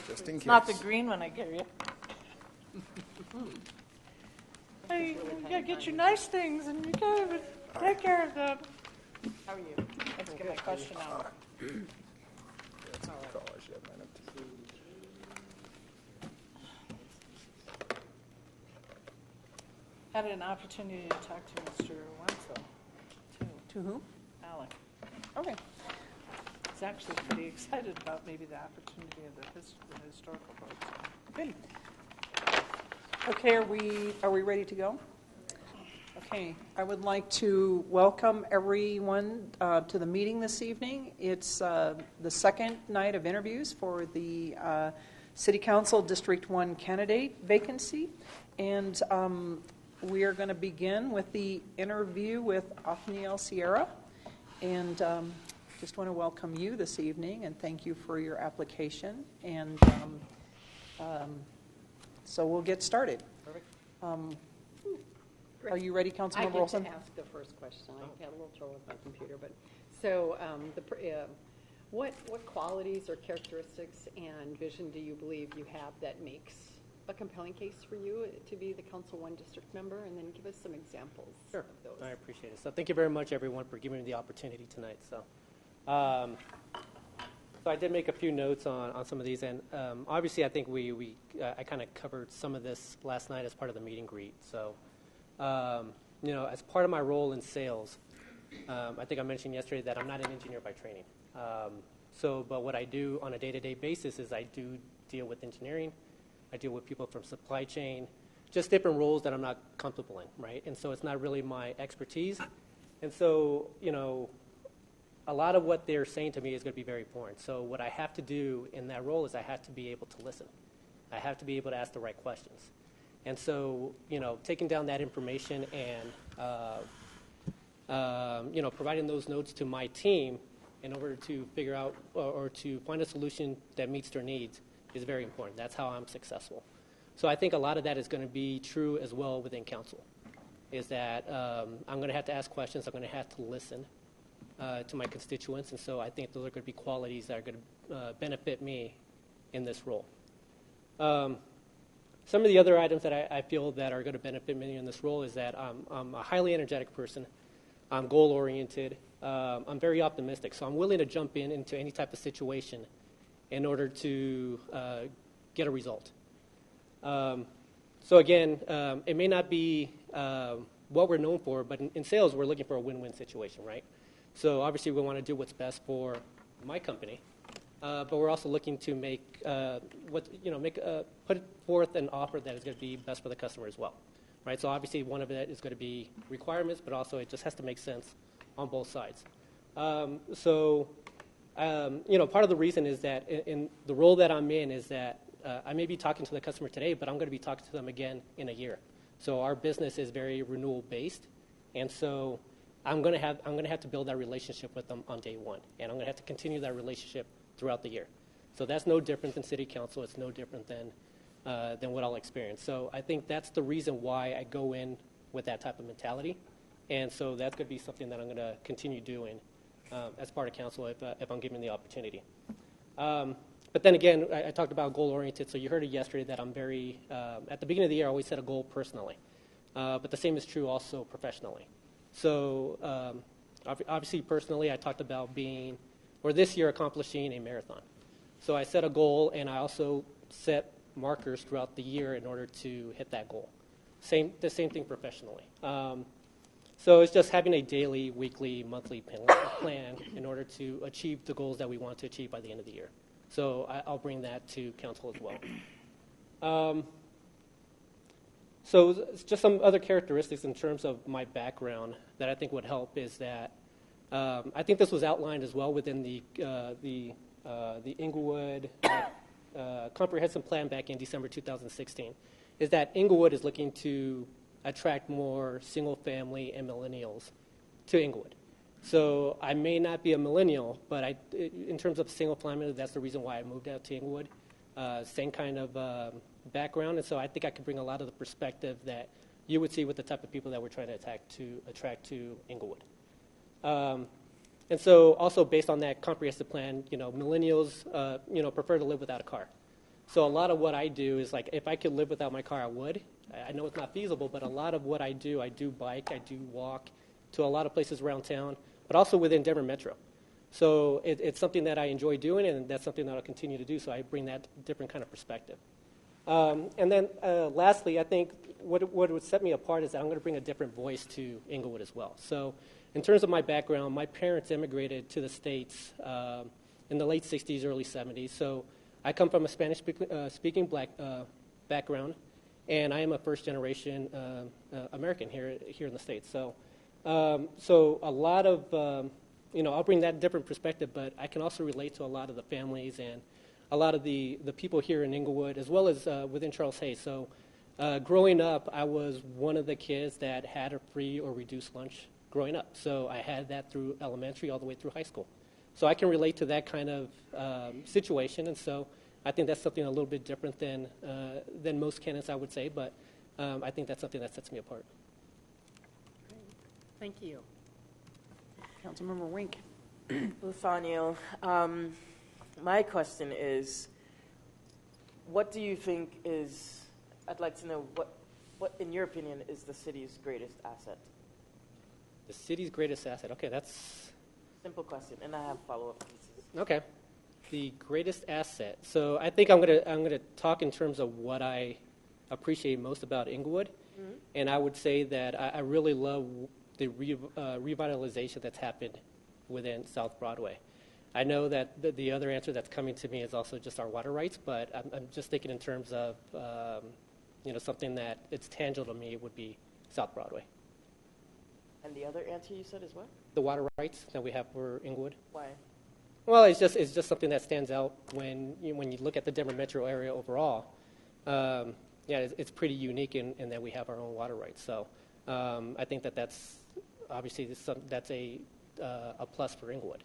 Just in case. It's not the green one I gave you. Hey, you gotta get you nice things, and you gotta take care of them. How are you? Let's get my question out. That's a good call. I should have mine up too. Had an opportunity to talk to Mr. Wenzel, too. To who? Alec. Okay. He's actually pretty excited about maybe the opportunity of the historical folks. Good. Okay, are we ready to go? Okay, I would like to welcome everyone to the meeting this evening. It's the second night of interviews for the City Council District 1 candidate vacancy, and we are going to begin with the interview with Othniel Sierra, and just want to welcome you this evening and thank you for your application, and so we'll get started. Perfect. Are you ready, Councilmember I Olson? get to ask the first question. I had a little trouble with my computer, but so what qualities or characteristics and vision do you believe you have that makes a compelling case for you to be the Council 1 District member, and then give us some examples Sure. of those. I appreciate it. So thank you very much, everyone, for giving me the opportunity tonight. So I did make a few notes on some of these, and obviously I think I kind of covered some of this last night as part of the meet and greet. So, as part of my role in sales, I think I mentioned yesterday that I'm not an engineer by training. But what I do on a day-to-day basis is I do deal with engineering. I deal with people from supply chain, just different roles that I'm not comfortable in, right? And so it's not really my expertise. And so, a lot of what they're saying to me is going to be very important. So what I have to do in that role is I have to be able to listen. I have to be able to ask the right questions. And so, taking down that information and, providing those notes to my team in order to figure out or to find a solution that meets their needs is very important. That's how I'm successful. So I think a lot of that is going to be true as well within council, is that I'm going to have to ask questions. I'm going to have to listen to my constituents. And so I think those are going to be qualities that are going to benefit me in this role. Some of the other items that I feel that are going to benefit me in this role is that I'm a highly energetic person. I'm goal-oriented. I'm very optimistic. So I'm willing to jump into any type of situation in order to get a result. So again, it may not be what we're known for, but in sales, we're looking for a win-win situation, right? So obviously, we want to do what's best for my company, but we're also looking to put forth an offer that is going to be best for the customer as well, right? So obviously, one of it is going to be requirements, but also it just has to make sense on both sides. Part of the reason is that in the role that I'm in is that I may be talking to the customer today, but I'm going to be talking to them again in a year. So our business is very renewal based, and so I'm going to have to build that relationship with them on day one, and I'm going to have to continue that relationship throughout the year. So that's no different than city council. It's no different than what I'll experience. So I think that's the reason why I go in with that type of mentality, and so that's going to be something that I'm going to continue doing as part of council if I'm given the opportunity. But then again, I talked about goal-oriented, so you heard it yesterday that I'm very, at the beginning of the year, I always set a goal personally. But the same is true also professionally. So obviously personally, I talked about this year accomplishing a marathon. So I set a goal, and I also set markers throughout the year in order to hit that goal. The same thing professionally. So it's just having a daily, weekly, monthly plan in order to achieve the goals that we want to achieve by the end of the year. So I'll bring that to council as well. So just some other characteristics in terms of my background that I think would help is that I think this was outlined as well within the Inglewood comprehensive plan back in December 2016, is that Inglewood is looking to attract more single-family and millennials to Inglewood. So I may not be a millennial, but in terms of single-family, that's the reason why I moved out to Inglewood. Same kind of background, and so I think I could bring a lot of the perspective that you would see with the type of people that we're trying to attract to Inglewood. And so also based on that comprehensive plan, millennials, prefer to live without a car. So a lot of what I do is like, if I could live without my car, I would. I know it's not feasible, but a lot of what I do bike, I do walk to a lot of places around town, but also within Denver Metro. So it's something that I enjoy doing, and that's something that I'll continue to do, so I bring that different kind of perspective. And then lastly, I think what would set me apart is that I'm going to bring a different voice to Inglewood as well. So in terms of my background, my parents immigrated to the States in the late 60s, early 70s. So I come from a Spanish-speaking black background, and I am a first-generation American here in the States. So a lot of, I'll bring that different perspective, but I can also relate to a lot of the families and a lot of the people here in Inglewood, as well as within Charles Hayes. So growing up, I was one of the kids that had a free or reduced lunch growing up. So I had that through elementary all the way through high school. So I can relate to that kind of situation, and so I think that's something a little bit different than most candidates, I would say, but I think that's something that sets me apart. Thank you. Councilmember Wink. Nathaniel, my question is, what do you think is, I'd like to know, what in your opinion is the city's greatest asset? The city's greatest asset. Okay, that's... Simple question, and I have follow-up pieces. Okay. The greatest asset. So I think I'm gonna talk in terms of what I appreciate most about Inglewood, and I would say that I really love the revitalization that's happened within South Broadway. I know that the other answer that's coming to me is also just our water rights, but I'm just thinking in terms of something that it's tangible to me. It would be South Broadway. And the other answer you said is what? The water rights that we have for Inglewood. Why? Well, it's just something that stands out when you look at the Denver metro area overall. It's pretty unique in that we have our own water rights. So I think that's obviously that's a plus for Inglewood.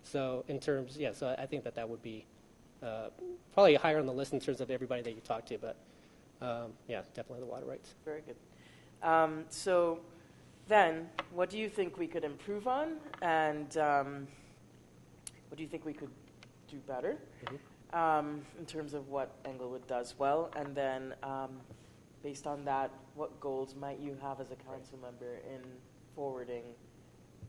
So in terms, so I think that would be probably higher on the list in terms of everybody that you talk to. But definitely the water rights. Very good. So then, what do you think we could improve on, and what do you think we could do better in terms of what Inglewood does well? And then, based on that, what goals might you have as a council member in forwarding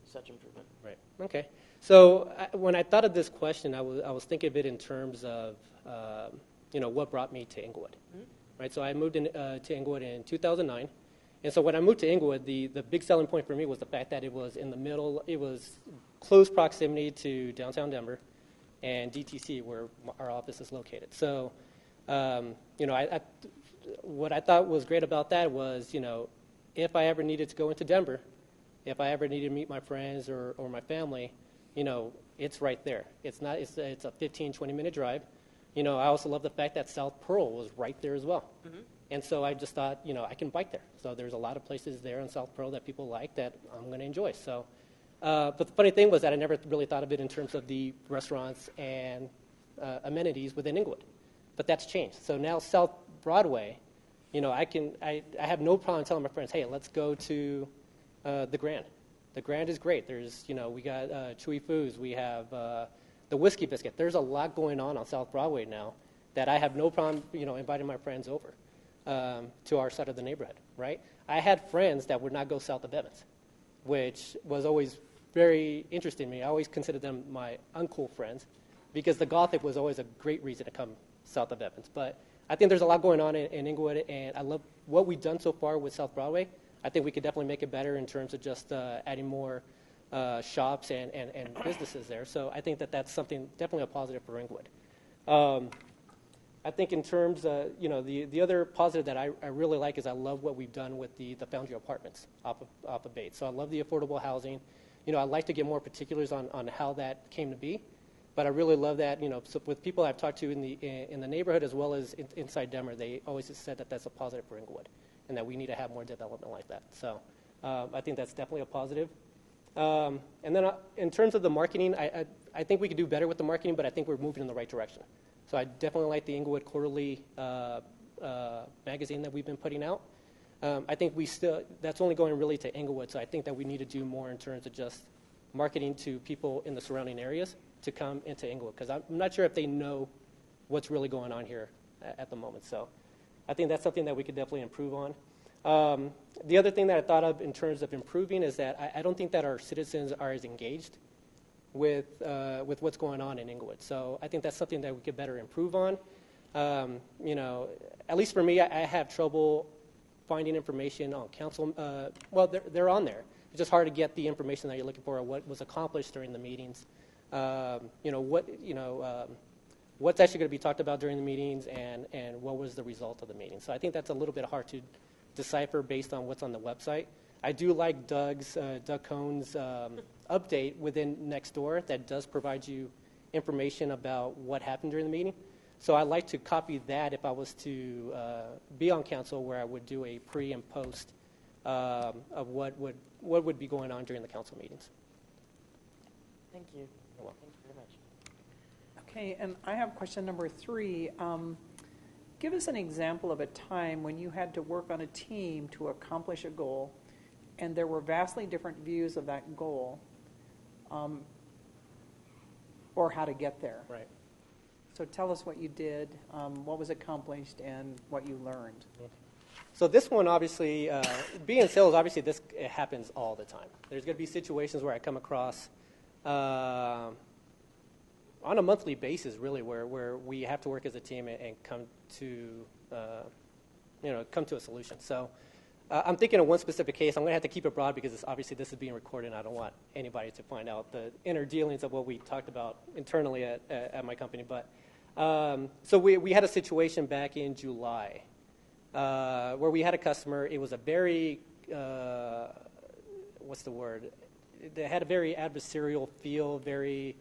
such improvement? Right. Okay. So when I thought of this question, I was thinking of it in terms of what brought me to Inglewood. Right. So I moved to Inglewood in 2009. And so when I moved to Inglewood, the big selling point for me was the fact that it was in the middle, it was close proximity to downtown Denver and DTC, where our office is located. So, what I thought was great about that was, if I ever needed to go into Denver, if I ever needed to meet my friends or my family, it's right there. It's a 15, 20-minute drive. I also love the fact that South Pearl was right there as well. And so I just thought, I can bike there. So there's a lot of places there in South Pearl that people like that I'm going to enjoy. So, but the funny thing was that I never really thought of it in terms of the restaurants and amenities within Inglewood. But that's changed. So now South Broadway, I have no problem telling my friends, hey, let's go to the Grand. The Grand is great. There's, we got Chewy Foods. We have the Whiskey Biscuit. There's a lot going on South Broadway now that I have no problem, inviting my friends over to our side of the neighborhood, right? I had friends that would not go south of Evans, which was always very interesting to me. I always considered them my uncool friends because the Gothic was always a great reason to come south of Evans. But I think there's a lot going on in Inglewood, and I love what we've done so far with South Broadway. I think we could definitely make it better in terms of just adding more shops and businesses there. So I think that's something definitely a positive for Inglewood. I think in terms of, the other positive that I really like is I love what we've done with the Foundry Apartments off of Bates. So I love the affordable housing. I'd like to get more particulars on how that came to be. But I really love that, so with people I've talked to in the neighborhood as well as inside Denver, they always said that that's a positive for Inglewood and that we need to have more development like that. So I think that's definitely a positive. And then in terms of the marketing, I think we could do better with the marketing, but I think we're moving in the right direction. So I definitely like the Inglewood Quarterly magazine that we've been putting out. I think that's only going really to Inglewood, so I think that we need to do more in terms of just marketing to people in the surrounding areas to come into Inglewood, because I'm not sure if they know what's really going on here at the moment. So I think that's something that we could definitely improve on. The other thing that I thought of in terms of improving is that I don't think that our citizens are as engaged with what's going on in Inglewood. So I think that's something that we could better improve on. At least for me, I have trouble finding information on council. Well, they're on there. It's just hard to get the information that you're looking for, or what was accomplished during the meetings. What's actually going to be talked about during the meetings, and what was the result of the meeting. So I think that's a little bit hard to decipher based on what's on the website. I do like Doug Cohn's update within Nextdoor that does provide you information about what happened during the meeting. So I'd like to copy that if I was to be on council, where I would do a pre and post of what would be going on during the council meetings. Thank you. You're welcome. Thank you very much. Okay, and I have question number 3. Give us an example of a time when you had to work on a team to accomplish a goal, and there were vastly different views of that goal, or how to get there. Right. So tell us what you did, what was accomplished, and what you learned. So this one, obviously, being in sales, obviously it happens all the time. There's going to be situations where I come across on a monthly basis, really, where we have to work as a team and come to a solution. So I'm thinking of one specific case. I'm going to have to keep it broad because obviously this is being recorded, and I don't want anybody to find out the inner dealings of what we talked about internally at my company. But so we had a situation back in July where we had a customer. It was a very what's the word? They had a very adversarial feel, very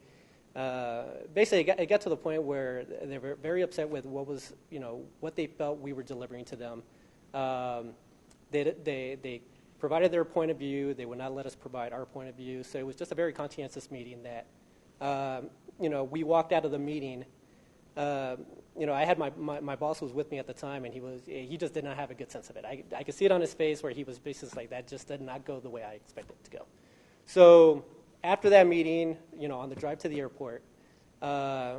basically it got to the point where they were very upset with what they felt we were delivering to them. They provided their point of view. They would not let us provide our point of view. So it was just a very contentious meeting that we walked out of the meeting. I had my boss was with me at the time, and he just did not have a good sense of it. I could see it on his face where he was basically like, that just did not go the way I expected it to go. So after that meeting, on the drive to the airport,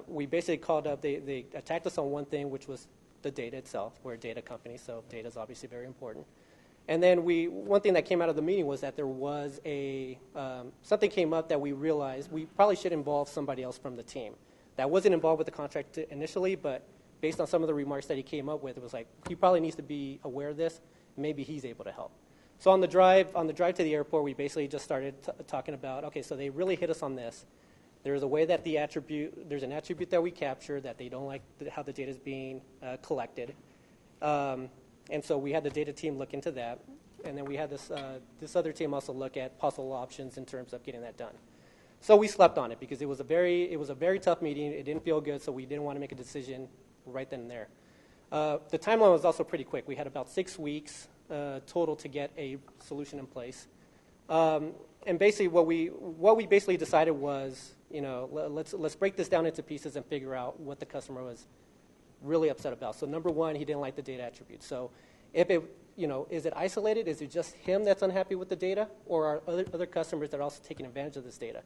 we basically called up. They attacked us on one thing, which was the data itself. We're a data company, so data is obviously very important. And then one thing that came out of the meeting was that there was something came up that we realized we probably should involve somebody else from the team that wasn't involved with the contract initially, but based on some of the remarks that he came up with, it was like, he probably needs to be aware of this. Maybe he's able to help. So on the drive to the airport, we basically just started talking about, okay, so they really hit us on this. There's a way that there's an attribute that we capture that they don't like how the data is being collected. And so we had the data team look into that. And then we had this other team also look at possible options in terms of getting that done. So we slept on it because it was a very tough meeting. It didn't feel good, so we didn't want to make a decision right then and there. The timeline was also pretty quick. We had about 6 weeks total to get a solution in place. And basically what we basically decided was, let's break this down into pieces and figure out what the customer was really upset about. So number one, he didn't like the data attribute. So if it, is it isolated? Is it just him that's unhappy with the data, or are other customers that are also taking advantage of this data?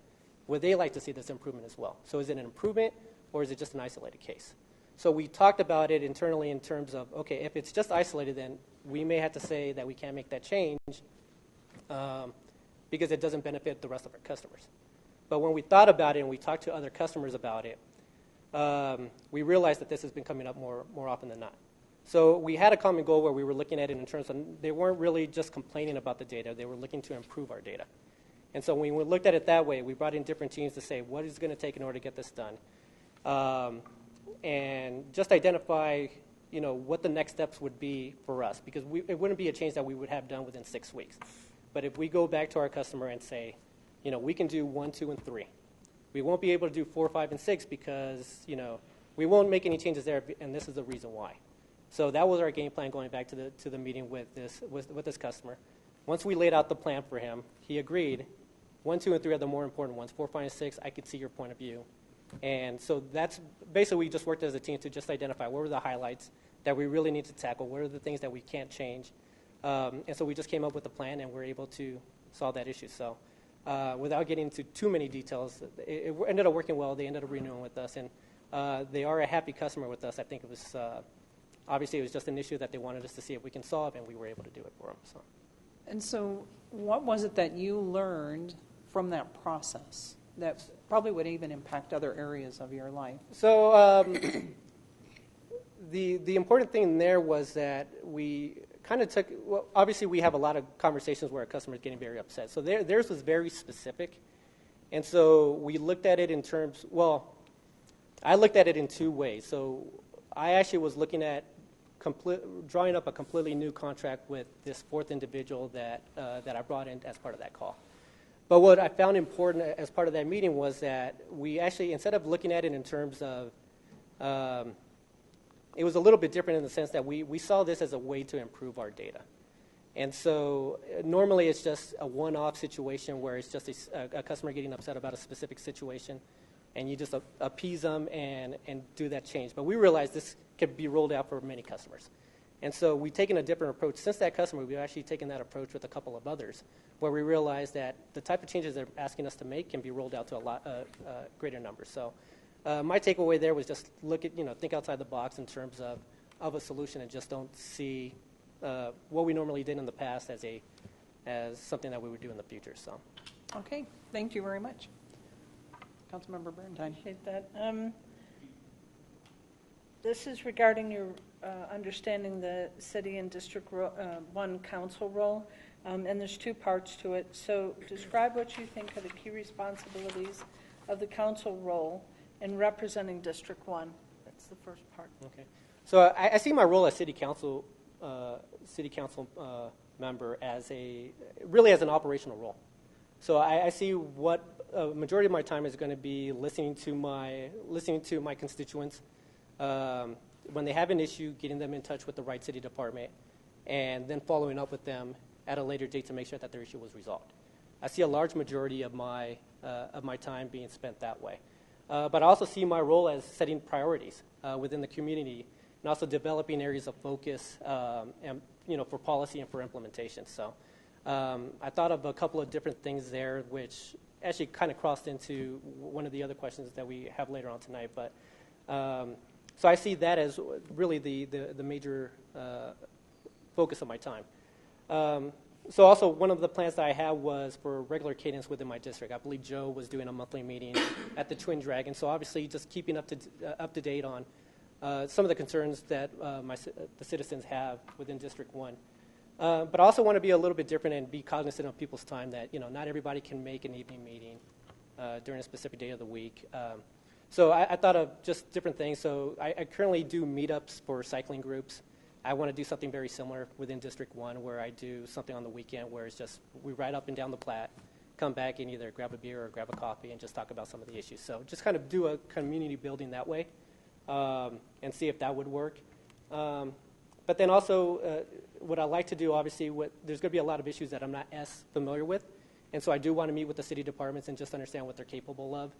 Would they like to see this improvement as well? So is it an improvement, or is it just an isolated case? So we talked about it internally in terms of, okay, if it's just isolated, then we may have to say that we can't make that change because it doesn't benefit the rest of our customers. But when we thought about it and we talked to other customers about it, we realized that this has been coming up more often than not. So we had a common goal where we were looking at it in terms of they weren't really just complaining about the data. They were looking to improve our data. And so when we looked at it that way, we brought in different teams to say, what is it going to take in order to get this done? And just identify, what the next steps would be for us, because it wouldn't be a change that we would have done within 6 weeks. But if we go back to our customer and say, we can do 1, 2, and 3. We won't be able to do 4, 5, and 6 because, we won't make any changes there, and this is the reason why. So that was our game plan going back to the meeting with this customer. Once we laid out the plan for him, he agreed. 1, 2, and 3 are the more important ones. 4, 5, and 6, I could see your point of view. And so that's basically we just worked as a team to just identify what were the highlights that we really need to tackle, what are the things that we can't change. And so we just came up with a plan, and we're able to solve that issue. So without getting into too many details, it ended up working well. They ended up renewing with us. And they are a happy customer with us. I think it was, obviously it was just an issue that they wanted us to see if we can solve, and we were able to do it for them. So. And so what was it that you learned from that process that probably would even impact other areas of your life? So the important thing there was that we kind of took, well, obviously we have a lot of conversations where a customer is getting very upset. So theirs was very specific. And so we looked at it in terms, well, I looked at it in two ways. So I actually was looking at drawing up a completely new contract with this fourth individual that I brought in as part of that call. But what I found important as part of that meeting was that we actually, instead of looking at it in terms of, it was a little bit different in the sense that we saw this as a way to improve our data. And so normally it's just a one-off situation where it's just a customer getting upset about a specific situation, and you just appease them and do that change. But we realized this could be rolled out for many customers. And so we've taken a different approach. Since that customer, we've actually taken that approach with a couple of others, where we realized that the type of changes they're asking us to make can be rolled out to a lot greater numbers. So my takeaway there was just think outside the box in terms of a solution, and just don't see what we normally did in the past as something that we would do in the future. So, okay, thank you very much. Councilmember Bernstein. Appreciate that. This is regarding your understanding the city and District 1 council role, and there's two parts to it. So describe what you think are the key responsibilities of the council role in representing District 1. That's the first part. Okay. So I see my role as city council member as really as an operational role. So I see what a majority of my time is going to be listening to my constituents when they have an issue, getting them in touch with the right city department, and then following up with them at a later date to make sure that their issue was resolved. I see a large majority of my time being spent that way. But I also see my role as setting priorities within the community, and also developing areas of focus and for policy and for implementation. So I thought of a couple of different things there, which actually kind of crossed into one of the other questions that we have later on tonight. But so I see that as really the major focus of my time. So also one of the plans that I had was for regular cadence within my district. I believe Joe was doing a monthly meeting at the Twin Dragon. So obviously just keeping up to date on some of the concerns that the citizens have within District 1. But I also want to be a little bit different and be cognizant of people's time that, not everybody can make an evening meeting during a specific day of the week. So I thought of just different things. So I currently do meetups for cycling groups. I want to do something very similar within District 1 where I do something on the weekend where it's just we ride up and down the Platte, come back and either grab a beer or grab a coffee and just talk about some of the issues. So just kind of do a community building that way and see if that would work. But then also what I like to do, obviously, there's going to be a lot of issues that I'm not as familiar with. And so I do want to meet with the city departments and just understand what they're capable of,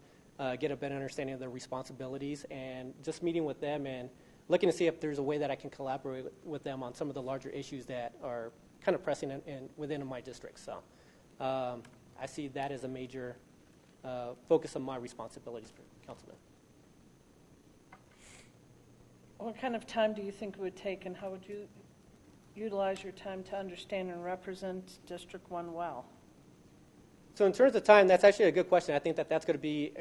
get a better understanding of their responsibilities, and just meeting with them and looking to see if there's a way that I can collaborate with them on some of the larger issues that are kind of pressing within my district. So I see that as a major focus of my responsibilities for councilman. What kind of time do you think it would take, and how would you utilize your time to understand and represent District 1 well? So in terms of time, that's actually a good question. I think that's going to be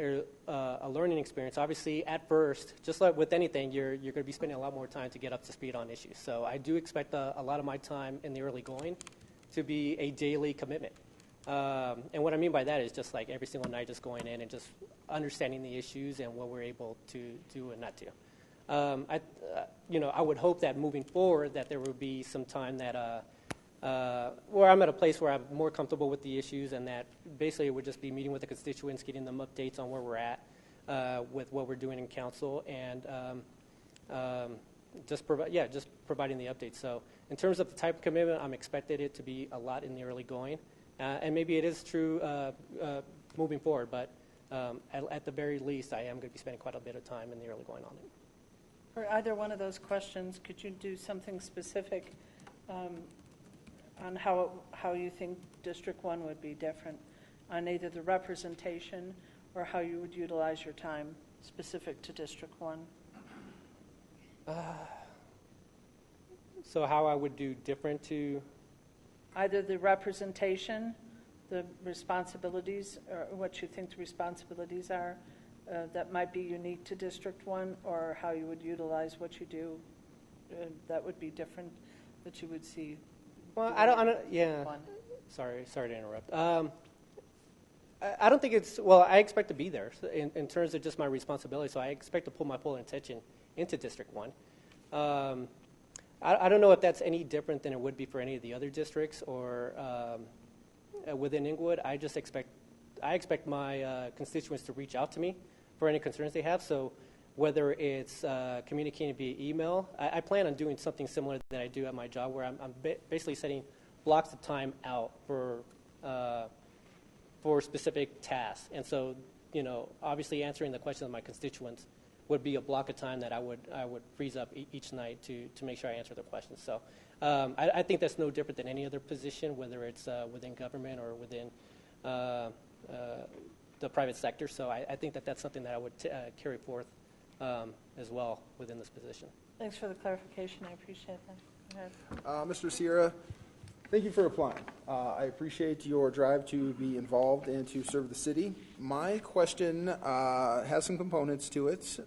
a learning experience. Obviously, at first, just like with anything, you're going to be spending a lot more time to get up to speed on issues. So I do expect a lot of my time in the early going to be a daily commitment. And what I mean by that is just like every single night just going in and just understanding the issues and what we're able to do and not do. I would hope that moving forward that there would be some time that where I'm at a place where I'm more comfortable with the issues, and that basically it would just be meeting with the constituents, getting them updates on where we're at with what we're doing in council, and just providing the updates. So in terms of the type of commitment, I'm expected it to be a lot in the early going, and maybe it is true moving forward, but at the very least, I am going to be spending quite a bit of time in the early going on it. For either one of those questions, could you do something specific on how you think District 1 would be different on either the representation or how you would utilize your time? specific to District 1? So how I would do different to, Either the representation, the responsibilities, or what you think the responsibilities are that might be unique to District 1, or how you would utilize what you do that would be different, that you would see. well, yeah, One. sorry to interrupt. I don't think it's, well, I expect to be there in terms of just my responsibility, so I expect to pull my full attention into District 1. I don't know if that's any different than it would be for any of the other districts or within Inglewood. I expect my constituents to reach out to me for any concerns they have. So whether it's communicating via email, I plan on doing something similar that I do at my job, where I'm basically setting blocks of time out for specific tasks. And so, obviously answering the questions of my constituents would be a block of time that I would freeze up each night to make sure I answer their questions. So I think that's no different than any other position, whether it's within government or within the private sector. So I think that that's something that I would carry forth as well within this position. Thanks for the clarification. I appreciate that. Go ahead. Mr. Sierra, thank you for applying. I appreciate your drive to be involved and to serve the city. My question has some components to it.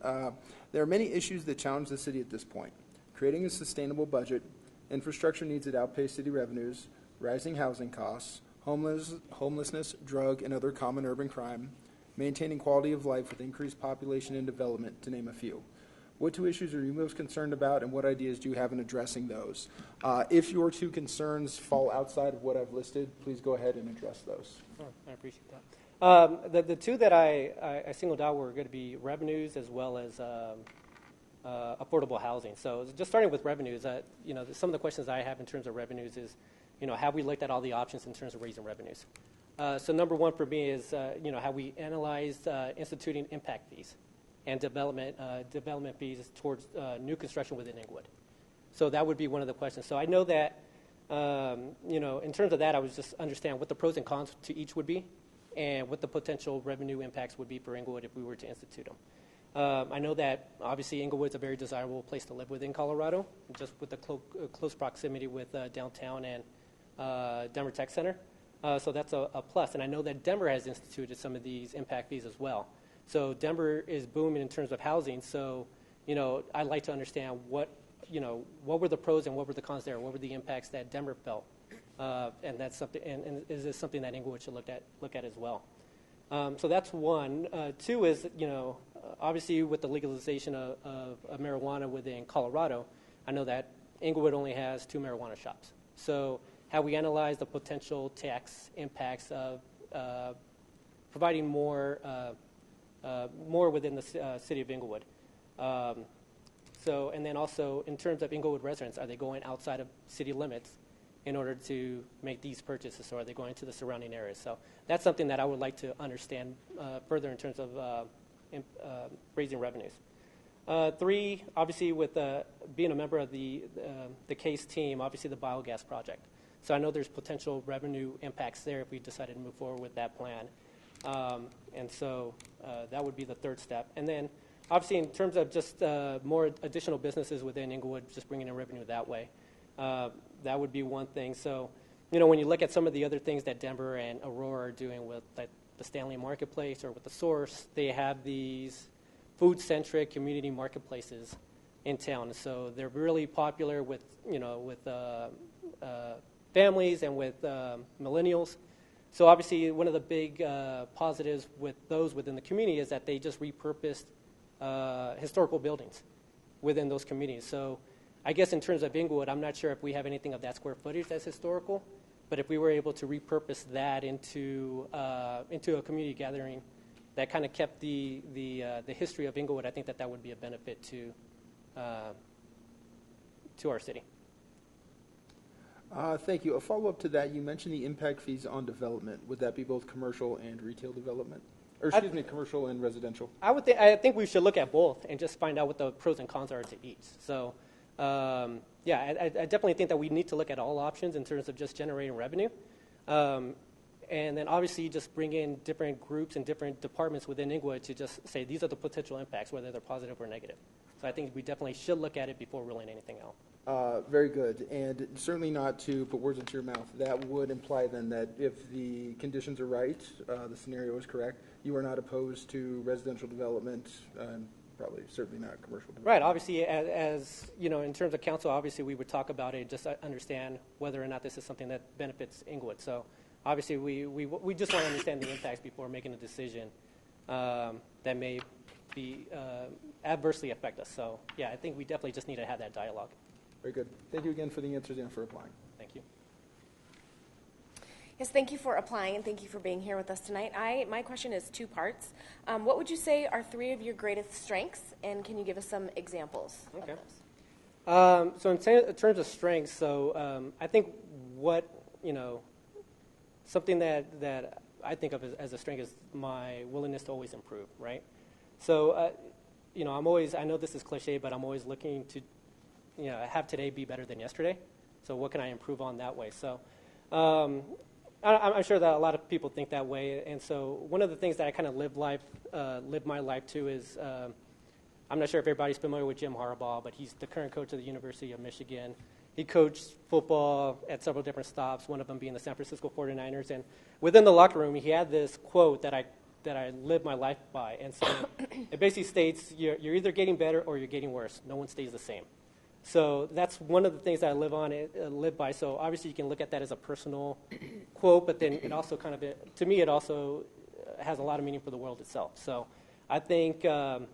There are many issues that challenge the city at this point. Creating a sustainable budget, infrastructure needs that outpace city revenues, rising housing costs, homelessness, drug, and other common urban crime, maintaining quality of life with increased population and development, to name a few. What two issues are you most concerned about, and what ideas do you have in addressing those? If your two concerns fall outside of what I've listed, please go ahead and address those. Oh, I appreciate that. The two that I singled out were going to be revenues as well as affordable housing. So just starting with revenues, some of the questions I have in terms of revenues is, have we looked at all the options in terms of raising revenues? So number one for me is, have we analyzed instituting impact fees and development fees towards new construction within Inglewood? So that would be one of the questions. So I know that, in terms of that, I was just understand what the pros and cons to each would be and what the potential revenue impacts would be for Inglewood if we were to institute them. I know that, obviously, Inglewood's a very desirable place to live within Colorado, just with the close proximity with downtown and Denver Tech Center. So that's a plus. And I know that Denver has instituted some of these impact fees as well. So Denver is booming in terms of housing. So, I'd like to understand what were the pros and what were the cons there? What were the impacts that Denver felt? And that's something. And is this something that Inglewood should look at as well? So that's one. Two is, obviously with the legalization of marijuana within Colorado, I know that Inglewood only has 2 marijuana shops. So have we analyzed the potential tax impacts of providing more within the city of Inglewood? And then also in terms of Inglewood residents, are they going outside of city limits in order to make these purchases, or are they going to the surrounding areas? So that's something that I would like to understand further in terms of raising revenues. 3, obviously with being a member of the CASE team, obviously the biogas project. So I know there's potential revenue impacts there if we decided to move forward with that plan. And so that would be the third step. And then obviously in terms of just more additional businesses within Inglewood, just bringing in revenue that way, that would be one thing. So, when you look at some of the other things that Denver and Aurora are doing with like the Stanley Marketplace or with the Source, they have these food-centric community marketplaces in town. So they're really popular with families and with millennials. So obviously one of the big positives with those within the community is that they just repurposed historical buildings within those communities. So I guess in terms of Inglewood, I'm not sure if we have anything of that square footage that's historical, but if we were able to repurpose that into a community gathering that kind of kept the history of Inglewood, I think that would be a benefit to our city. Thank you. A follow-up to that, you mentioned the impact fees on development. Would that be both commercial and retail development? Or excuse me, commercial and residential? I think we should look at both and just find out what the pros and cons are to each. So, I definitely think that we need to look at all options in terms of just generating revenue. and then obviously just bring in different groups and different departments within Inglewood to just say these are the potential impacts, whether they're positive or negative. So I think we definitely should look at it before ruling anything out. Very good. And certainly not to put words into your mouth, that would imply then that if the conditions are right, the scenario is correct, you are not opposed to residential development, probably certainly not commercial development. Right. Obviously, as you know, in terms of council, obviously we would talk about it, just understand whether or not this is something that benefits Inglewood. So obviously we just want to understand the impacts before making a decision that may be adversely affect us. So yeah, I think we definitely just need to have that dialogue. Very good. Thank you again for the answers and for applying. Thank you. Yes, thank you for applying and thank you for being here with us tonight. My question is two parts. What would you say are three of your greatest strengths, and can you give us some examples of those? So in terms of strengths, so I think something that I think of as a strength is my willingness to always improve, right? So, I know this is cliche, but I'm always looking to, have today be better than yesterday. So what can I improve on that way? So I'm sure that a lot of people think that way. And so one of the things that I kind of live my life to is, I'm not sure if everybody's familiar with Jim Harbaugh, but he's the current coach of the University of Michigan. He coached football at several different stops, one of them being the San Francisco 49ers. And within the locker room, he had this quote that I live my life by. And so it basically states, you're either getting better or you're getting worse. No one stays the same. So that's one of the things that I live by. So obviously you can look at that as a personal quote, but then it also to me, it also has a lot of meaning for the world itself. So I think, I'm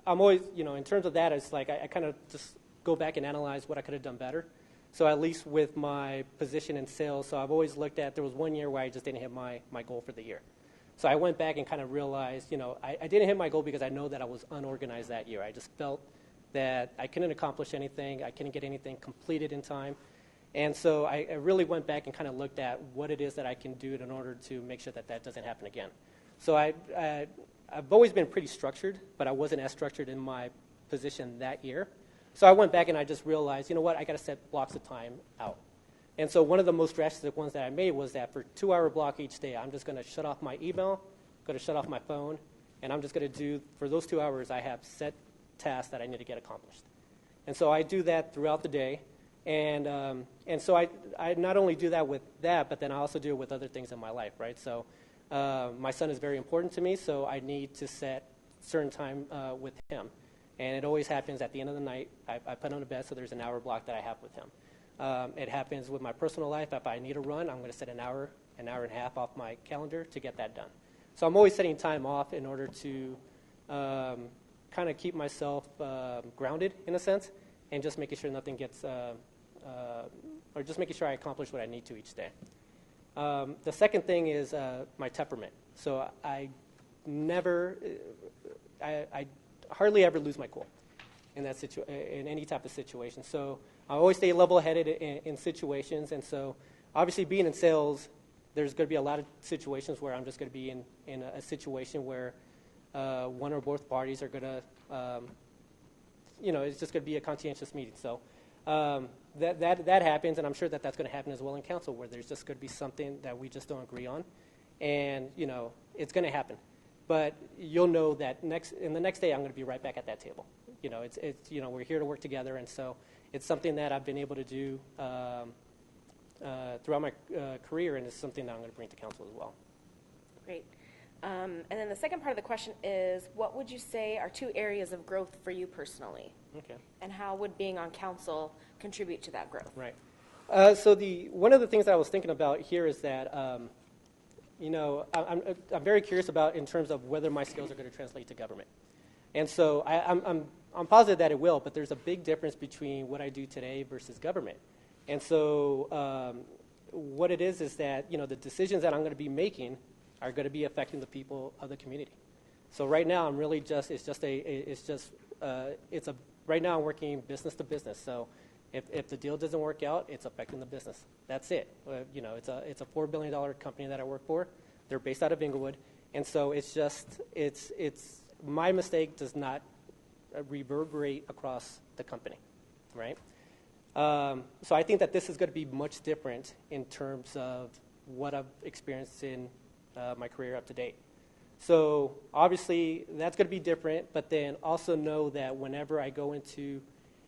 always, in terms of that, it's like I kind of just go back and analyze what I could have done better. So at least with my position in sales, so I've always looked at, there was 1 year where I just didn't hit my goal for the year. So I went back and kind of realized, I didn't hit my goal because I know that I was unorganized that year. I just felt that I couldn't accomplish anything. I couldn't get anything completed in time. And so I really went back and kind of looked at what it is that I can do in order to make sure that doesn't happen again. So I've always been pretty structured, but I wasn't as structured in my position that year. So I went back and I just realized, I got to set blocks of time out. And so one of the most drastic ones that I made was that for 2-hour block each day, I'm just going to shut off my email, going to shut off my phone, and I'm just going to do, for those 2 hours, I have set tasks that I need to get accomplished. And so I do that throughout the day. And so I not only do that with that, but then I also do it with other things in my life, right? So my son is very important to me, so I need to set certain time with him. And it always happens at the end of the night. I put him to bed, so there's an hour block that I have with him. It happens with my personal life. If I need a run, I'm going to set an hour and a half off my calendar to get that done. So I'm always setting time off in order to kind of keep myself grounded in a sense, and just making sure nothing gets, or just making sure I accomplish what I need to each day. The second thing is my temperament. So I hardly ever lose my cool in in any type of situation. So I always stay level-headed in situations, and so obviously being in sales, there's going to be a lot of situations where I'm just going to be in a situation where one or both parties are going to, it's just going to be a conscientious meeting. So that happens, and I'm sure that's going to happen as well in council, where there's just going to be something that we just don't agree on, and it's going to happen. But you'll know that the next day I'm going to be right back at that table. We're here to work together, and so it's something that I've been able to do throughout my career, and it's something that I'm going to bring to council as well. Great. And then the second part of the question is, what would you say are 2 areas of growth for you personally? Okay. And how would being on council contribute to that growth? Right. So one of the things that I was thinking about here is that, I'm very curious about in terms of whether my skills are going to translate to government. And so I'm positive that it will, but there's a big difference between what I do today versus government. And so what it is that, the decisions that I'm going to be making are going to be affecting the people of the community. So right now I'm really right now I'm working business to business. So if the deal doesn't work out, it's affecting the business. That's it. It's a $4 billion company that I work for. They're based out of Inglewood. And so it's my mistake does not reverberate across the company, right? So I think that this is going to be much different in terms of what I've experienced in my career up to date. So obviously that's going to be different, but then also know that whenever I go into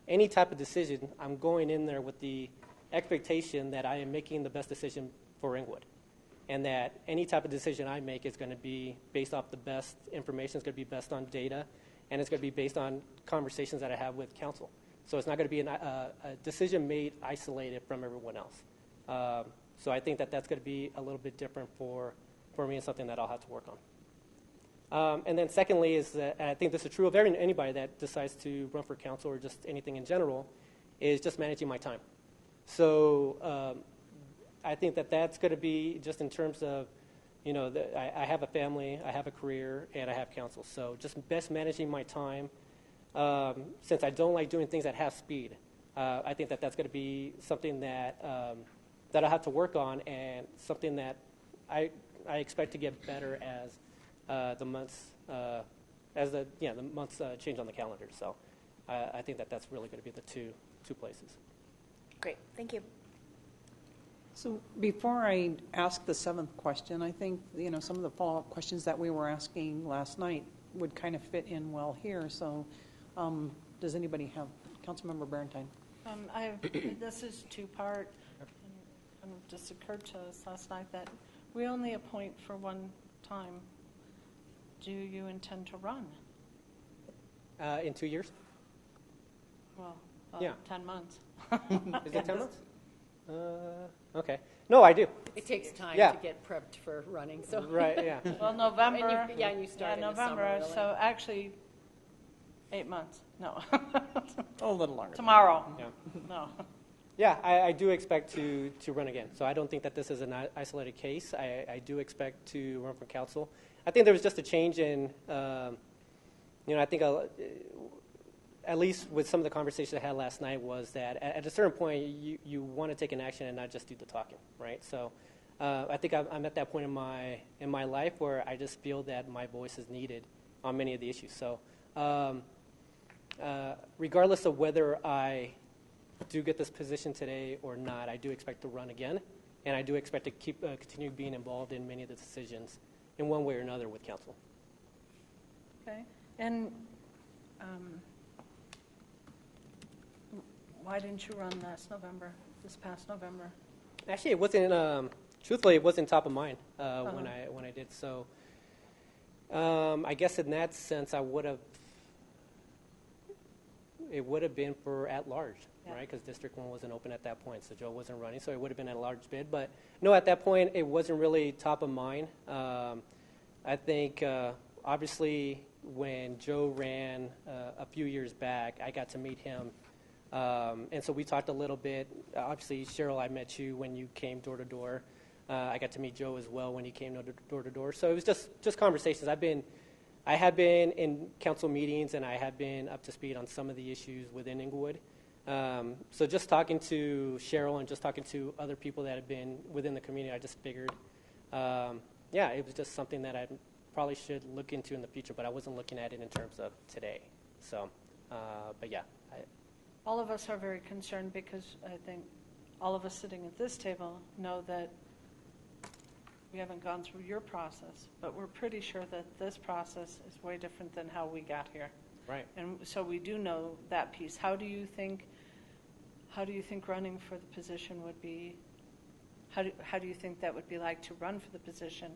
any type of decision, I'm going in there with the expectation that I am making the best decision for Inglewood, and that any type of decision I make is going to be based off the best information, it's going to be based on data, and it's going to be based on conversations that I have with council. So it's not going to be a decision made isolated from everyone else. So I think that that's going to be a little bit different for me and something that I'll have to work on. And then secondly is that, and I think this is true of anybody that decides to run for council or just anything in general, is just managing my time. So I think that that's going to be just in terms of, I have a family, I have a career, and I have counsel. So just best managing my time. Since I don't like doing things that have speed, I think that that's going to be something that that I have to work on, and something that I expect to get better as the months change on the calendar. So I think that that's really going to be the two places. Great, thank you. So before I ask the seventh question, I think, some of the follow-up questions that we were asking last night would kind of fit in well here. So does anybody have, Councilmember Barentine? This is two-part, and it just occurred to us last night that we only appoint for one time. Do you intend to run? In 2 years? Well, Yeah. 10 months. Is it 10 months? Okay. No, I do. It takes time Yeah. to get prepped for running, so. Right, yeah. Well, November. And you start in the summer, November, really. so actually 8 months. No. Oh, a little longer. Tomorrow. Yeah. No. Yeah, I do expect to run again. So I don't think that this is an isolated case. I do expect to run for council. I think there was just a change in, I think at least with some of the conversations I had last night was that at a certain point you want to take an action and not just do the talking, right? So I think I'm at that point in my life where I just feel that my voice is needed on many of the issues. So regardless of whether I do get this position today or not, I do expect to run again, and I do expect to continue being involved in many of the decisions in one way or another with council. Okay. And why didn't you run this past November? Actually, it wasn't. Truthfully, it wasn't top of mind when I did. So, I guess in that sense, it would have been for at large, right? Because District 1 wasn't open at that point, so Joe wasn't running, so it would have been at a large bid. But no, at that point, it wasn't really top of mind. I think obviously when Joe ran a few years back, I got to meet him. And so we talked a little bit. Obviously, Cheryl, I met you when you came door to door. I got to meet Joe as well when he came door to door. So it was just conversations. I had been in council meetings, and I had been up to speed on some of the issues within Inglewood. So just talking to Cheryl and just talking to other people that have been within the community, I just figured, it was just something that I probably should look into in the future, but I wasn't looking at it in terms of today. So, but yeah. All of us are very concerned because I think all of us sitting at this table know that we haven't gone through your process, but we're pretty sure that this process is way different than how we got here. Right. And so we do know that piece. How do you think running for the position would be? How do you think that would be like to run for the position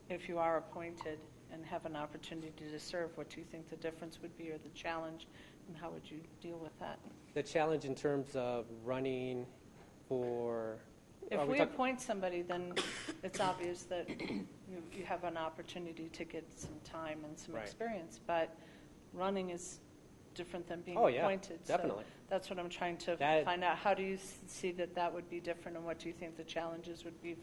if you are appointed and have an opportunity to serve? What do you think the difference would be, or the challenge, and how would you deal with that? The challenge in terms of running for... If we appoint somebody, then it's obvious that you have an opportunity to get some time and some experience. But running is different than being appointed. Definitely. So that's what I'm trying to find out. How do you see that would be different, and what do you think the challenges would be?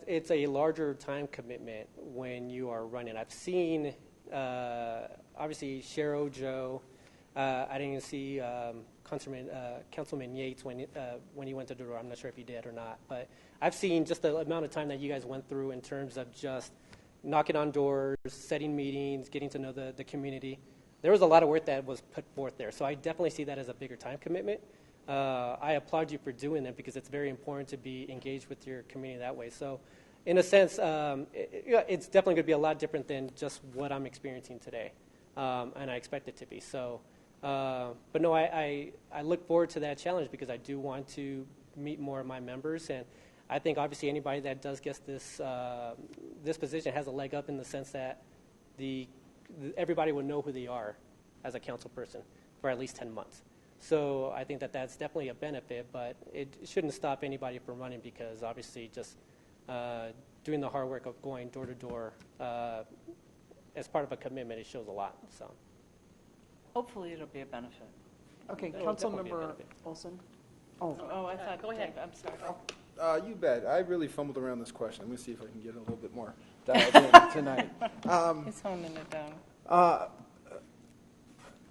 It's a larger time commitment when you are running. I've seen, obviously, Cheryl, Joe. I didn't even see Councilman Yates when he went to the door. I'm not sure if he did or not. But I've seen just the amount of time that you guys went through in terms of just knocking on doors, setting meetings, getting to know the community. There was a lot of work that was put forth there. So I definitely see that as a bigger time commitment. I applaud you for doing that because it's very important to be engaged with your community that way. So, in a sense, it's definitely going to be a lot different than just what I'm experiencing today, and I expect it to be. So, but no, I look forward to that challenge because I do want to meet more of my members, and I think obviously anybody that does get this this position has a leg up in the sense that everybody will know who they are as a council person for at least 10 months. So I think that that's definitely a benefit, but it shouldn't stop anybody from running because obviously just doing the hard work of going door to door as part of a commitment, it shows a lot. So Hopefully it'll be a benefit. Okay, It'll definitely be a Councilmember benefit. Olson? Oh, I thought. Go ahead. I'm sorry. You bet. I really fumbled around this question. I'm going to see if I can get a little bit more dialed in tonight. He's honing it down.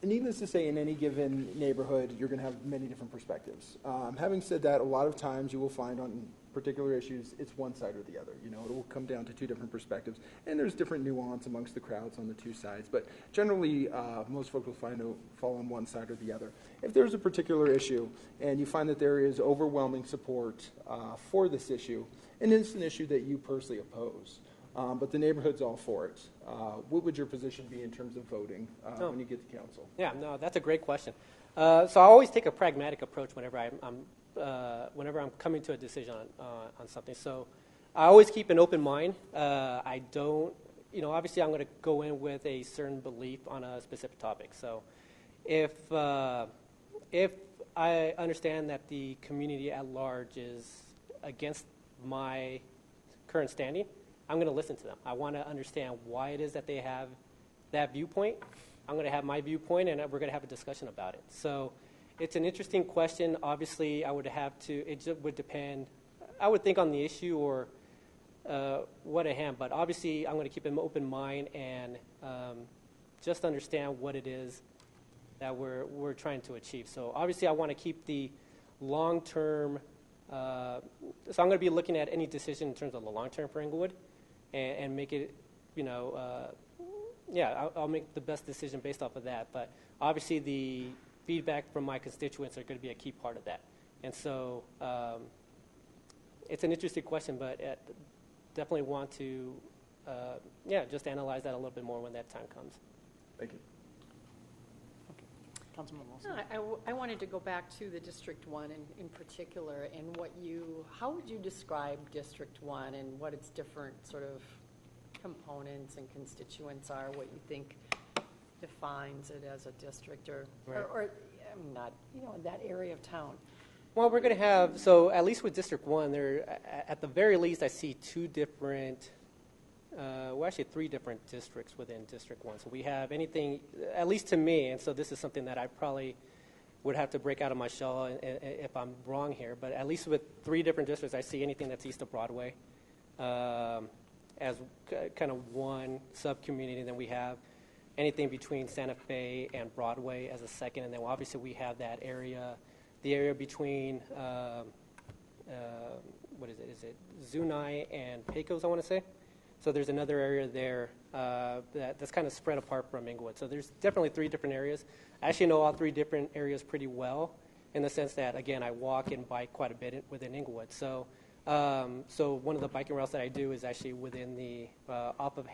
Needless to say, in any given neighborhood, you're going to have many different perspectives. Having said that, a lot of times you will find on particular issues, it's one side or the other. You know, it will come down to two different perspectives, and there's different nuance amongst the crowds on the two sides. But generally, most folks will fall on one side or the other. If there's a particular issue, and you find that there is overwhelming support for this issue, and it's an issue that you personally oppose, but the neighborhood's all for it, what would your position be in terms of voting when you get to council? Yeah, no, that's a great question. So I always take a pragmatic approach whenever I'm coming to a decision on something. So I always keep an open mind. I don't, obviously I'm going to go in with a certain belief on a specific topic. So if I understand that the community at large is against my current standing, I'm going to listen to them. I want to understand why it is that they have that viewpoint. I'm going to have my viewpoint, and we're going to have a discussion about it. So it's an interesting question. Obviously, it just would depend, I would think, on the issue or what at hand. But obviously, I'm going to keep an open mind and just understand what it is that we're trying to achieve. So obviously, I want to keep the long-term, so I'm going to be looking at any decision in terms of the long-term for Inglewood and make it, I'll make the best decision based off of that. But obviously, the feedback from my constituents are going to be a key part of that. And so it's an interesting question, but definitely want to, just analyze that a little bit more when that time comes. Thank you. Councilmember Olson? I wanted to go back to the District 1 in particular, and how would you describe District 1 and what its different sort of components and constituents are, what you think defines it as a district or not, in that area of town? Well, we're going to have, so at least with District 1, there, at the very least, I see three different districts within District 1. So we have anything, at least to me, and so this is something that I probably would have to break out of my shell if I'm wrong here, but at least with three different districts, I see anything that's east of Broadway as kind of one sub-community. Then we have anything between Santa Fe and Broadway as a second, and then obviously we have that area, the area between, what is it? Is it Zuni and Pecos, I want to say? So there's another area there that's kind of spread apart from Inglewood. So there's definitely three different areas. I actually know all three different areas pretty well in the sense that, again, I walk and bike quite a bit within Inglewood. So so one of the biking routes that I do is actually within the, off of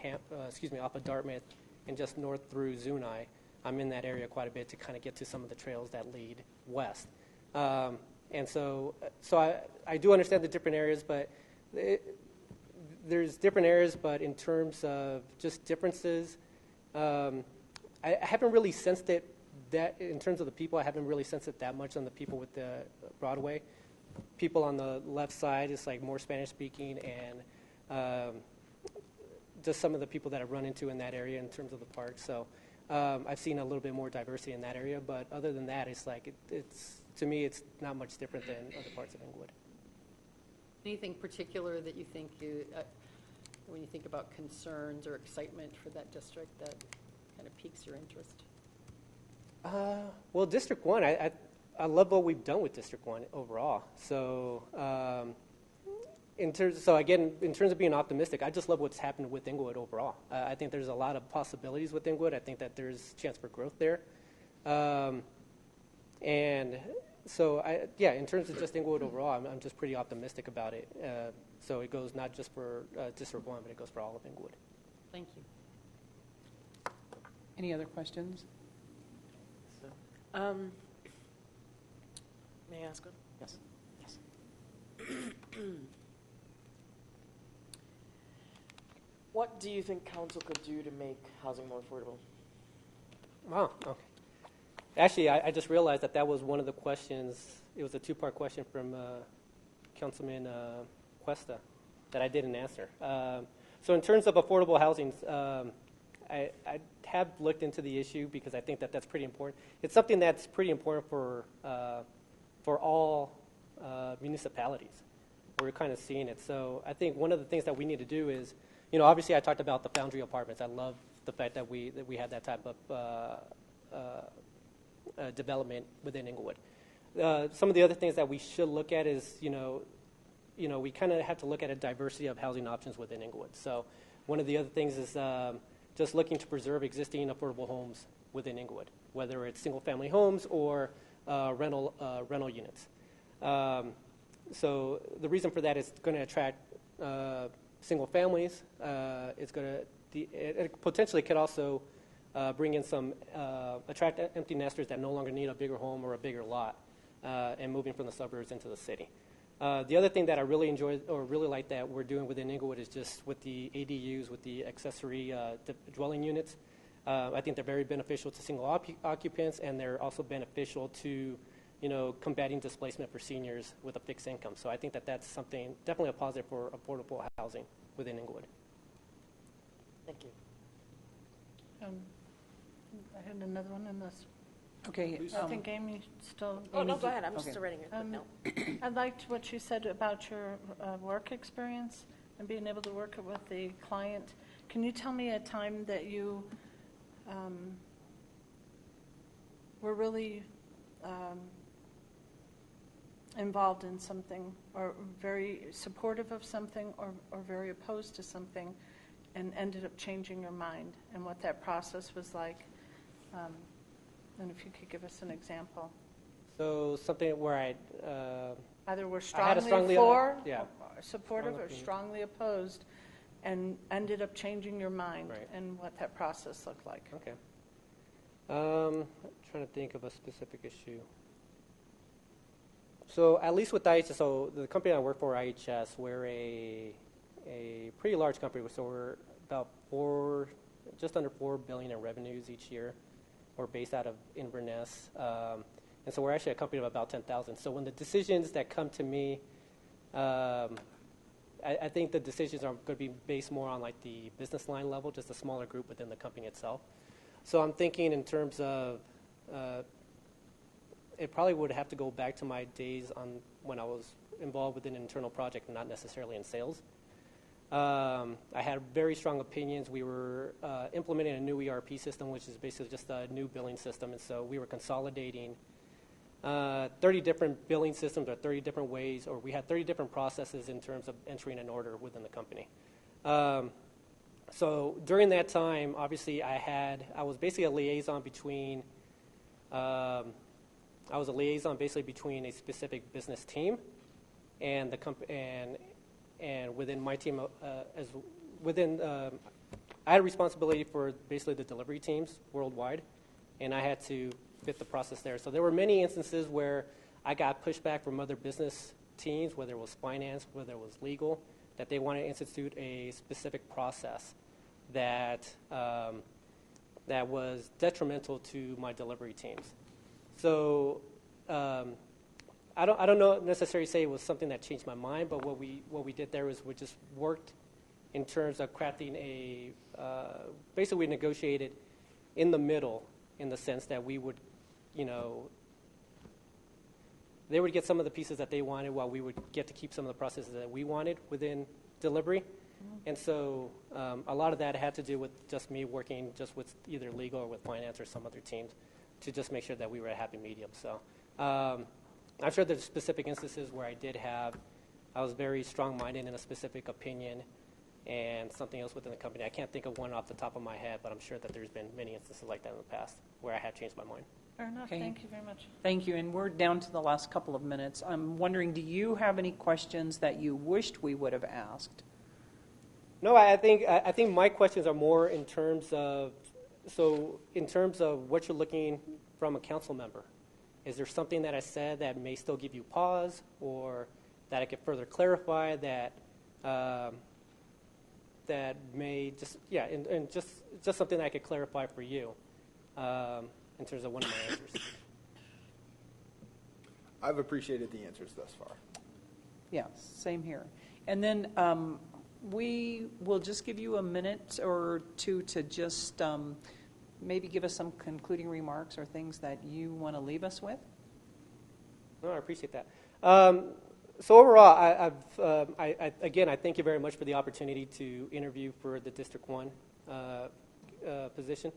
Dartmouth and just north through Zuni. I'm in that area quite a bit to kind of get to some of the trails that lead west. And so I do understand the different areas, but there's different areas, but in terms of just differences, I haven't really sensed it that, in terms of the people, I haven't really sensed it that much on the people with the Broadway. People on the left side is like more Spanish speaking, and just some of the people that I've run into in that area in terms of the park. So I've seen a little bit more diversity in that area, but other than that, it's like it's to me, it's not much different than other parts of Inglewood. Anything particular that you think when you think about concerns or excitement for that district that kind of piques your interest? Well, District 1, I love what we've done with District 1 overall. So in terms of being optimistic, I just love what's happened with Inglewood overall. I think there's a lot of possibilities with Inglewood. I think that there's a chance for growth there. And in terms of just Inglewood overall, I'm just pretty optimistic about it. So it goes not just for District 1, but it goes for all of Inglewood. Thank you. Any other questions? May I ask one? Yes. What do you think council could do to make housing more affordable? Wow, okay. Actually, I just realized that was one of the questions. It was a two-part question from Councilman Cuesta that I didn't answer. So in terms of affordable housing, I have looked into the issue because I think that's pretty important. It's something that's pretty important for all municipalities. We're kind of seeing it. So I think one of the things that we need to do is, obviously I talked about the Foundry Apartments. I love the fact that we had that type of development within Inglewood. Some of the other things that we should look at is, we kind of have to look at a diversity of housing options within Inglewood. So one of the other things is just looking to preserve existing affordable homes within Inglewood, whether it's single-family homes or rental units. So the reason for that is it's going to attract single families. It potentially could also bring in some attract empty nesters that no longer need a bigger home or a bigger lot, and moving from the suburbs into the city. The other thing that I really enjoy or really like that we're doing within Inglewood is just with the ADUs, with the accessory dwelling units. I think they're very beneficial to single occupants, and they're also beneficial to combating displacement for seniors with a fixed income. So I think that's something, definitely a positive for affordable housing within Inglewood. Thank you. I had another one in this. Okay. I think Amy still. Oh, no, go ahead. I'm Okay. just writing a quick note. I liked what you said about your work experience and being able to work with the client. Can you tell me a time that you were really involved in something, or very supportive of something, or very opposed to something, and ended up changing your mind, and what that process was like? And if you could give us an example. So something where Either we're I had a strongly strongly- for, yeah. or supportive, Strong or opinion. strongly opposed, and ended up changing your mind, Right. and what that process looked like. Okay. I'm trying to think of a specific issue. So at least with IHS, so the company I work for, IHS, we're a pretty large company. So we're about just under $4 billion in revenues each year. We're based out of Inverness. And so we're actually a company of about 10,000. So when the decisions that come to me, I think the decisions are going to be based more on like the business line level, just a smaller group within the company itself. So I'm thinking in terms of, it probably would have to go back to my days on when I was involved with an internal project and not necessarily in sales. I had very strong opinions. We were implementing a new ERP system, which is basically just a new billing system. And so we were consolidating 30 different billing systems, or 30 different ways, or we had 30 different processes in terms of entering an order within the company. So during that time, obviously, I was basically a liaison between between a specific business team and the and within my team, I had responsibility for basically the delivery teams worldwide, and I had to fit the process there. So there were many instances where I got pushback from other business teams, whether it was finance, whether it was legal, that they wanted to institute a specific process that was detrimental to my delivery teams. So I don't know necessarily say it was something that changed my mind, but what we did there was we just worked in terms of crafting basically we negotiated in the middle, in the sense that we would, they would get some of the pieces that they wanted while we would get to keep some of the processes that we wanted within delivery. And so a lot of that had to do with just me working just with either legal or with finance or some other teams to just make sure that we were a happy medium. So I'm sure there's specific instances where I was very strong-minded in a specific opinion, and something else within the company. I can't think of one off the top of my head, but I'm sure that there's been many instances like that in the past where I have changed my mind. Fair enough. Okay. Thank you very much. Thank you, and we're down to the last couple of minutes. I'm wondering, do you have any questions that you wished we would have asked? No, I think my questions are more in terms of what you're looking from a council member. Is there something that I said that may still give you pause, or that I could further clarify that that may and just something that I could clarify for you in terms of one of my answers? I've appreciated the answers thus far. Yeah, same here. And then we will just give you a minute or two to just maybe give us some concluding remarks or things that you want to leave us with. No, I appreciate that. So overall, I thank you very much for the opportunity to interview for the District 1 position.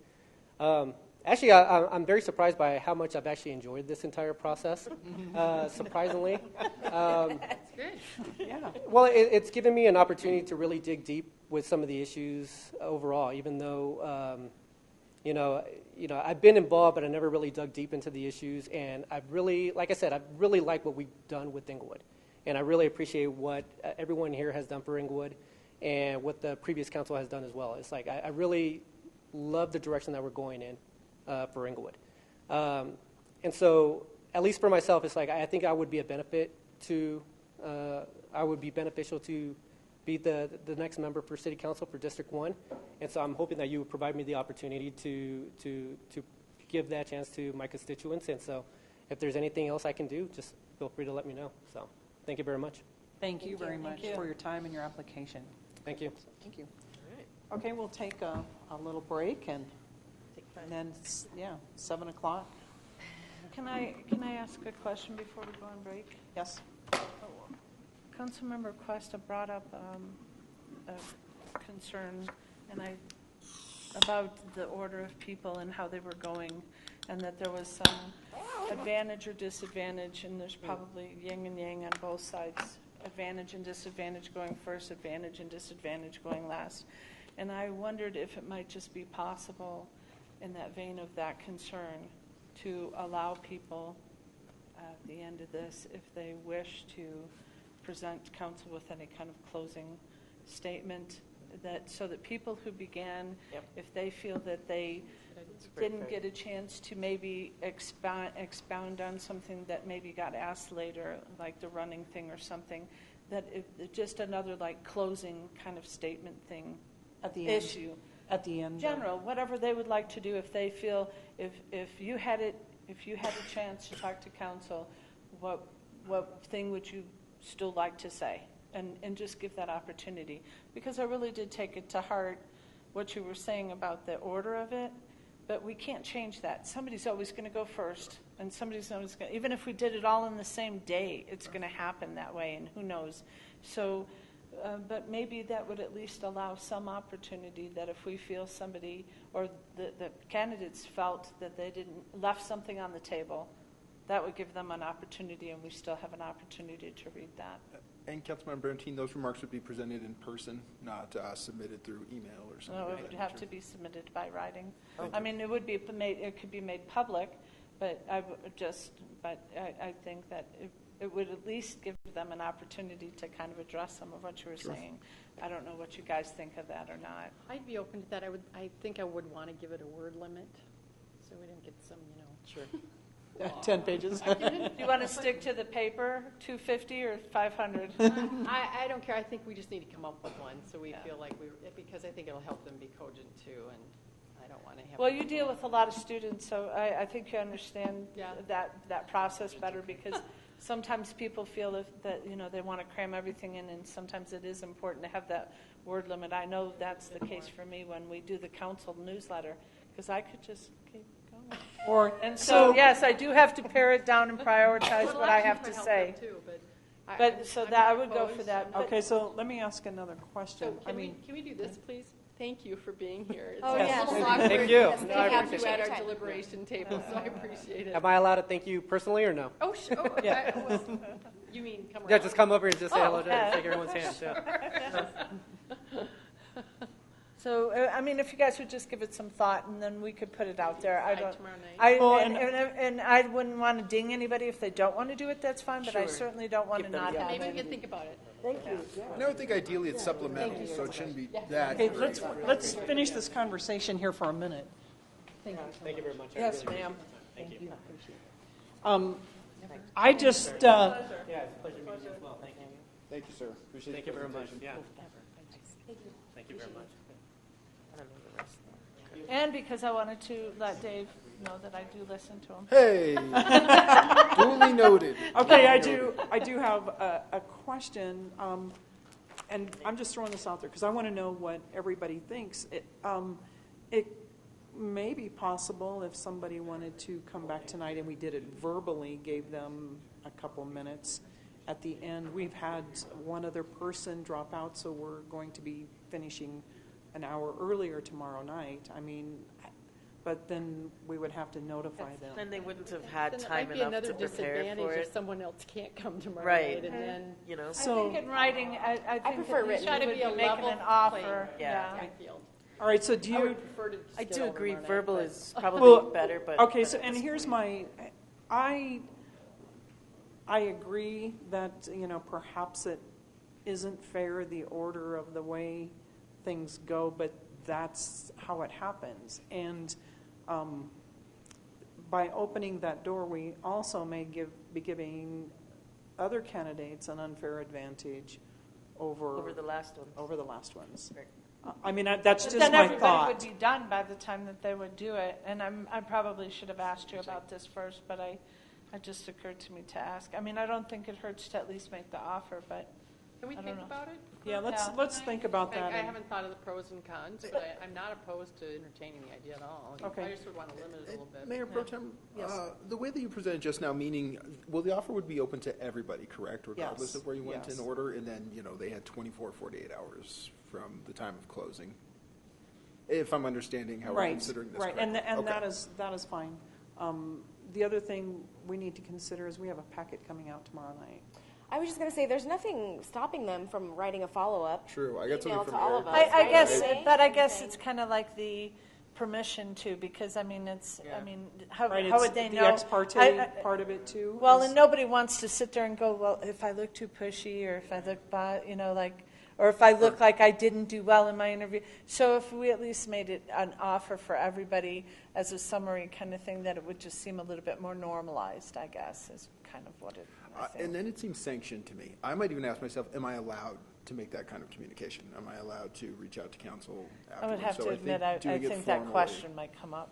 Actually, I'm very surprised by how much I've actually enjoyed this entire process, surprisingly. That's good. Yeah. Well, it's given me an opportunity to really dig deep with some of the issues overall, even though, I've been involved, but I never really dug deep into the issues. And I've really, like I said, I've really liked what we've done with Inglewood. And I really appreciate what everyone here has done for Inglewood and what the previous council has done as well. It's like I really love the direction that we're going in for Inglewood. And so, at least for myself, it's like I think I would be a benefit to, I would be beneficial to be the next member for City Council for District 1. And so I'm hoping that you would provide me the opportunity to give that chance to my constituents. And so if there's anything else I can do, just feel free to let me know. So thank you very much. Thank you very much for your time and your application. Thank you. Thank you. Okay, we'll take a little break and then, 7 o'clock. Can I ask a question before we go on break? Yes. Councilmember Cuesta brought up a concern about the order of people and how they were going, and that there was some advantage or disadvantage, and there's probably yin and yang on both sides, advantage and disadvantage going first, advantage and disadvantage going last. And I wondered if it might just be possible, in that vein of that concern, to allow people at the end of this, if they wish to present council with any kind of closing statement, that so that people who began, if they feel that they didn't get a chance to maybe expound on something that maybe got asked later, like the running thing or something, that just another like closing kind of statement thing At the end. issue. At the end. General, whatever they would like to do, if they feel, if you had a chance to talk to council, what thing would you still like to say? And just give that opportunity. Because I really did take it to heart what you were saying about the order of it, but we can't change that. Somebody's always going to go first, and somebody's always going to, even if we did it all in the same day, it's going to happen that way, and who knows. So, but maybe that would at least allow some opportunity that if we feel somebody or the candidates felt that they left something on the table, that would give them an opportunity, and we still have an opportunity to read that. And Councilmember Bernstein, those remarks would be presented in person, not submitted through email or something. No, of it would that have nature. to be submitted by writing. Thank I you. mean, it could be made public, but I think that it would at least give them an opportunity to kind of address some of what you were saying. I don't know what you guys think of that or not. I'd be open to that. I think I would want to give it a word limit, so we didn't get some, Sure. 10 pages. Do you want to stick to the paper, 250 or 500? I don't care. I think we just need to come up with one, so we feel like because I think it'll help them be cogent too, and I don't want to have. Well, you deal with a lot of students, so I think you understand that process better, because sometimes people feel that they want to cram everything in, and sometimes it is important to have that word limit. I know that's the case for me when we do the council newsletter, because I could just keep going. And so, yes, I do have to pare it down and prioritize what I have to say. But so that I would go for that. Okay, so let me ask another question. So can we do this, please? Thank you for being here. It's Oh, a yes. little awkward Thank you. Yes, to No, I have appreciate you at it. our deliberation table, so I appreciate it. Am I allowed to thank you personally or no? Oh, sure. Oh, Yeah. you mean come around? Yeah, just come over and just say hello to okay. shake everyone's hand. Yeah. So, I mean, if you guys would just give it some thought, and then we could put it out there. I don't. Tomorrow night. And I wouldn't want to ding anybody if they don't want to do it. That's fine, but I Sure. certainly don't want to Give them not the have Maybe we it. can think about it. Thank you. And I would think ideally it's supplemental, so it shouldn't be that Okay, great. let's finish this conversation here for a minute. Thank you very much. I Yes, really ma'am. appreciate it. Thank you. I just, Yeah, it's a pleasure meeting you as well. Thank you. Thank you, sir. Appreciate Thank the you very much. presentation. Yeah. Thank you very much. I don't know the rest. And because I wanted to let Dave know that I do listen to him. Hey, duly noted. okay, I do have a question, and I'm just throwing this out there because I want to know what everybody thinks. It may be possible if somebody wanted to come back tonight and we did it verbally, gave them a couple minutes at the end. We've had one other person drop out, so we're going to be finishing an hour earlier tomorrow night. I mean, but then we would have to notify them. Then they wouldn't have had Then it time might be enough another to prepare disadvantage for if it. someone else can't come tomorrow Right. night, and then You know? I So, think in writing, I think prefer that written. you Gotta would be a be making level an offer. playing. Yeah. I feel. all right, so do I you, would prefer to I just do get over agree, tomorrow night, verbal but- is probably Well, better, but. okay, but so, at and this here's point- I agree that, perhaps it isn't fair, the order of the way things go, but that's how it happens. And by opening that door, we also may be giving other candidates an unfair advantage Over the last one. over the last ones. Right. I mean, that's But just then my everybody thought. would be done by the time that they would do it. And I probably should have asked you about this first, but it just occurred to me to ask. I mean, I don't think it hurts to at least make the offer, but Can we I don't think know. about it? Yeah, Yeah. let's think about I that. and- haven't thought of the pros and cons, but I'm not opposed to entertaining the idea at all. Okay. I just would want to limit it a little bit. Mayor Pro Tem, Yes. the way that you presented just now, meaning, well, the offer would be open to everybody, correct? Regardless Yes, of where you went yes. in order, and then, they had 24, 48 hours from the time of closing. If I'm understanding how we're Right, considering this right, correctly. and Okay. that is fine. The other thing we need to consider is we have a packet coming out tomorrow night. I was just going to say, there's nothing stopping them from writing a follow-up. True, I got something Email from to all Eric. of us. I guess, Right? but I guess it's kind of like the permission too, because I mean, how Right, how it's would they the know? ex parte part of it too. Well, is- and nobody wants to sit there and go, well, if I look too pushy, or if I look, or if I look like I didn't do well in my interview. So if we at least made it an offer for everybody as a summary kind of thing, that it would just seem a little bit more normalized, I guess, is kind of what I think. And then it seems sanctioned to me. I might even ask myself, am I allowed to make that kind of communication? Am I allowed to reach out to council I afterwards? would have So to admit, I doing it think that formally- question might come up.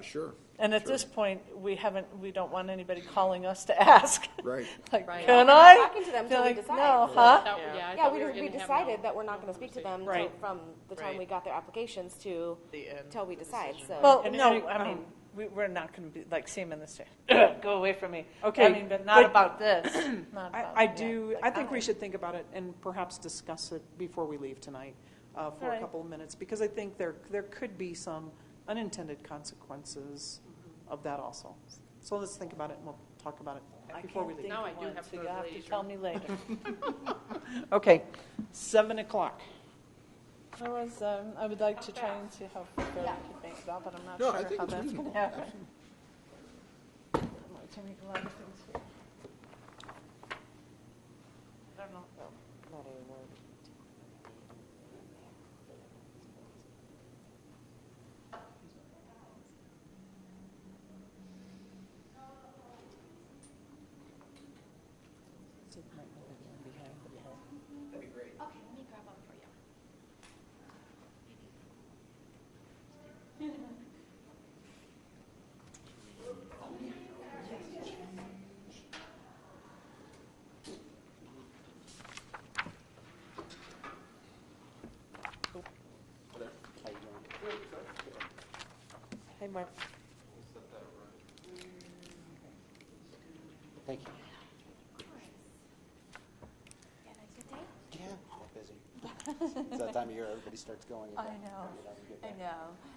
Sure. And at Sure. this point, we don't want anybody calling us to ask. Right. Like, Right. can We're I? talking to them They're till we like, decide. no, So- huh? I Yeah, thought we were gonna have decided no- that we're not going to speak to them Right. from the time Right. we got their applications to The end. till we decide. So Well, And- no, and- I mean, we're not going to be like seeing them in the street. Go away from me. Okay, I mean, but not but- about this. Not about, I yeah, do, like, I think we hi. should think about it and perhaps discuss it before we leave tonight for a Right. couple of minutes, because I think there could be some unintended consequences of that also. So let's think about it and we'll talk about it I before we can't leave. think Now I of do one, have so to you go to have the to ladies' tell room. me later. Okay, 7 o'clock. I would like to try and see how quick we could make it up, but I'm not No, I sure think how it's that's going reasonable. to happen. I'm going to make a lot of things here. I don't know. Not anymore. Hey, Mark. Thank you. yeah, that's a good day. Yeah, busy. It's that time of year everybody starts going again. I know. You I get know.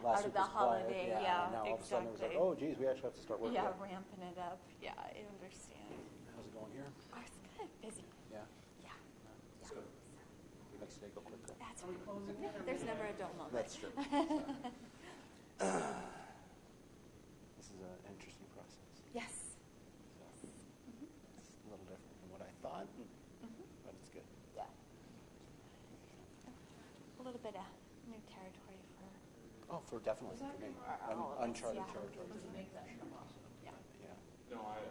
Last Out of week the was quiet, holiday, and yeah, now all of a sudden it was like, exactly. oh geez, we actually have to start working. Yeah, again. ramping it up. Yeah, I understand. How's it going here? Oh, it's good. Busy. Yeah. Yeah. Good. makes the day go quicker. That's right. There's never a dull moment. That's true. This is an interesting process. Yes. So, it's a little different than what I thought, but it's good. Yeah. A little bit of new territory for. Oh, for definitely for me. Uncharted Yeah. territory. Yeah. Yeah. No, I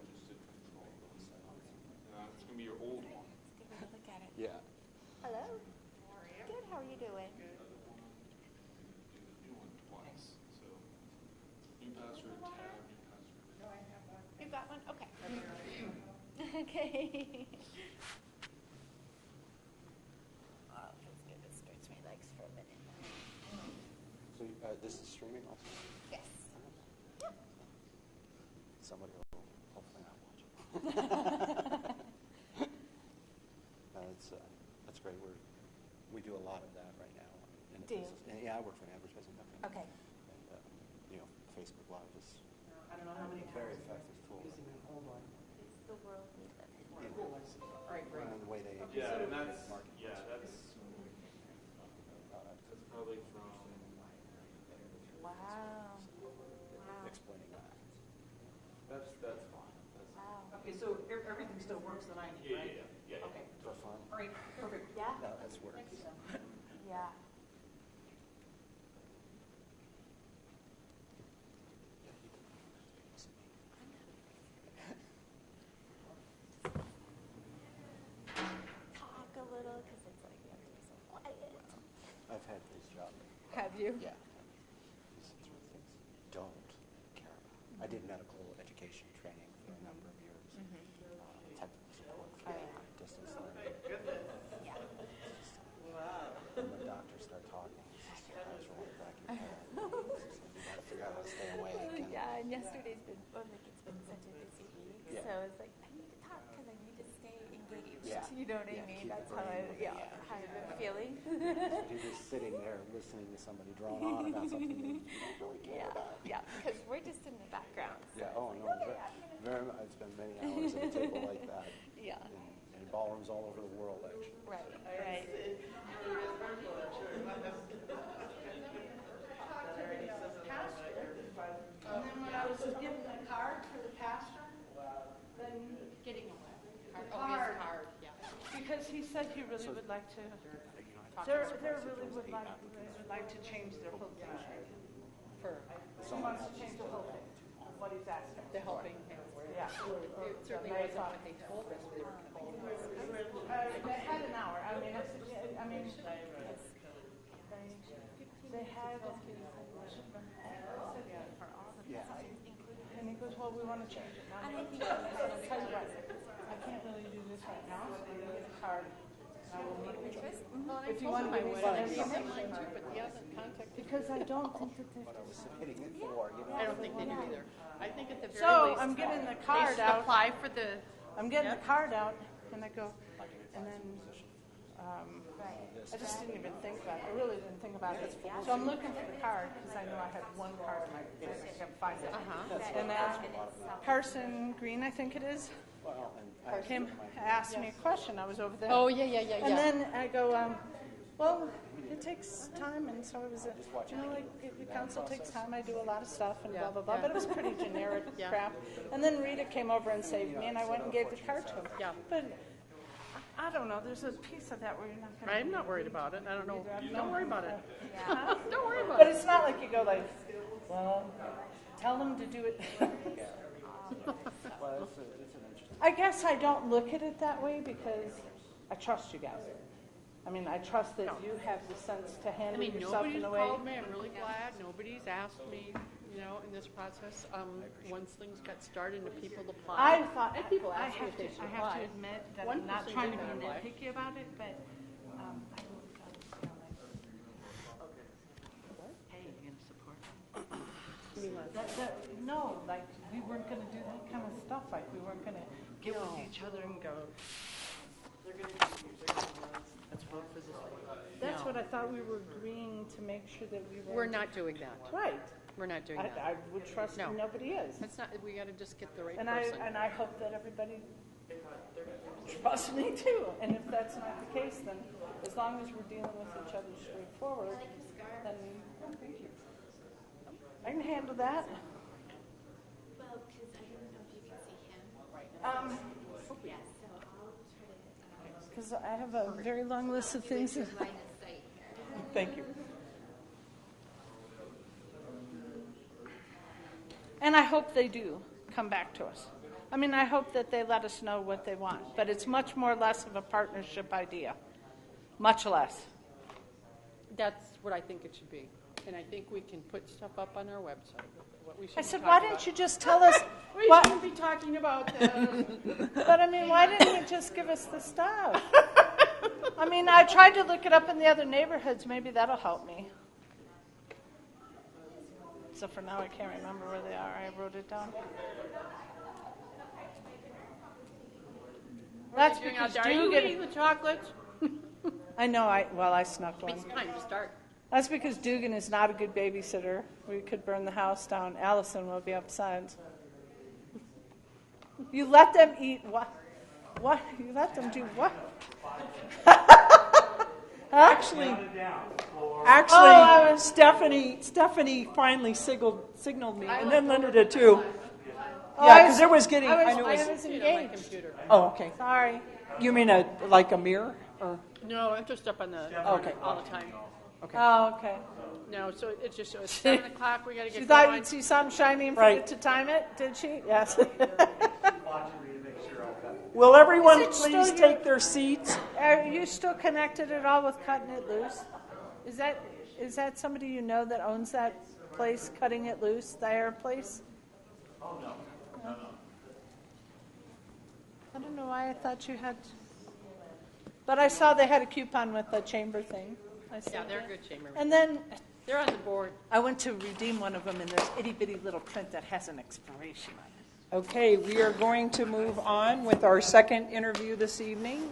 just did control this. It's going to be your old one. Let's take a look at it. Yeah. Hello. Good. How are you doing? New one twice. So, new password, tab, new password. You got one? Okay. Okay. Oh, that's good. It stretch my legs for a minute. So this is streaming also? Yes. Somebody will hopefully not watch it. That's great. We do a lot of that right now. In the Do you? business. And, yeah, I work for an advertising company. Okay. And, Facebook Live is I don't know how many very effective tool. It's the world we live in. All right, great. And the way they Yeah, and that's market. that's probably from Wow. Wow. Explaining that. that's fine. Wow. Okay, so everything still works that I need, right? Yeah. Okay, For fun? all right, perfect. Yeah? No, that's work. Thank you, Sam. Yeah. Talk a little, because it's like you have to be so quiet. I've had this job. Have you? Yeah. These sort of things you don't care about. I did medical education training for a number of years. Technical support for distance learning. Yeah. When the doctors start talking, it's just your eyes rolling back in your head. You got to figure out how to stay awake. And, Yeah, and yesterday's been, it's been such a busy week. Yeah. So it's like, I need to talk because I need to stay engaged. Yeah. You know what I Yeah, mean? keep That's the how brain moving, how I've been feeling. You're just sitting there listening to somebody drone on about something that you don't really care about. Yeah, because we're just in the background. Yeah, oh, no. Very, I spent many hours at a table like that. Yeah. In ballrooms all over the world, actually. Right, right. And then when I was given the card for the pastor, then Getting a card. Oh, Card. his card, yeah. because he said he really would like to, You know, they really would like to change their whole thing. For He wants to change the whole thing, what he's asking. the helping hand. Yeah. It certainly They wasn't thought- what they told us they were coming. They had an hour, they had, and he goes, well, we want to change it now. And I think Tell you what, I can't really do this right now, so I'm gonna get a card, and I will meet with you. Well, I If you told want him to I give me would. some He sent information. mine too, but he hasn't contacted me. Because I don't think that they. what I was hitting it for, you know. I don't think they do either. I think at the very So least. I'm getting the they card should out. apply for the, I'm getting the card out, and I go, and then, I just didn't even think about it. I really didn't think about it. So I'm looking for the card, because I know I had one card in my, I kept finding it. And Carson Green, I think it is, Well, and I him asked me a question. I was over there. oh, yeah. And then I go, well, it takes time, and so it was, like, the council takes time, I do a lot of stuff, and blah, blah, blah, but it was pretty generic Yeah. crap. And then Rita came over and saved me, and I went and gave the card to him. Yeah. But, I don't know, there's a piece of that where you're not going to... I'm not worried about it. I don't know. Don't worry about it. Huh? Don't worry about But it. it's not like you go like, well, tell them to do it. well, it's an interesting. I guess I don't look at it that way because I trust you guys. I mean, I trust that you have the sense to I handle mean, yourself nobody's in a way. called me. I'm really glad. Nobody's asked me, in this process. Once things got started and people applied. I thought, And people I asked me have if they to, should I have apply. to admit that One I'm not person trying to be didn't apply. nitpicky about it, but I really felt like, hey, you gonna support me? No, like, we weren't gonna do that kind of stuff, like, we weren't gonna get with each other and go, they're gonna let's vote for this way. That's what I thought we were agreeing to make sure that we were. We're not doing that. Right. We're not doing I that. would trust No. nobody is. That's not. We got to just get the right And person. I hope that everybody Trust me too. And if that's not the case, then as long as we're dealing with each other straightforward, then thank you. I can handle that. Well, because I don't know if you can see him. Yeah, so I'll try to. Because I have a very long list of things. Line of sight here. Thank you. And I hope they do come back to us. I mean, I hope that they let us know what they want. But it's much more less of a partnership idea. Much less. That's what I think it should be. And I think we can put stuff up on our website. What we should I be said, talking why about. didn't you just tell us? We what? shouldn't be talking about that. But I mean, why didn't you just give us the stuff? I mean, I tried to look it up in the other neighborhoods. Maybe that'll help me. So for now, I can't remember where they are. I wrote it down. That's because Are you Dugan. eating the chocolates? I know. I snuck one. It's time to start. That's because Dugan is not a good babysitter. We could burn the house down. Allison will be upset. You let them eat what? What? You let them do what? Actually, Oh, Stephanie finally signaled me, and then Linda did too. Oh, Yeah, because it was getting. I knew I it was. was On my engaged. computer. Oh, okay. Sorry. You mean like a mirror? Or? No, I'm just up on the Okay. all the time. Okay. Oh, okay. No, so it just shows 7 o'clock. We got to She get thought going. you'd see something shiny and Right. forget to time it, did she? Yes. Will everyone Is it still please you? take their seats? Are you still connected at all with Cutting It Loose? Is that somebody you know that owns that place, Cutting It Loose, the hair place? Oh, no. I don't know why I thought you had. But I saw they had a coupon with the chamber thing. I saw Yeah, they're a that. good chamber. And then They're on the board. I went to redeem one of them, and there's itty bitty little print that has an expiration on it. Okay, we are going to move on with our second interview this evening.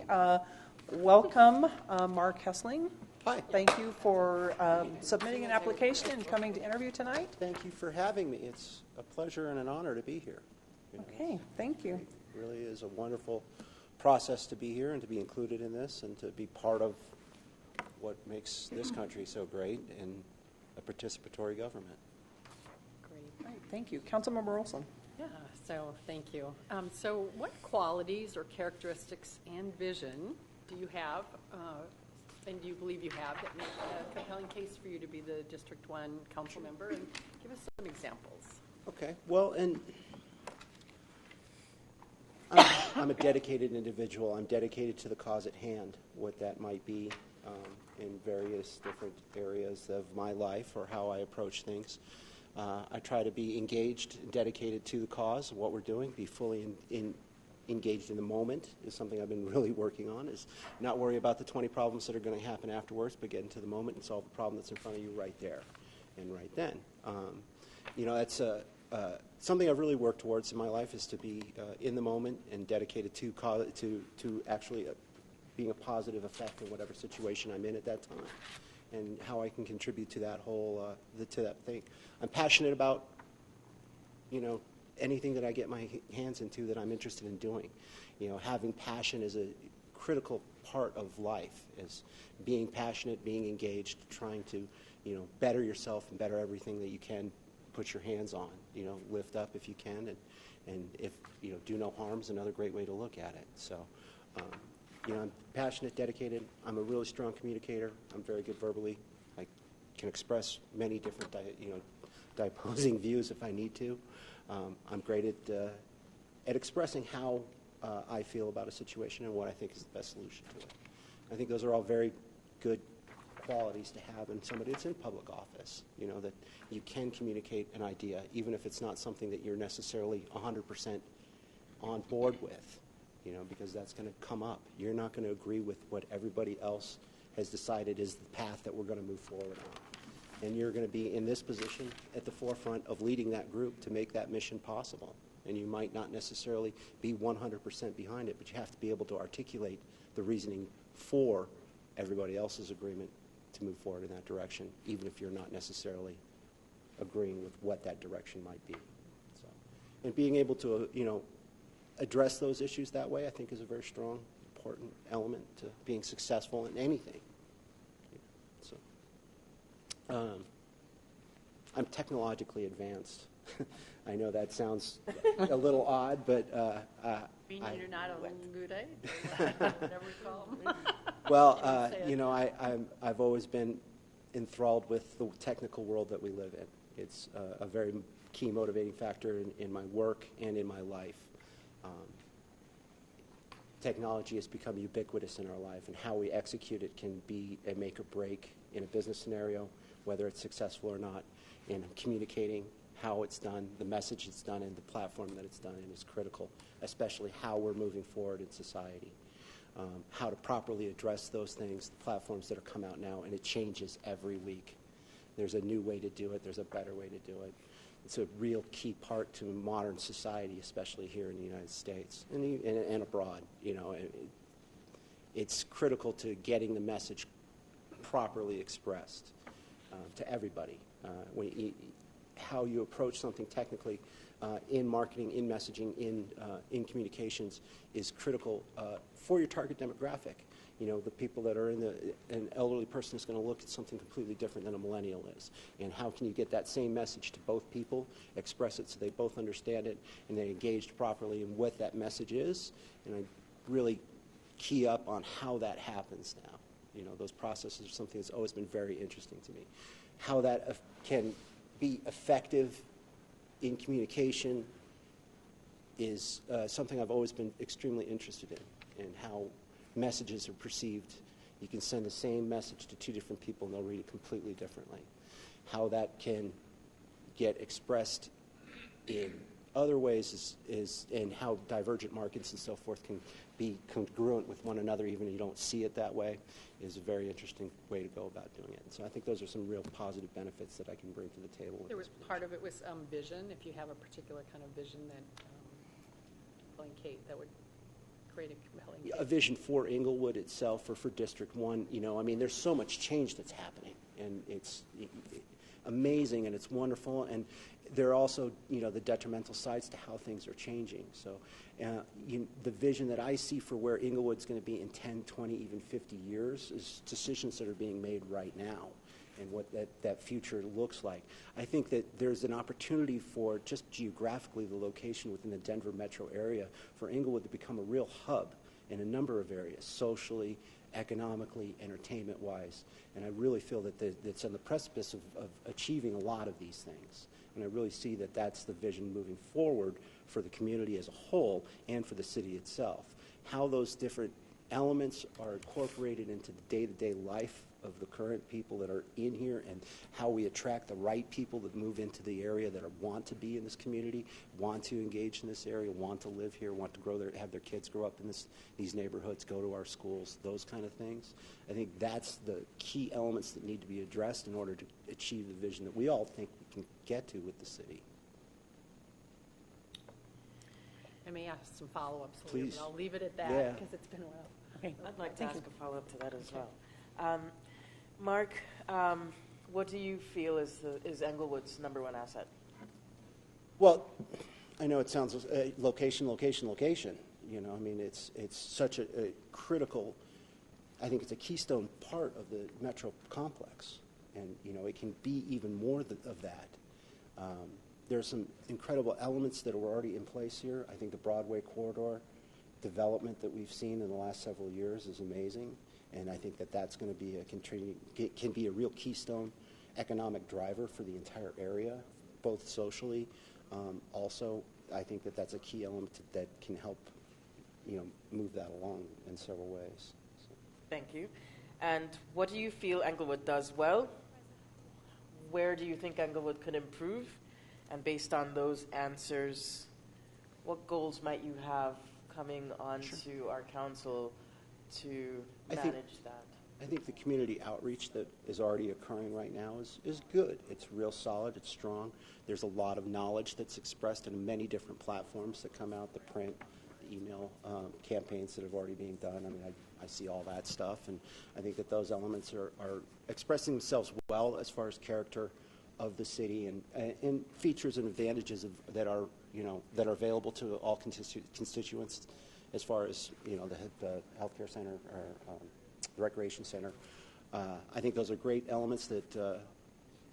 Welcome, Mark Hessling. Hi. Thank you for submitting an application and coming to interview tonight. Thank you for having me. It's a pleasure and an honor to be here. You know, Okay, thank you. It really is a wonderful process to be here and to be included in this and to be part of what makes this country so great and a participatory government. Great. All right, thank you. Councilmember Olson. Yeah, so thank you. So what qualities or characteristics and vision do you have, and do you believe you have, that make a compelling case for you to be the District 1 council member? And give us some examples. Okay, well, and I'm a dedicated individual. I'm dedicated to the cause at hand, what that might be in various different areas of my life or how I approach things. I try to be engaged and dedicated to the cause of what we're doing, be fully engaged in the moment is something I've been really working on, is not worry about the 20 problems that are going to happen afterwards, but get into the moment and solve the problem that's in front of you right there and right then. That's something I've really worked towards in my life, is to be in the moment and dedicated to actually being a positive effect in whatever situation I'm in at that time, and how I can contribute to that whole to that thing. I'm passionate about anything that I get my hands into that I'm interested in doing. Having passion is a critical part of life, is being passionate, being engaged, trying to better yourself and better everything that you can put your hands on. Lift up if you can, and if do no harm is another great way to look at it. So I'm passionate, dedicated. I'm a really strong communicator. I'm very good verbally. I can express many different opposing views if I need to. I'm great at expressing how I feel about a situation and what I think is the best solution to it. I think those are all very good qualities to have in somebody that's in public office, that you can communicate an idea, even if it's not something that you're necessarily 100% on board with, because that's going to come up. You're not going to agree with what everybody else has decided is the path that we're going to move forward on. And you're going to be in this position at the forefront of leading that group to make that mission possible. And you might not necessarily be 100% behind it, but you have to be able to articulate the reasoning for everybody else's agreement to move forward in that direction, even if you're not necessarily agreeing with what that direction might be. So, and being able to, address those issues that way, I think, is a very strong, important element to being successful in anything. So, I'm technologically advanced. I know that sounds a little odd, but Meaning you're not a good age, whatever you call them. well, Say it. you know, I've always been enthralled with the technical world that we live in. It's a very key motivating factor in my work and in my life. Technology has become ubiquitous in our life, and how we execute it can be a make or break in a business scenario, whether it's successful or not. In communicating how it's done, the message it's done, and the platform that it's done in is critical, especially how we're moving forward in society. How to properly address those things, the platforms that are come out now, and it changes every week. There's a new way to do it. There's a better way to do it. It's a real key part to modern society, especially here in the United States and abroad. You know, it's critical to getting the message properly expressed to everybody. How you approach something technically in marketing, in messaging, in communications is critical for your target demographic. You know, the people that are an elderly person is going to look at something completely different than a millennial is. And how can you get that same message to both people, express it so they both understand it, and they're engaged properly in what that message is? And I really key up on how that happens now. You know, those processes are something that's always been very interesting to me. How that can be effective in communication is something I've always been extremely interested in, and how messages are perceived. You can send the same message to two different people and they'll read it completely differently. How that can get expressed in other ways is and how divergent markets and so forth can be congruent with one another even if you don't see it that way is a very interesting way to go about doing it. And so I think those are some real positive benefits that I can bring to the table. There was part of it was vision. If you have a particular kind of vision that, Kate, that would create a compelling case. A vision for Inglewood itself or for District 1, you know, I mean, there's so much change that's happening, and it's amazing and it's wonderful, and there are also, you know, the detrimental sides to how things are changing. So the vision that I see for where Inglewood's going to be in 10, 20, even 50 years is decisions that are being made right now and what that future looks like. I think that there's an opportunity for just geographically the location within the Denver metro area for Inglewood to become a real hub in a number of areas, socially, economically, entertainment-wise. And I really feel that it's on the precipice of achieving a lot of these things. And I really see that that's the vision moving forward for the community as a whole and for the city itself. How those different elements are incorporated into the day-to-day life of the current people that are in here, and how we attract the right people that move into the area that want to be in this community, want to engage in this area, want to live here, want to grow there, have their kids grow up in these neighborhoods, go to our schools, those kind of things. I think that's the key elements that need to be addressed in order to achieve the vision that we all think we can get to with the city. I may ask some follow-ups later, Please. but I'll leave it at that Yeah. because it's been a while. Okay. I'd like to ask a follow-up to that as well. Mark, what do you feel is Englewood's number one asset? Well, I know it sounds location. You know, I mean, it's such a critical. I think it's a keystone part of the metro complex, and you know, it can be even more of that. There's some incredible elements that are already in place here. I think the Broadway corridor development that we've seen in the last several years is amazing. And I think that that's going to be can be a real keystone economic driver for the entire area, both socially. Also, I think that that's a key element that can help, you know, move that along in several ways. So. Thank you. And what do you feel Englewood does well? Where do you think Englewood could improve? And based on those answers, what goals might you have coming onto our council to manage that? I think the community outreach that is already occurring right now is good. It's real solid. It's strong. There's a lot of knowledge that's expressed in many different platforms that come out, the print, the email campaigns that have already been done. I mean, I see all that stuff, and I think that those elements are expressing themselves well as far as character of the city and features and advantages that are that are available to all constituents, as far as the healthcare center or the recreation center. I think those are great elements that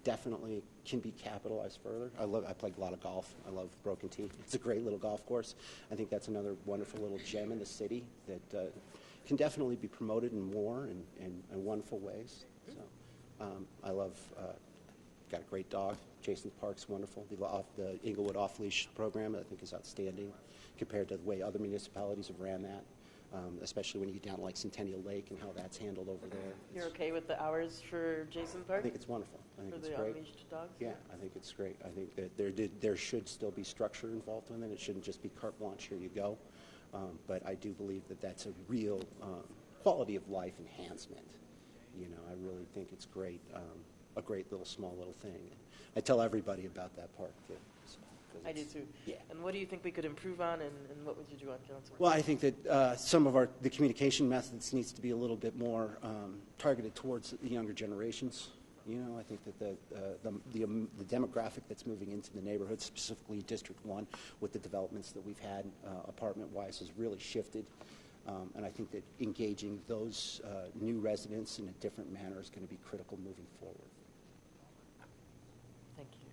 definitely can be capitalized further. I played a lot of golf. I love Broken Tee. It's a great little golf course. I think that's another wonderful little gem in the city that can definitely be promoted in more and wonderful ways. So I love, got a great dog. Jason Park's wonderful. The Inglewood Off-Leash program, I think, is outstanding compared to the way other municipalities have ran that, especially when you get down to like Centennial Lake and how that's handled over there. You're okay with the hours for Jason Park? I think it's wonderful. I think for it's the great. unleashed dogs? Yeah, I think it's great. I think that there should still be structure involved in it. It shouldn't just be carte blanche, here you go. But I do believe that that's a real quality of life enhancement. I really think it's great, a great small little thing. I tell everybody about that park too. I do too. Yeah. And what do you think we could improve on, and what would you do on council? Well, I think that some of the communication methods needs to be a little bit more targeted towards the younger generations. I think that the demographic that's moving into the neighborhood, specifically District 1, with the developments that we've had apartment-wise, has really shifted. And I think that engaging those new residents in a different manner is going to be critical moving forward. Thank you.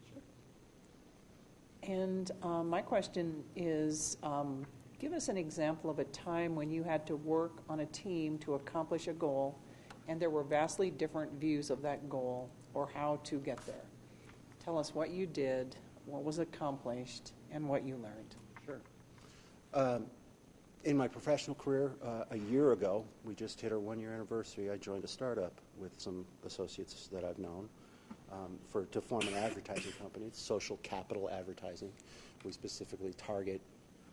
And my question is, give us an example of a time when you had to work on a team to accomplish a goal, and there were vastly different views of that goal or how to get there. Tell us what you did, what was accomplished, and what you learned. Sure. In my professional career, a year ago, we just hit our 1-year anniversary. I joined a startup with some associates that I've known to form an advertising company. It's social capital advertising. We specifically target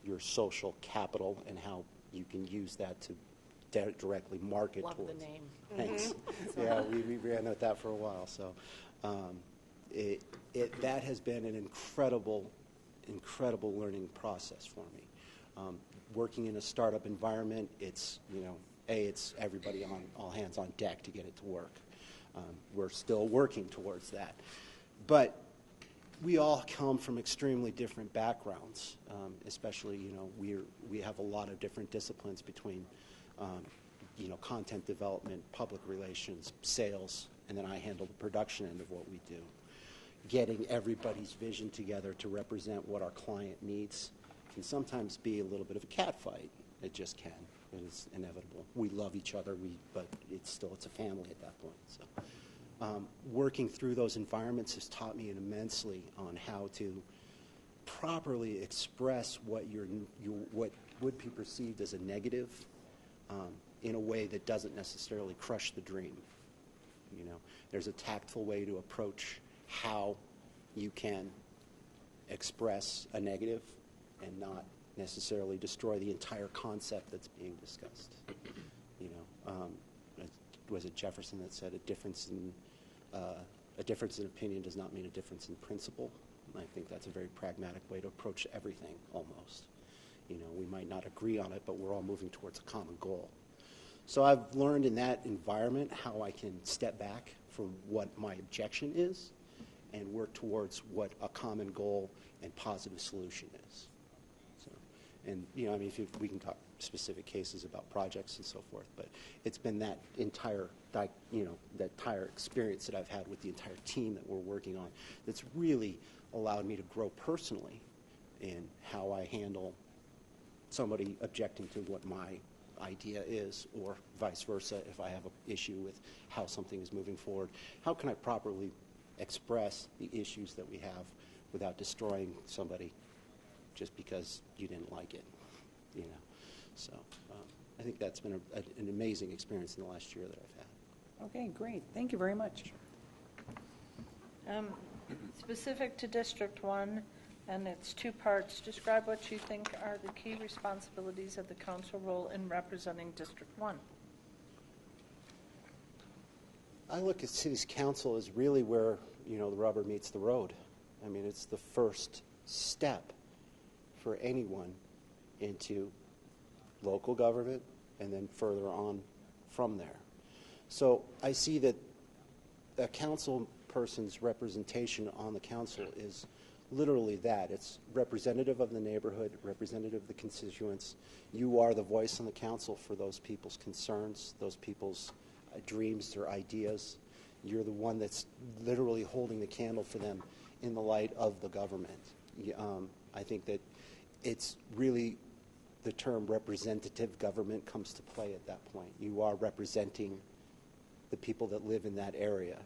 your social capital and how you can use that to directly market Love towards. the name. Thanks. Yeah, we ran with that for a while. So that has been an incredible learning process for me. Working in a startup environment, it's it's everybody on all hands on deck to get it to work. We're still working towards that, but we all come from extremely different backgrounds. Especially, we have a lot of different disciplines between, content development, public relations, sales, and then I handle the production end of what we do. Getting everybody's vision together to represent what our client needs can sometimes be a little bit of a catfight. It just can. It is inevitable. We love each other, but it's a family at that point. So, working through those environments has taught me immensely on how to properly express what would be perceived as a negative in a way that doesn't necessarily crush the dream. There's a tactful way to approach how you can express a negative and not necessarily destroy the entire concept that's being discussed. Was it Jefferson that said a difference in opinion does not mean a difference in principle? And I think that's a very pragmatic way to approach everything, almost. We might not agree on it, but we're all moving towards a common goal. So I've learned in that environment how I can step back from what my objection is and work towards what a common goal and positive solution is. And, we can talk specific cases about projects and so forth, but it's been that entire experience that I've had with the entire team that we're working on that's really allowed me to grow personally in how I handle somebody objecting to what my idea is, or vice versa, if I have an issue with how something is moving forward. How can I properly express the issues that we have without destroying somebody just because you didn't like it, So I think that's been an amazing experience in the last year that I've had. Okay, great. Thank you very much. Specific to District 1 and its 2 parts, describe what you think are the key responsibilities of the council role in representing District 1. I look at city's council as really where, the rubber meets the road. It's the first step for anyone into local government and then further on from there. So I see that a council person's representation on the council is literally that. It's representative of the neighborhood, representative of the constituents. You are the voice on the council for those people's concerns, those people's dreams, their ideas. You're the one that's literally holding the candle for them in the light of the government. I think that it's really the term representative government comes to play at that point. You are representing the people that live in that area.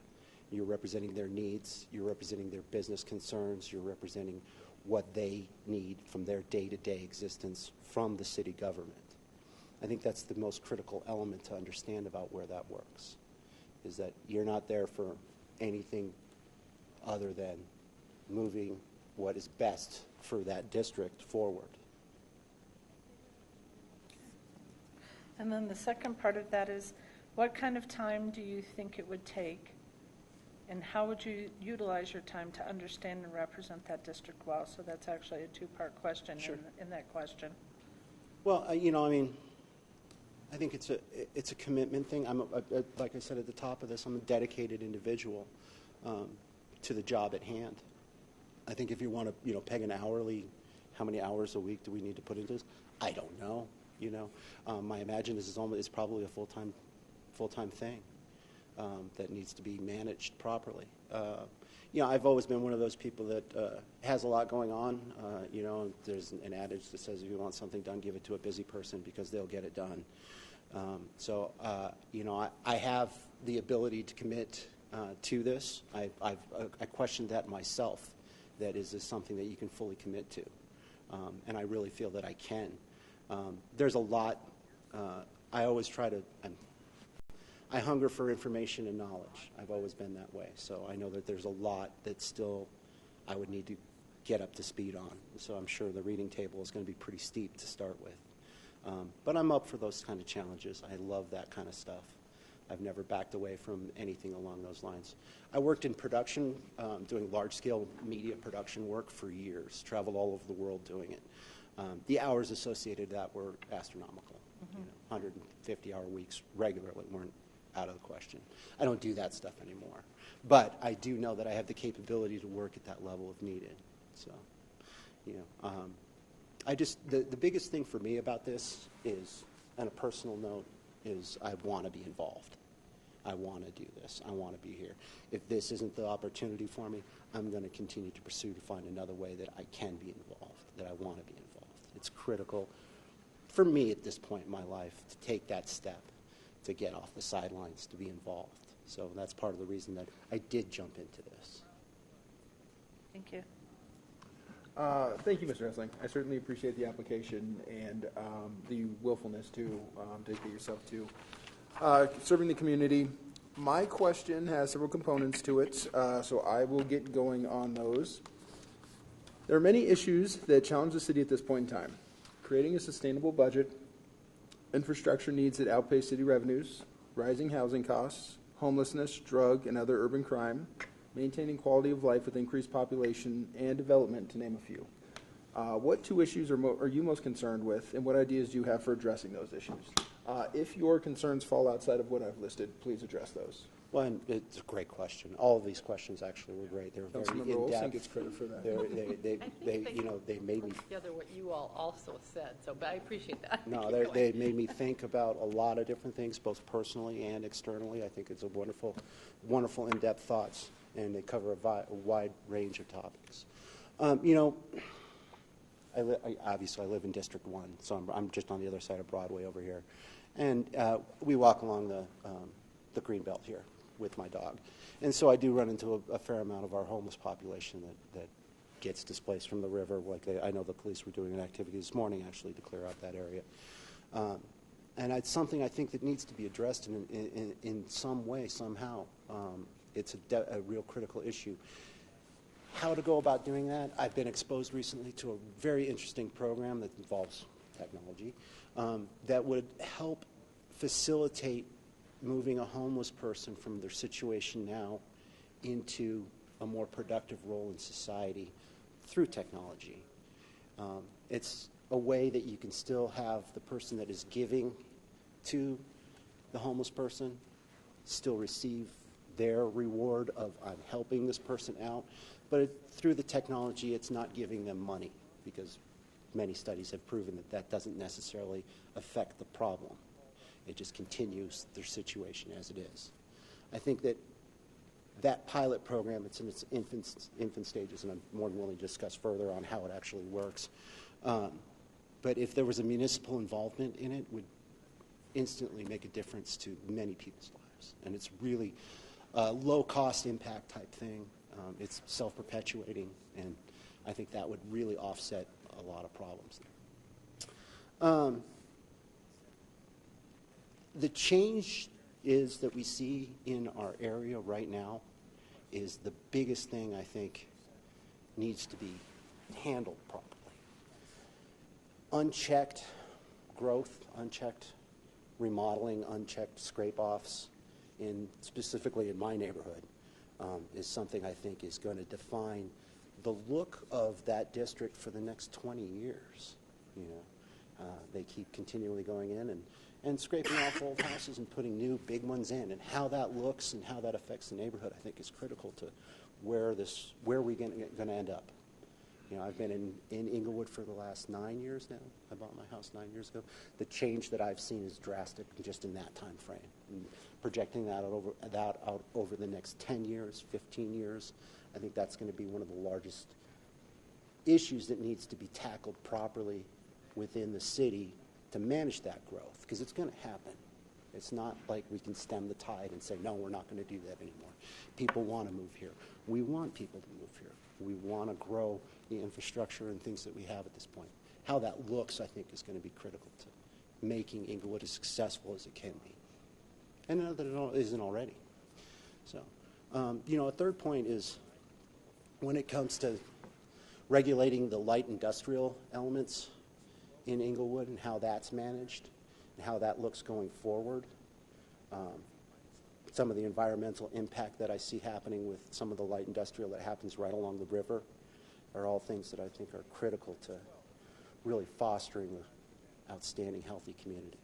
You're representing their needs. You're representing their business concerns. You're representing what they need from their day-to-day existence from the city government. I think that's the most critical element to understand about where that works, is that you're not there for anything other than moving what is best for that district forward. And then the second part of that is, what kind of time do you think it would take, and how would you utilize your time to understand and represent that district well? So that's actually a two-part question. Sure. in that question. Well, I think it's a commitment thing. Like I said at the top of this, I'm a dedicated individual to the job at hand. I think if you want to, peg an hourly, how many hours a week do we need to put into this? I don't know. My imagine this is probably a full-time thing that needs to be managed properly. I've always been one of those people that has a lot going on. There's an adage that says if you want something done, give it to a busy person because they'll get it done. I have the ability to commit to this. I questioned that myself. That is this something that you can fully commit to? And I really feel that I can. There's a lot. I always try to. I hunger for information and knowledge. I've always been that way. So I know that there's a lot that still I would need to get up to speed on. So I'm sure the reading table is going to be pretty steep to start with. But I'm up for those kind of challenges. I love that kind of stuff. I've never backed away from anything along those lines. I worked in production, doing large-scale media production work for years, traveled all over the world doing it. The hours associated with that were astronomical. 150-hour weeks regularly weren't out of the question. I don't do that stuff anymore. But I do know that I have the capability to work at that level if needed. So, the biggest thing for me about this is, on a personal note, is I want to be involved. I want to do this. I want to be here. If this isn't the opportunity for me, I'm going to continue to pursue to find another way that I can be involved, that I want to be involved. It's critical for me at this point in my life to take that step, to get off the sidelines, to be involved. So that's part of the reason that I did jump into this. Thank you. Thank you, Mr. Hessling. I certainly appreciate the application and the willfulness to dedicate yourself to serving the community. My question has several components to it, so I will get going on those. There are many issues that challenge the city at this point in time. Creating a sustainable budget, infrastructure needs that outpace city revenues, rising housing costs, homelessness, drug, and other urban crime, maintaining quality of life with increased population and development, to name a few. What two issues are you most concerned with, and what ideas do you have for addressing those issues? If your concerns fall outside of what I've listed, please address those. Well, and it's a great question. All of these questions actually were great. They were very Councilmember Olson in-depth. gets credit for that. They made me. Together what you all also said, but I appreciate that. No, they made me think about a lot of different things, both personally and externally. I think it's a wonderful, wonderful in-depth thoughts, and they cover a wide range of topics. Obviously I live in District 1, so I'm just on the other side of Broadway over here. And we walk along the green belt here with my dog. And so I do run into a fair amount of our homeless population that gets displaced from the river. I know the police were doing an activity this morning, actually, to clear out that area. And it's something I think that needs to be addressed in some way, somehow. It's a real critical issue. How to go about doing that? I've been exposed recently to a very interesting program that involves technology that would help facilitate moving a homeless person from their situation now into a more productive role in society through technology. It's a way that you can still have the person that is giving to the homeless person still receive their reward of I'm helping this person out, But through the technology, it's not giving them money, because many studies have proven that that doesn't necessarily affect the problem. It just continues their situation as it is. I think that that pilot program, it's in its infant stages, and I'm more than willing to discuss further on how it actually works. But if there was a municipal involvement in it, would instantly make a difference to many people's lives. And it's really a low-cost impact type thing. It's self-perpetuating, and I think that would really offset a lot of problems. The change is that we see in our area right now is the biggest thing I think needs to be handled properly. Unchecked growth, unchecked remodeling, unchecked scrape-offs, specifically in my neighborhood, is something I think is going to define the look of that district for the next 20 years. You know, they keep continually going in and scraping off old houses and putting new big ones in, and how that looks and how that affects the neighborhood, I think, is critical to where we're going to end up. You know, I've been in Inglewood for the last 9 years now. I bought my house 9 years ago. The change that I've seen is drastic just in that time frame. And projecting that out over the next 10 years, 15 years, I think that's going to be one of the largest issues that needs to be tackled properly within the city to manage that growth, because it's going to happen. It's not like we can stem the tide and say, no, we're not going to do that anymore. People want to move here. We want people to move here. We want to grow the infrastructure and things that we have at this point. How that looks, I think, is going to be critical to making Inglewood as successful as it can be. And that it isn't already. So, you know, a third point is when it comes to regulating the light industrial elements in Inglewood and how that's managed and how that looks going forward. Some of the environmental impact that I see happening with some of the light industrial that happens right along the river are all things that I think are critical to really fostering an outstanding, healthy community.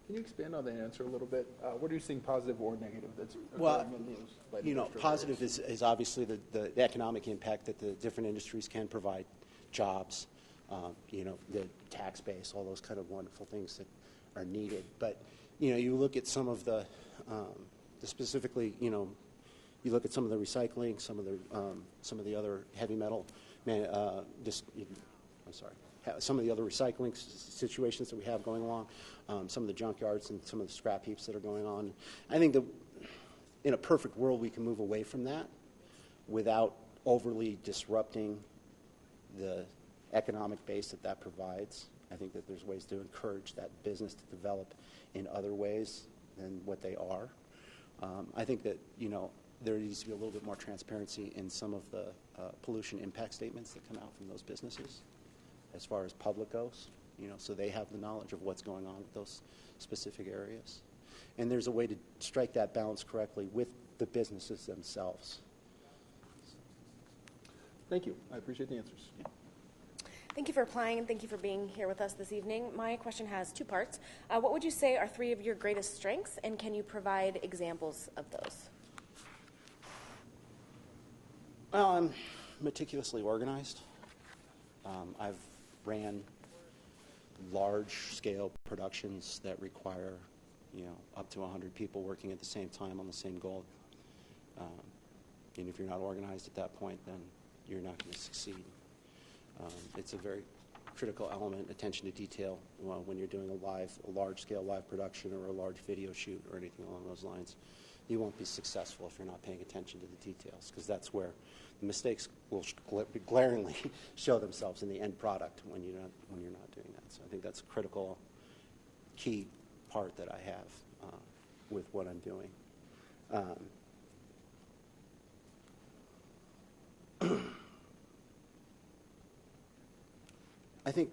Can you expand on that answer a little bit? What are you seeing positive or negative that's Well, occurring in those light you know, industrial positive areas? is obviously the economic impact that the different industries can provide, jobs, you know, the tax base, all those kind of wonderful things that are needed. But, you know, you look at some of the specifically, you know, you look at some of the recycling, some of the other heavy metal, some of the other recycling situations that we have going along, some of the junkyards and some of the scrap heaps that are going on. I think that in a perfect world we can move away from that without overly disrupting the economic base that provides. I think that there's ways to encourage that business to develop in other ways than what they are. I think that, you know, there needs to be a little bit more transparency in some of the pollution impact statements that come out from those businesses as far as public goes, you know, so they have the knowledge of what's going on with those specific areas. And there's a way to strike that balance correctly with the businesses themselves. Thank you. I appreciate the answers. Yeah. Thank you for applying, and thank you for being here with us this evening. My question has two parts. What would you say are three of your greatest strengths, and can you provide examples of those? Well, I'm meticulously organized. I've ran large-scale productions that require, you know, up to 100 people working at the same time on the same goal. And if you're not organized at that point, then you're not going to succeed. It's a very critical element, attention to detail, when you're doing a large-scale live production or a large video shoot or anything along those lines. You won't be successful if you're not paying attention to the details, because that's where the mistakes will glaringly show themselves in the end product when you're not doing that. So I think that's a critical, key part that I have with what I'm doing. I think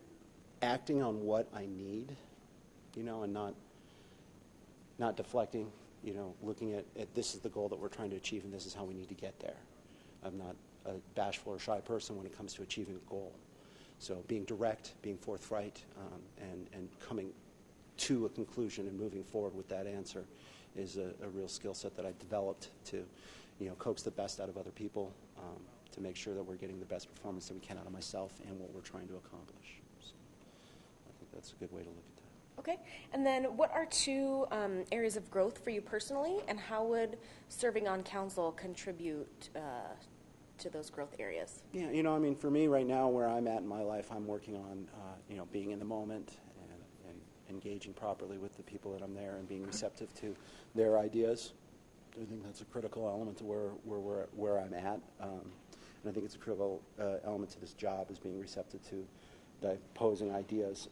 acting on what I need, you know, and not deflecting, you know, looking at this is the goal that we're trying to achieve and this is how we need to get there. I'm not a bashful or shy person when it comes to achieving a goal. So being direct, being forthright, and coming to a conclusion and moving forward with that answer is a real skill set that I developed to, you know, coax the best out of other people, to make sure that we're getting the best performance that we can out of myself and what we're trying to accomplish. So I think that's a good way to look at that. Okay. And then what are two areas of growth for you personally, and how would serving on council contribute to those growth areas? Yeah, you know, I mean, for me right now, where I'm at in my life, I'm working on, being in the moment and engaging properly with the people that I'm there and being receptive to their ideas. I think that's a critical element to where I'm at. And I think it's a critical element to this job is being receptive to the opposing ideas,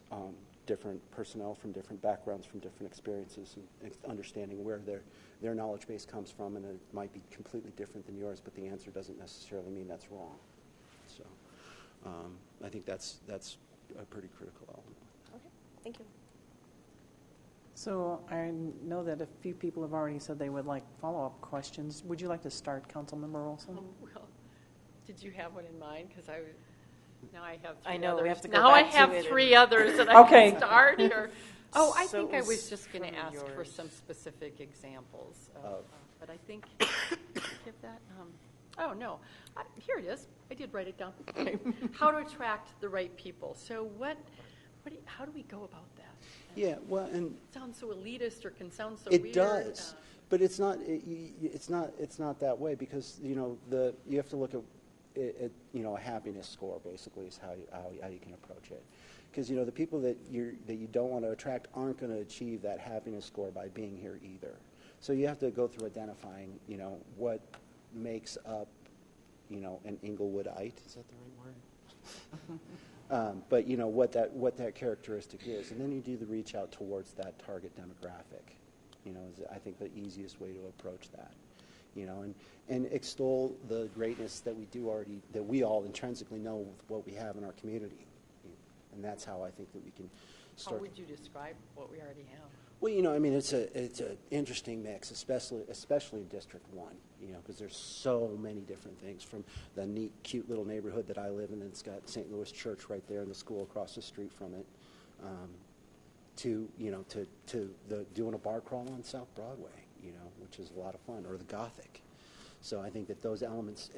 different personnel from different backgrounds, from different experiences, and understanding where their knowledge base comes from, and it might be completely different than yours, but the answer doesn't necessarily mean that's wrong. So I think that's a pretty critical element. Okay, thank you. So I know that a few people have already said they would like follow-up questions. Would you like to start, Councilmember Olson? Well, did you have one in mind? Because now I have three I know, others. we have to go now back I to have it three others that Okay. I can start. Or, I So think I it was was just going to from ask for yours. some specific examples. But I think, give that, no, here it is. I did write it down. Okay. How to attract the right people. So how do we go about that? Yeah, well, and It sounds so elitist, or can sound so it weird. does, but it's not. It's not that way, because you have to look at a happiness score basically is how you can approach it, because the people that you don't want to attract aren't going to achieve that happiness score by being here either. So you have to go through identifying what makes up an Inglewoodite. Is that the right word? But what that characteristic is, and then you do the reach out towards that target demographic. Is I think the easiest way to approach that. And extol the greatness that we all intrinsically know with what we have in our community, and that's how I think that we can start. How would you describe what we already have? Well, I mean, it's an interesting mix, especially in District 1, because there's so many different things, from the neat, cute little neighborhood that I live in, and it's got St. Louis Church right there and the school across the street from it, to the doing a bar crawl on South Broadway, which is a lot of fun, or the Gothic. So I think that those elements,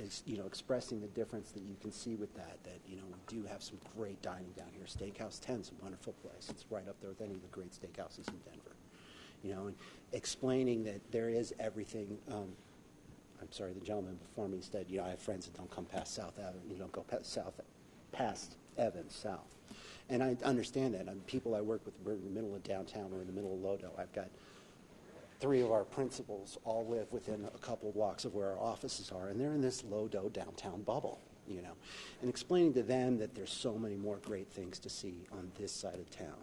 expressing the difference that you can see with that we do have some great dining down here. Steakhouse 10's a wonderful place. It's right up there with any of the great steakhouses in Denver. And explaining that there is everything. I'm sorry, the gentleman before me said, I have friends that don't come past South Avenue. You don't go past Evans South. And I understand that. People I work with, we're in the middle of downtown. We're in the middle of Lodo. I've got 3 of our principals all live within a couple of blocks of where our offices are, and they're in this Lodo downtown bubble, and explaining to them that there's so many more great things to see on this side of town,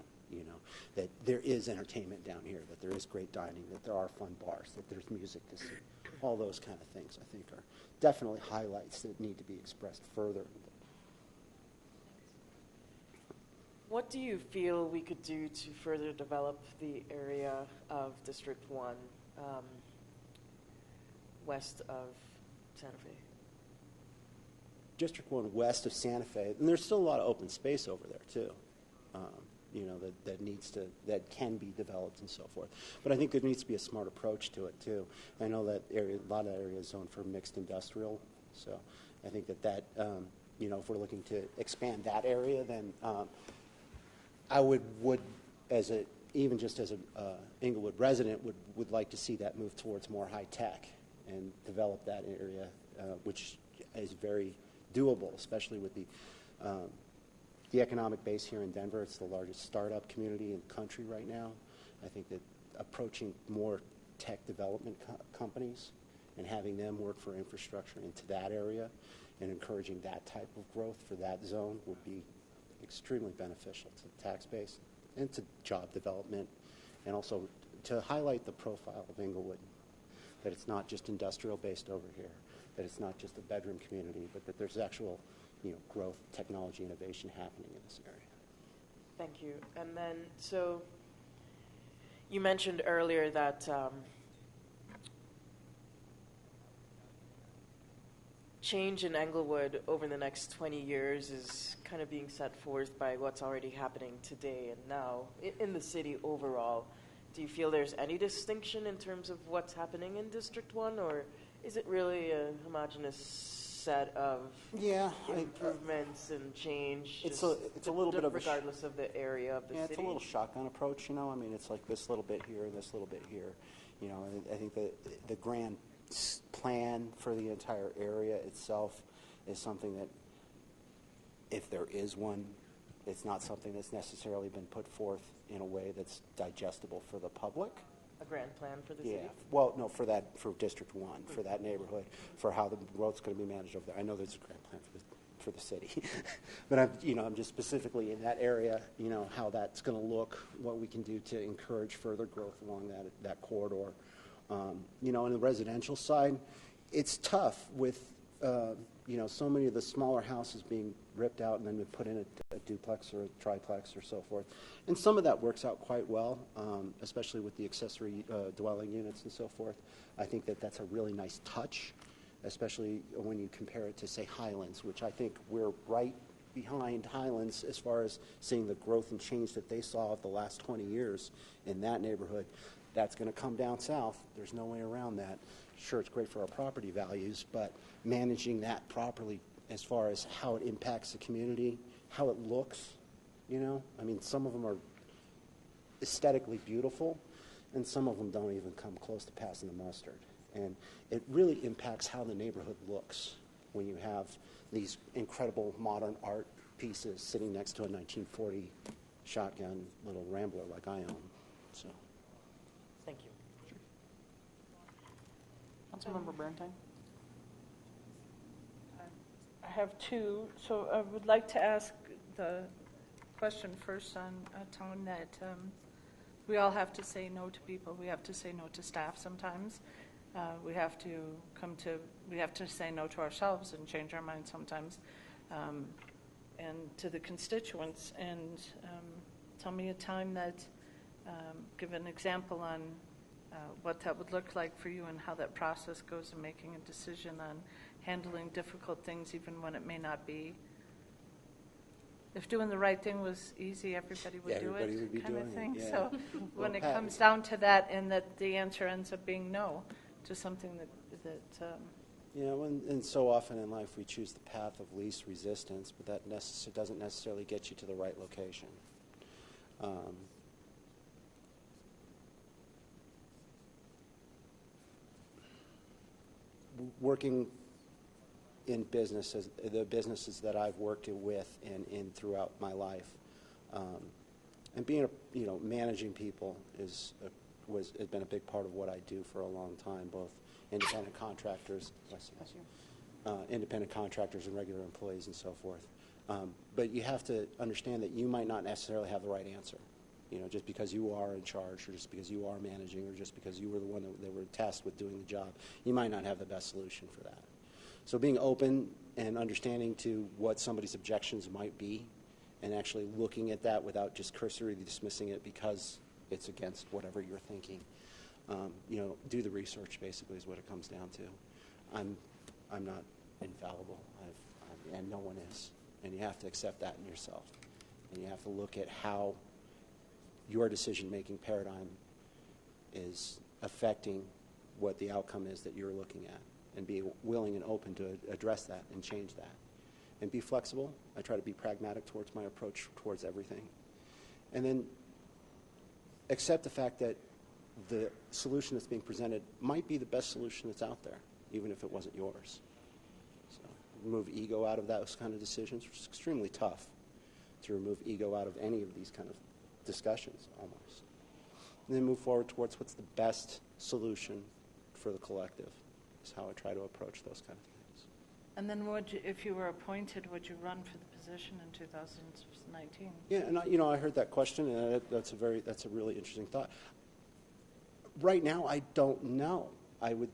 that there is entertainment down here, that there is great dining, that there are fun bars, that there's music to see. All those kind of things, I think, are definitely highlights that need to be expressed further. What do you feel we could do to further develop the area of District 1 west of Santa Fe? District 1 west of Santa Fe, and there's still a lot of open space over there, too, that can be developed and so forth. But I think there needs to be a smart approach to it, too. I know that a lot of that area is zoned for mixed industrial, so I think that if we're looking to expand that area, then I would even just as a Inglewood resident, would like to see that move towards more high tech and develop that area, which is very doable, especially with the economic base here in Denver. It's the largest startup community in the country right now. I think that approaching more tech development companies and having them work for infrastructure into that area and encouraging that type of growth for that zone would be extremely beneficial to the tax base and to job development, and also to highlight the profile of Inglewood, that it's not just industrial based over here, that it's not just a bedroom community, but that there's actual growth, technology, innovation happening in this area. Thank you. And then, so you mentioned earlier that change in Englewood over the next 20 years is kind of being set forth by what's already happening today and now in the city overall. Do you feel there's any distinction in terms of what's happening in District 1, or is it really a homogeneous set of Yeah, improvements and change. It's just a little bit of a regardless of the area of the city. it's a little shotgun approach, you know. I mean, it's like this little bit here and this little bit here, you know. And I think that the grand plan for the entire area itself is something that, if there is one, it's not something that's necessarily been put forth in a way that's digestible for the public. A grand plan for the Yeah, city. well, no, for District 1, for that neighborhood, for how the road's going to be managed over there. I know there's a grand plan for the city, but I'm just specifically in that area, you know, how that's going to look, what we can do to encourage further growth along that corridor. You know, on the residential side, it's tough with, you know, so many of the smaller houses being ripped out and then we put in a duplex or a triplex or so forth. And some of that works out quite well, especially with the accessory dwelling units and so forth. I think that that's a really nice touch, especially when you compare it to, say, Highlands, which I think we're right behind Highlands as far as seeing the growth and change that they saw of the last 20 years in that neighborhood. That's going to come down south. There's no way around that. Sure, it's great for our property values, but managing that properly as far as how it impacts the community, how it looks, you know? I mean, some of them are aesthetically beautiful, and some of them don't even come close to passing the mustard. And it really impacts how the neighborhood looks when you have these incredible modern art pieces sitting next to a 1940 shotgun little Rambler like I own. So, Thank you. Councilmember Bernstein? I have two. So I would like to ask the question first on Tone that we all have to say no to people. We have to say no to staff sometimes. We have to say no to ourselves and change our minds sometimes, and to the constituents. And tell me a time that, give an example on what that would look like for you and how that process goes in making a decision on handling difficult things, even when it may not be. If doing the right thing was easy, everybody would do everybody it, would be kind of doing it, thing. yeah. So when Well, it Pat- comes down to that, and that the answer ends up being no to something that you know, and so often in life we choose the path of least resistance, but that doesn't necessarily get you to the right location. Working in businesses, the businesses that I've worked with and in throughout my life, and being managing people has been a big part of what I do for a long time, both independent contractors, independent contractors and regular employees and so forth. But you have to understand that you might not necessarily have the right answer. You know, just because you are in charge, or just because you are managing, or just because you were the one that were tasked with doing the job, you might not have the best solution for that. So being open and understanding to what somebody's objections might be, and actually looking at that without just cursorily dismissing it because it's against whatever you're thinking. Do the research, basically, is what it comes down to. I'm not infallible, and no one is. And you have to accept that in yourself. And you have to look at how your decision-making paradigm is affecting what the outcome is that you're looking at, and be willing and open to address that and change that. And be flexible. I try to be pragmatic towards my approach towards everything. And then accept the fact that the solution that's being presented might be the best solution that's out there, even if it wasn't yours. So remove ego out of those kind of decisions, which is extremely tough to remove ego out of any of these kind of discussions, almost. And then move forward towards what's the best solution for the collective, is how I try to approach those kind of things. And then if you were appointed, would you run for the position in 2019? Yeah, and I heard that question, and that's a really interesting thought. Right now, I don't know. I would.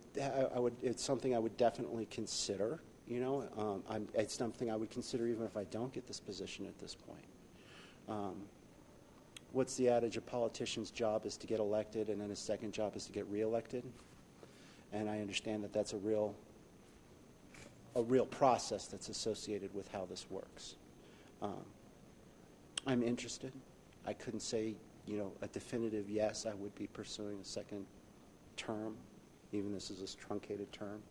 It's something I would definitely consider. It's something I would consider even if I don't get this position at this point. What's the adage? A politician's job is to get elected, and then his second job is to get reelected. And I understand that that's a real process that's associated with how this works. I'm interested. I couldn't say, a definitive yes, I would be pursuing a second term, even this is a truncated term.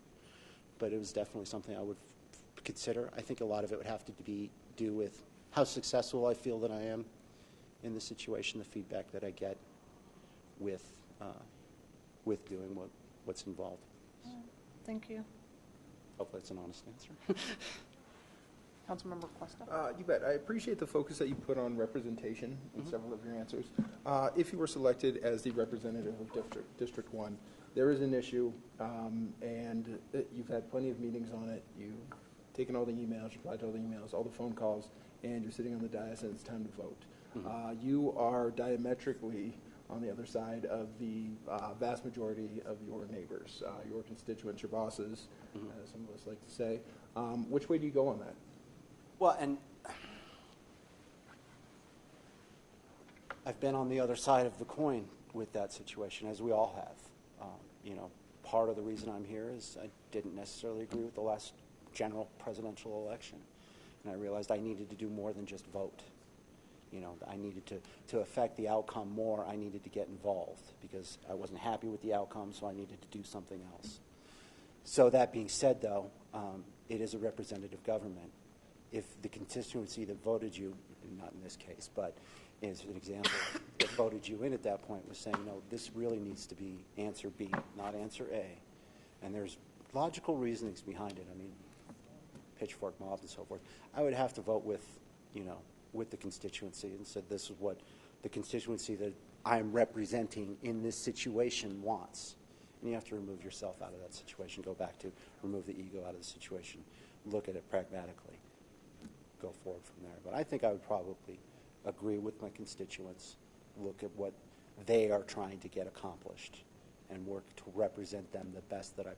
But it was definitely something I would consider. I think a lot of it would have to do with how successful I feel that I am in the situation, the feedback that I get with doing what's involved. Thank you. Hopefully it's an honest answer. Councilmember Cuesta? You bet. I appreciate the focus that you put on representation in several of your answers. If you were selected as the representative of District 1, there is an issue, and you've had plenty of meetings on it. You've taken all the emails, replied to all the emails, all the phone calls, and you're sitting on the dais and it's time to vote. You are diametrically on the other side of the vast majority of your neighbors, your constituents, your bosses, as some of us like to say. Which way do you go on that? Well, and I've been on the other side of the coin with that situation, as we all have. Part of the reason I'm here is I didn't necessarily agree with the last general presidential election, and I realized I needed to do more than just vote. I needed to affect the outcome more. I needed to get involved because I wasn't happy with the outcome, so I needed to do something else. So that being said, though, it is a representative government. If the constituency that voted you, not in this case, but as an example, that voted you in at that point was saying, no, this really needs to be answer B, not answer A. And there's logical reasonings behind it. I mean, pitchfork mobs and so forth. I would have to vote with the constituency and said this is what the constituency that I'm representing in this situation wants. And you have to remove yourself out of that situation, go back to remove the ego out of the situation, look at it pragmatically, go forward from there. But I think I would probably agree with my constituents, look at what they are trying to get accomplished, and work to represent them the best that I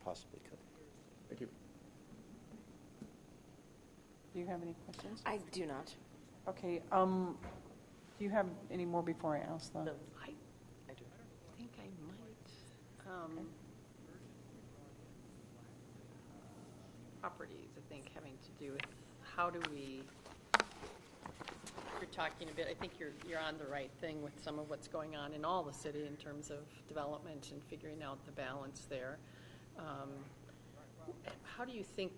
possibly could. Thank you. Do you have any questions? I do not. Okay. Do you have any more before I ask them? No, I think I might. Properties, I think, having to do with how do we, you're talking a bit, I think you're on the right thing with some of what's going on in all the city in terms of development and figuring out the balance there. How do you think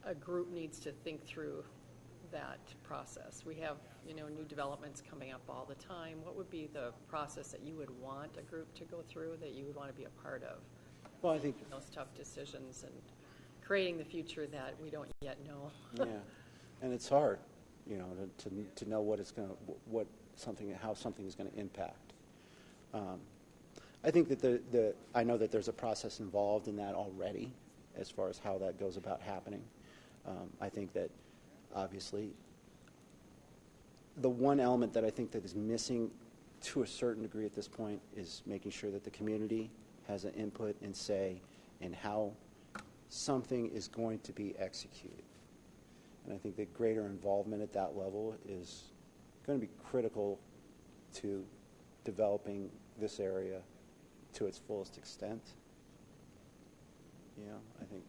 a group needs to think through that process? We have, new developments coming up all the time. What would be the process that you would want a group to go through, that you would want to be a part of? Well, I think Those tough decisions and creating the future that we don't yet know. yeah, and it's hard, to know how something is going to impact. I think that I know that there's a process involved in that already, as far as how that goes about happening. I think that obviously the one element that I think that is missing to a certain degree at this point is making sure that the community has an input and say in how something is going to be executed. And I think that greater involvement at that level is going to be critical to developing this area to its fullest extent. I think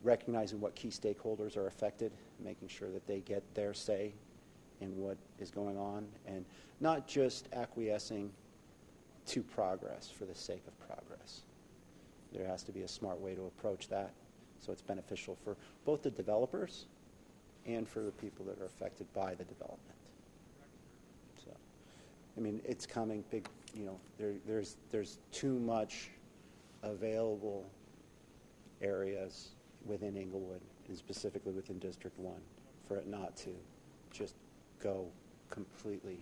recognizing what key stakeholders are affected, making sure that they get their say in what is going on, and not just acquiescing to progress for the sake of progress. There has to be a smart way to approach that so it's beneficial for both the developers and for the people that are affected by the development. So, I mean, it's coming big, there's too much available areas within Inglewood, and specifically within District 1, for it not to just go completely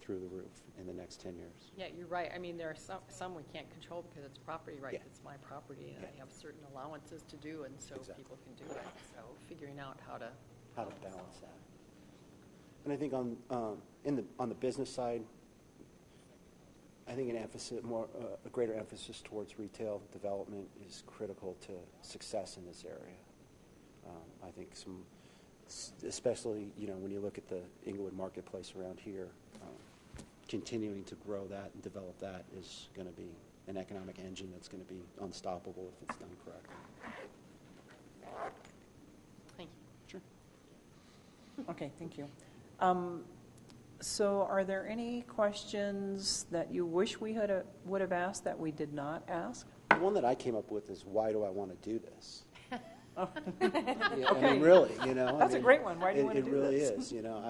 through the roof in the next 10 years. Yeah, you're right. I mean, there are some we can't control because it's property right. Yeah. It's my property, and Yeah. I have certain allowances to do, and so Exactly. people can do it. So figuring out how to Balance that. And I think on the business side, I think a greater emphasis towards retail development is critical to success in this area. I think especially when you look at the Inglewood marketplace around here, continuing to grow that and develop that is going to be an economic engine that's going to be unstoppable if it's done correctly. Thank you. Sure. Okay, thank you. So are there any questions that you wish we would have asked that we did not ask? The one that I came up with is, why do I want to do this? Yeah, I mean, really, you know. That's a great one. Why do you it, want to do really this? is, you know.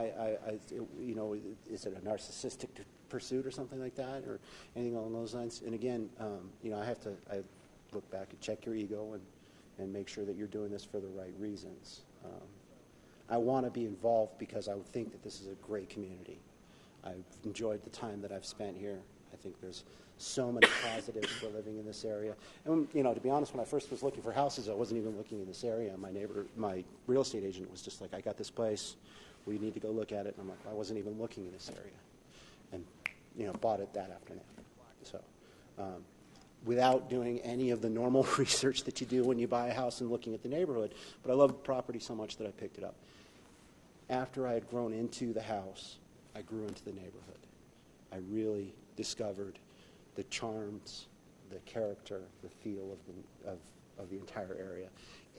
You know, is it a narcissistic pursuit or something like that, or anything along those lines? And again, you know, I look back and check your ego and make sure that you're doing this for the right reasons. I want to be involved because I think that this is a great community. I've enjoyed the time that I've spent here. I think there's so many positives for living in this area. And, you know, to be honest, when I first was looking for houses, I wasn't even looking in this area. My real estate agent was just like, I got this place. We need to go look at it. And I'm like, I wasn't even looking in this area. And, you know, bought it that afternoon. So, without doing any of the normal research that you do when you buy a house and looking at the neighborhood. But I loved the property so much that I picked it up. After I had grown into the house, I grew into the neighborhood. I really discovered the charms, the character, the feel of the entire area.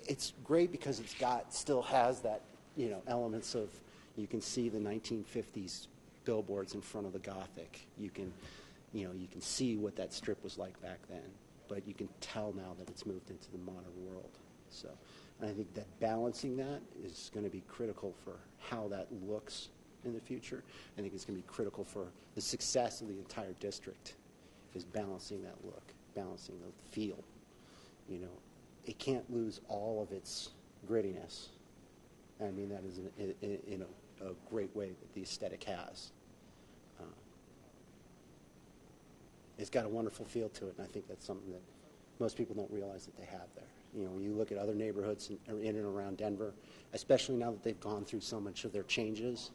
It's great because still has that, you know, elements of, you can see the 1950s billboards in front of the Gothic. You can see what that strip was like back then, but you can tell now that it's moved into the modern world. So, and I think that balancing that is going to be critical for how that looks in the future. I think it's going to be critical for the success of the entire district, is balancing that look, balancing the feel. You know, it can't lose all of its grittiness. I mean, that is in a great way that the aesthetic has. It's got a wonderful feel to it, and I think that's something that most people don't realize that they have there. You know, when you look at other neighborhoods in and around Denver, especially now that they've gone through so much of their changes,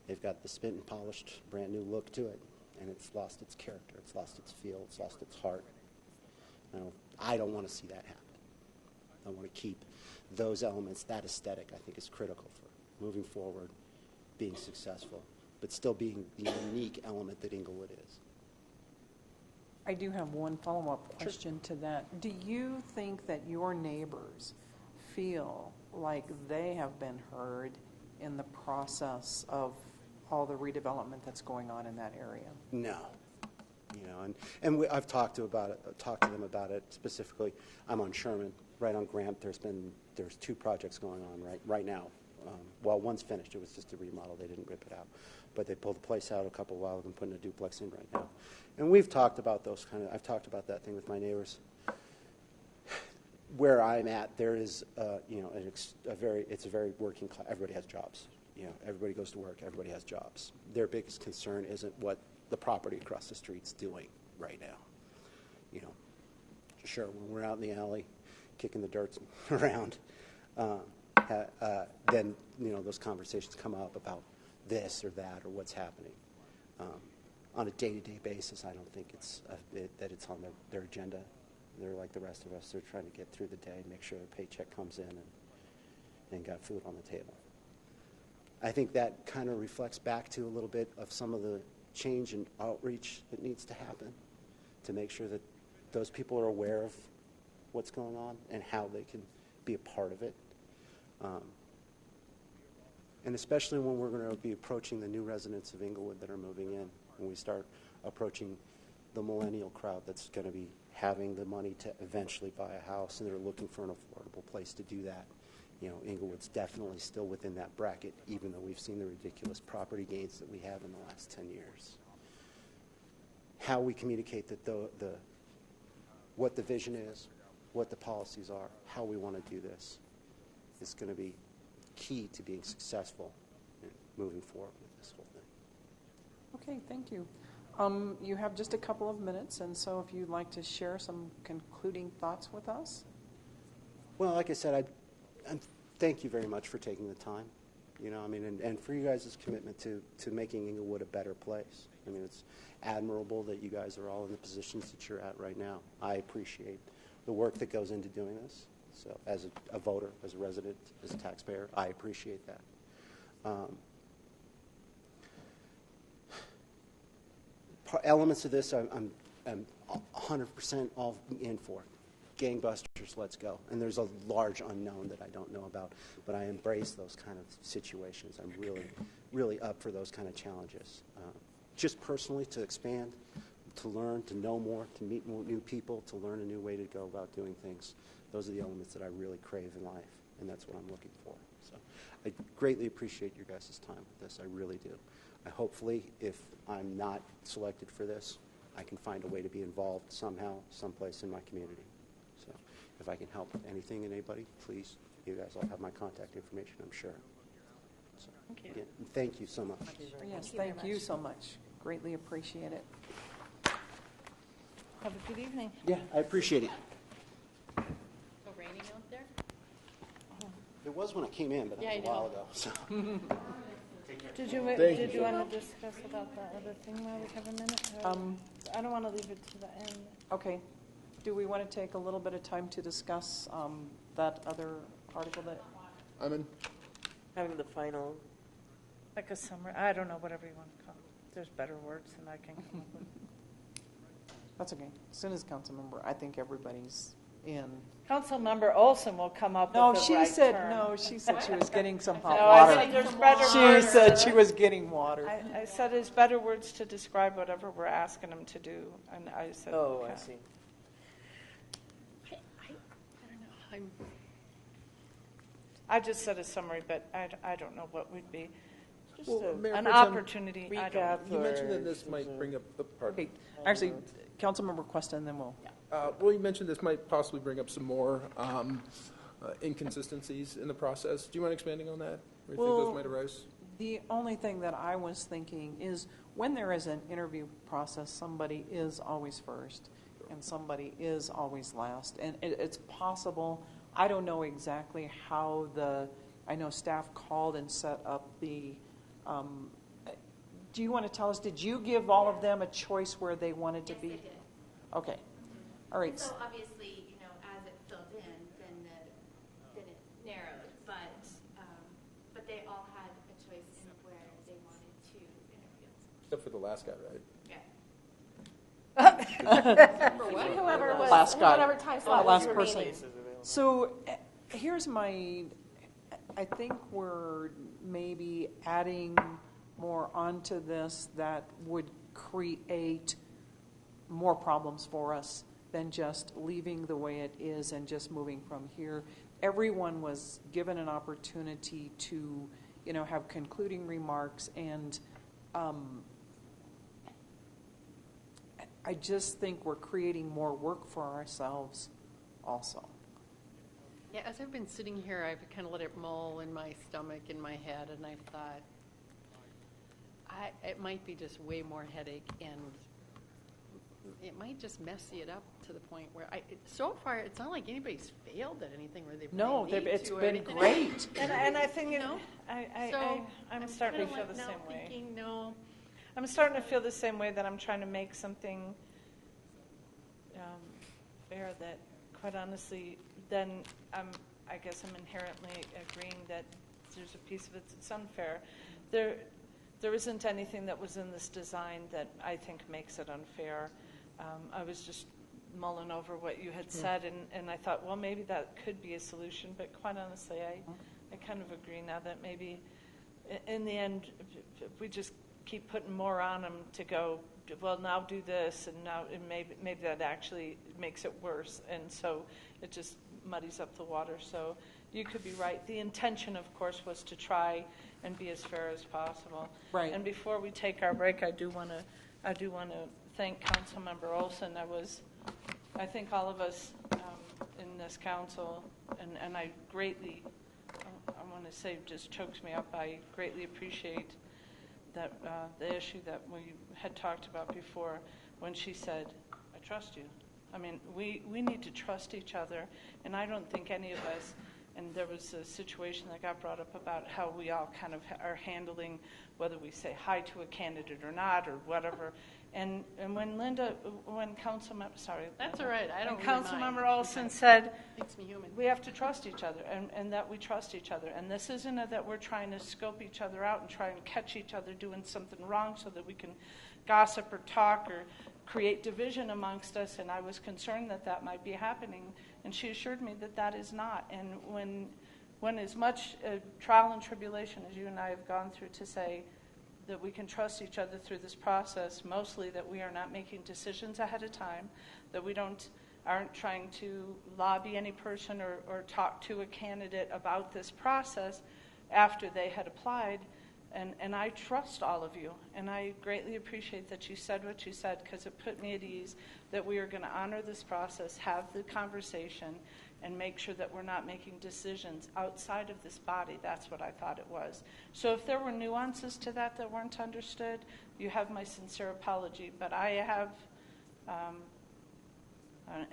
they've got the spit and polished brand new look to it, and it's lost its character, it's lost its feel, it's lost its heart. I don't want to see that happen. I want to keep those elements, that aesthetic, I think is critical for moving forward, being successful, but still being the unique element that Inglewood is. I do have one follow-up question to that. Do you think that your neighbors feel like they have been heard in the process of all the redevelopment that's going on in that area? No. You know, I've talked to them about it specifically. I'm on Sherman, right on Grant. There's 2 projects going on right now. Well, one's finished. It was just a remodel. They didn't rip it out. But they pulled the place out a couple while ago and putting a duplex in right now. And we've talked about I've talked about that thing with my neighbors. Where I'm at, there is, you know, it's a very working class. Everybody has jobs. You know, everybody goes to work. Everybody has jobs. Their biggest concern isn't what the property across the street's doing right now. You know, sure, when we're out in the alley kicking the dirt around, then, you know, those conversations come up about this or that or what's happening. On a day-to-day basis, I don't think that it's on their agenda. They're like the rest of us. They're trying to get through the day and make sure their paycheck comes in and got food on the table. I think that kind of reflects back to a little bit of some of the change and outreach that needs to happen to make sure that those people are aware of what's going on and how they can be a part of it. And especially when we're going to be approaching the new residents of Inglewood that are moving in, when we start approaching the millennial crowd that's going to be having the money to eventually buy a house, and they're looking for an affordable place to do that. You know, Inglewood's definitely still within that bracket, even though we've seen the ridiculous property gains that we have in the last 10 years. How we communicate that what the vision is, what the policies are, how we want to do this is going to be key to being successful in moving forward with this whole thing. Okay, thank you. You have just a couple of minutes, and so if you'd like to share some concluding thoughts with us. Well, like I said, I thank you very much for taking the time. You know, I mean, and for you guys' commitment to making Inglewood a better place. I mean, it's admirable that you guys are all in the positions that you're at right now. I appreciate the work that goes into doing this. So as a voter, as a resident, as a taxpayer, I appreciate that. Elements of this I'm 100% all in for. Gangbusters, let's go. And there's a large unknown that I don't know about, but I embrace those kind of situations. I'm really, really up for those kind of challenges. Just personally, to expand, to learn, to know more, to meet new people, to learn a new way to go about doing things. Those are the elements that I really crave in life. and that's what I'm looking for. So I greatly appreciate your guys' time with this. I really do. Hopefully, if I'm not selected for this, I can find a way to be involved somehow, someplace in my community. So if I can help with anything and anybody, please, you guys all have my contact information, I'm sure. So, Thank you. again, thank you so much. Yes, thank you so much. Greatly appreciate it. Have a good evening. Yeah, I appreciate it. So raining out there? It was when I came in, but that Yeah, was a I while know. ago. So. Did you want to discuss about the other thing while we have a minute? Or- I don't want to leave it to the end. Okay. Do we want to take a little bit of time to discuss that other article that? I'm in. Having the final. Like a summary, I don't know, whatever you want to call it. There's better words than I can come up with. That's okay. As soon as council member, I think everybody's in. Councilmember Olson will come up No, with the she right said, term. no, she said she was getting some hot No, I water. said there's better She words. said she was getting water. I said there's better words to describe whatever we're asking them to do, and I said. Oh, I okay. see. I don't know. I just said a summary, but I don't know what would be Just Well, Mayor an Pro Tem, opportunity. I don't know. recap. You mentioned or that this might something. bring up the part. Okay, actually, Councilmember Questa, and then we'll. Well, you mentioned this might possibly bring up some more inconsistencies in the process. Do you mind expanding on that? Or you think Well, those might arise? The only thing that I was thinking is when there is an interview process, somebody is always first and somebody is always last. And it's possible, I don't know exactly how I know staff called and set up the, do you want to tell us, did you give all of them a choice where they wanted to Yes, be? I did. Okay, all right. So obviously, as it filled in, then it narrowed, but they all had a choice in where they wanted to interview. Except for the last guy, right? Yeah. Whoever was, Last guy. whatever time slot Last was person. remaining. So here's I think we're maybe adding more onto this that would create more problems for us than just leaving the way it is and just moving from here. Everyone was given an opportunity to, have concluding remarks, and I just think we're creating more work for ourselves also. Yeah, as I've been sitting here, I've kind of let it mull in my stomach, in my head, and I've thought, it might be just way more headache, and it might just messy it up to the point where so far it's not like anybody's failed at anything where they've No, really it's to or been anything. great. And I think, So I'm starting to kinda feel the now same way. thinking, no, I'm starting to feel the same way, that I'm trying to make something fair that, quite honestly, then I guess I'm inherently agreeing that there's a piece of it that's unfair. There isn't anything that was in this design that I think makes it unfair. I was just mulling over what you had said, and I thought, well, maybe that could be a solution, but quite honestly, I kind of agree now that maybe in the end, if we just keep putting more on them to go, well, now do this, and now maybe that actually makes it worse, and so it just muddies up the water. So you could be right. The intention, of course, was to try and be as fair as possible. Right. And before we take our break, I do want to thank Councilmember Olson. I think all of us in this council, and I greatly, I want to say, just chokes me up. I greatly appreciate that the issue that we had talked about before, when she said, "I trust you." I mean, we need to trust each other, and I don't think any of us. And there was a situation that got brought up about how we all kind of are handling whether we say hi to a candidate or not or whatever. And when Councilmember, sorry. that's all right. I don't When really Councilmember mind. Olson said, Makes me human. we have to trust each other, and that we trust each other. And this isn't that we're trying to scope each other out and try and catch each other doing something wrong so that we can gossip or talk or create division amongst us. And I was concerned that might be happening. And she assured me that is not. And when as much trial and tribulation as you and I have gone through to say that we can trust each other through this process, mostly that we are not making decisions ahead of time, that we don't aren't trying to lobby any person or talk to a candidate about this process after they had applied. And I trust all of you, and I greatly appreciate that you said what you said, because it put me at ease that we are going to honor this process, have the conversation, and make sure that we're not making decisions outside of this body. That's what I thought it was. So if there were nuances to that weren't understood, you have my sincere apology. But I have,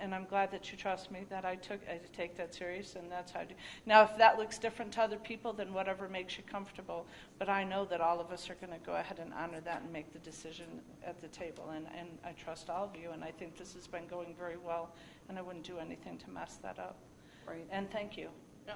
and I'm glad that you trust me, that I take that serious, and that's how I do. Now, if that looks different to other people, then whatever makes you comfortable. But I know that all of us are going to go ahead and honor that and make the decision at the table. And I trust all of you, and I think this has been going very well, and I wouldn't do anything to mess that up. Right. And thank you,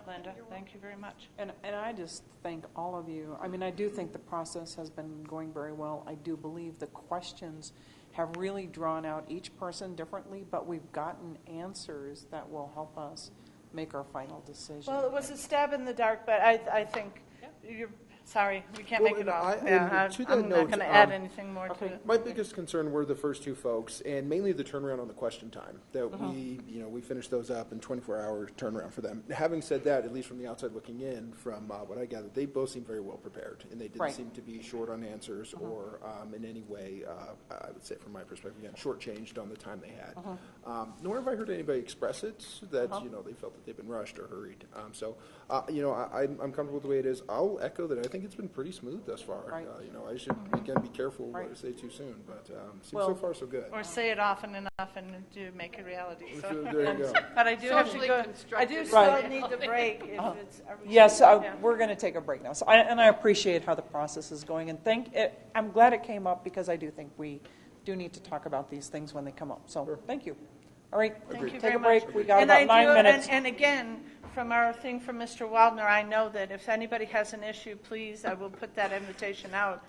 Linda. Thank you very much. And I just thank all of you. I mean, I do think the process has been going very well. I do believe the questions have really drawn out each person differently, but we've gotten answers that will help us make our final decision. Well, it was a stab in the dark, but I think you're sorry, we can't make it all. To I'm that not note, going to add anything more to it. my biggest concern were the first two folks, and mainly the turnaround on the question time. That we finished those up in 24-hour turnaround for them. Having said that, at least from the outside looking in, from what I gathered, they both seemed very well prepared, and they didn't seem to be short on answers or in any way, I would say from my perspective, again, shortchanged on the time they had. Nor have I heard anybody express it that they felt that they've been rushed or hurried. I'm comfortable with the way it is. I'll echo that. I think it's been pretty smooth thus far. Right. I should again be careful what I say too soon, but seems so far so good. Or say it often enough and do make it reality. So. There you go. But I do have to go. I do still Right. need the break. If it's Yes, we're going to take a break now. So I appreciate how the process is going, and I'm glad it came up, because I do think we do need to talk about these things when they come up. So thank you. All right, Thank you take very a break. much. We got And about 9 minutes. And again, from our thing from Mr. Waldner, I know that if anybody has an issue, please, I will put that invitation out.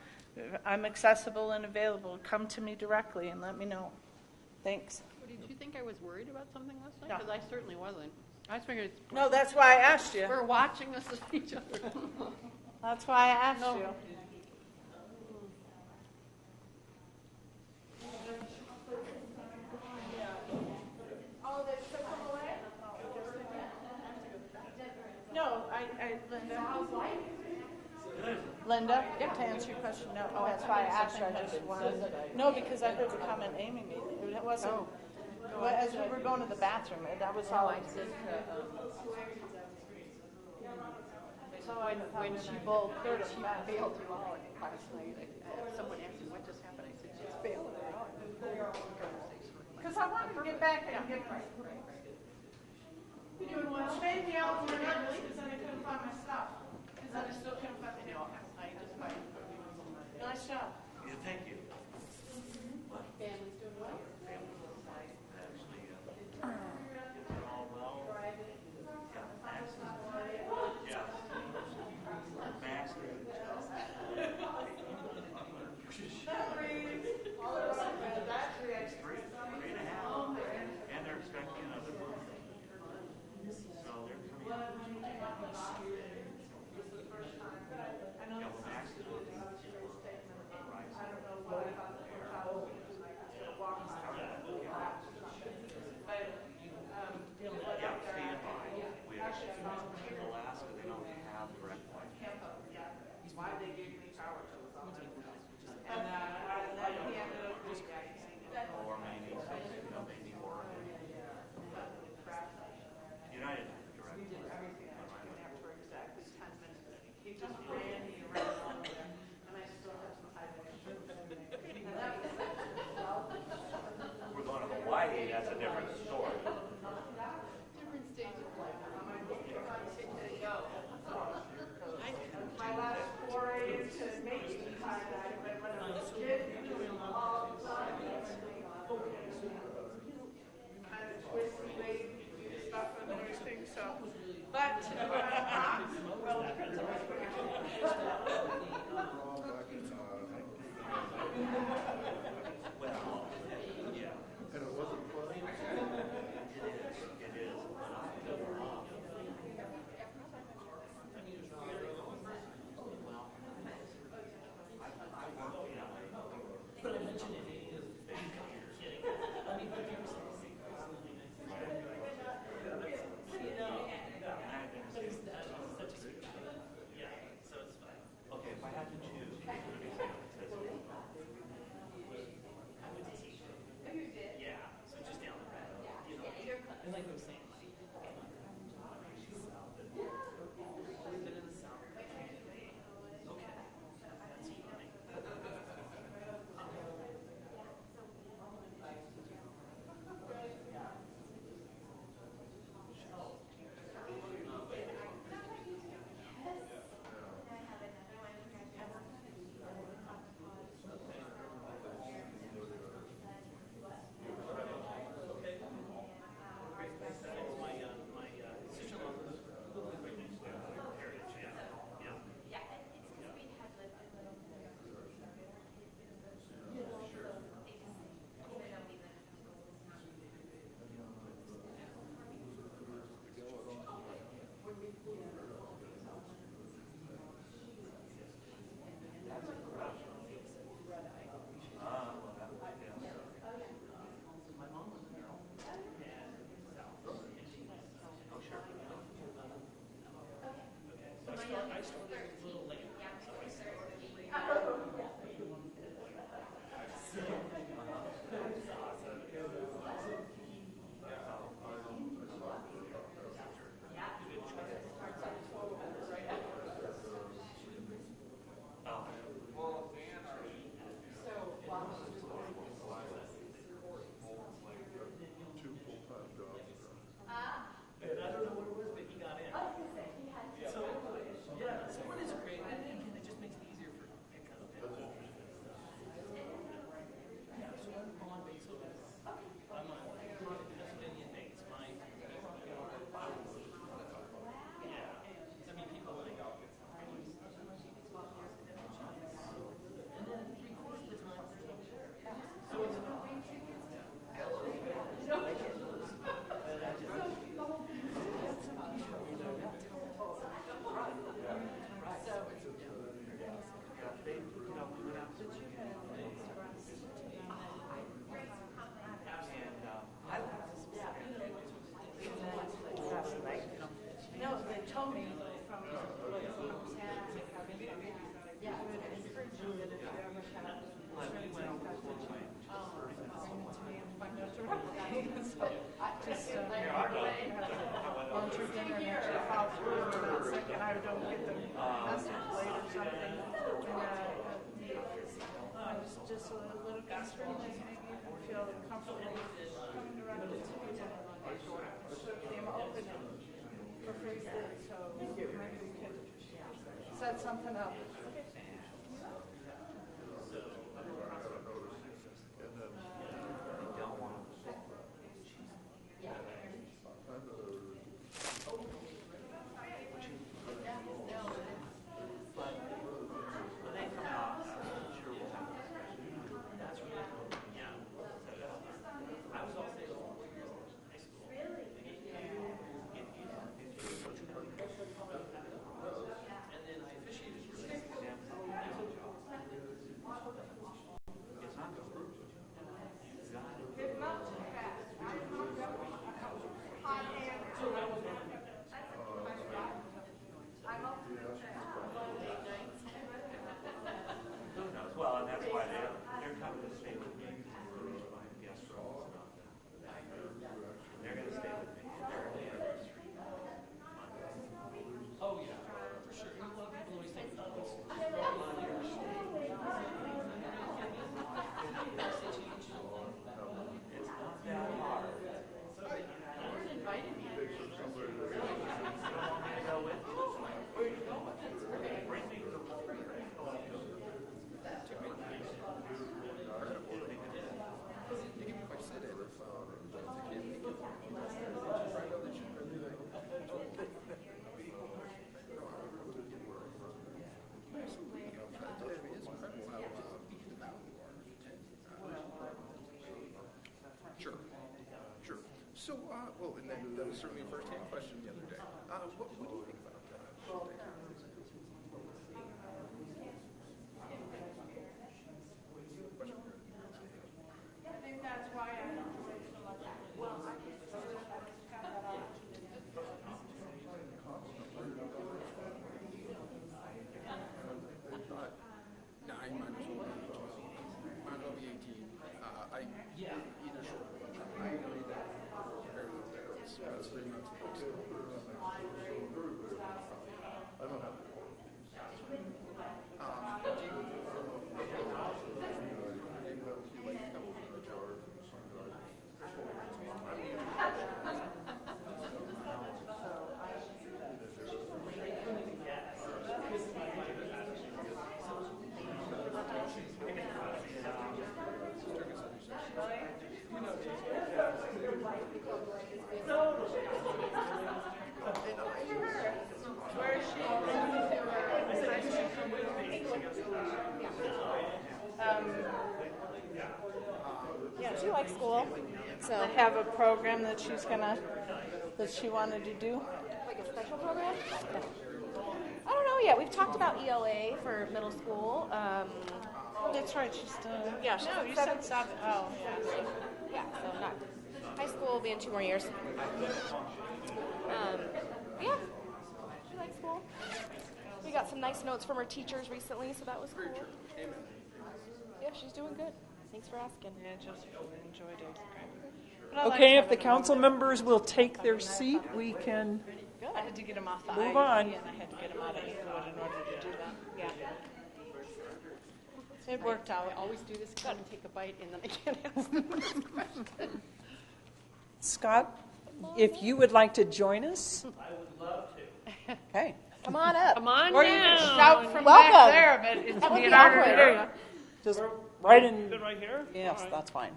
I'm accessible and available. Come to me directly and let me know. Thanks. Did you think I was worried about something last night? No. Because I certainly wasn't. I just figured No, that's why I asked you. we're watching this as each other. That's why I asked you. No, Linda, to answer your question, no. Oh, that's why I asked you. I just wanted. No, because I heard the comment Amy made. It wasn't. As we were going to the bathroom, that was all I said. When she failed to out last night, someone asked me what just happened. I said, she's failed out. Because I wanted to get back and get right. You doing well? Made me out for another because then I couldn't find my stuff. Because then I still couldn't find the nail. I just find it. Nice job. Yeah, thank you. Family's doing well? Actually, they're all well. Yeah, Max is, yeah. Max is, three and a half, and they're expecting another month. So they're coming up. Yeah, well, Max is looking for rise. Yeah, standby, which in Alaska, they don't have direct Wi-Fi. Or maybe something, maybe more. United direct We're going to Hawaii, that's a different story. Different stage of life. My last foray into making tie-dye, but when I was a kid, all the time, kind of twisty way to do stuff and everything, so. But, well, it depends on what you Well, yeah. And it wasn't funny. Just a little concern that maybe you can feel comfortable coming directly to people. Name opening for phrases, so maybe we could set something up. Well, and that's why they're coming to stay with me for my guest room. They're going to stay with me. They're only here for 3 months. Oh, yeah, for sure. A lot of people always think it's not that hard. You invited me. You don't want me to go with you? Where are you going? Bring me to the Sure. So, well, and then that was certainly a first-hand question the other day. What do you think about that? I think that's why I enjoy it so much. Well, I just have that opportunity. No, I might as well be 12. Might as well be 18. Either short or long. I agree that very little there. It's 3 months of high school. I don't have Yeah, she likes school. So I have a program that she wanted to do. like a special program? I don't know yet. We've talked about ELA for middle school. Oh, that's right. She's still. Yeah, she's No, in you seventh. said 7. Oh, yeah. Yeah, so not high school will be in 2 more years. Yeah, she likes school. We got some nice notes from her teachers recently, so that was cool. Yeah, she's doing good. Thanks for asking. Yeah, Joseph enjoyed it. But I liked Okay, if having the her council over. members will take their seat, we can I had to get him off the Move IEP, on. and I had to get him out of Inglewood in order to do that. Yeah. It worked out. I always do this, come and take a bite, and then I can't ask the next question. Scott, if you would like to join us. I would love to. Okay. Come on up. Come on Or you can down. shout from Welcome. back there, but it's That would being be harder to awkward. hear you. Just right in. Good right here? Yes, All right. that's fine.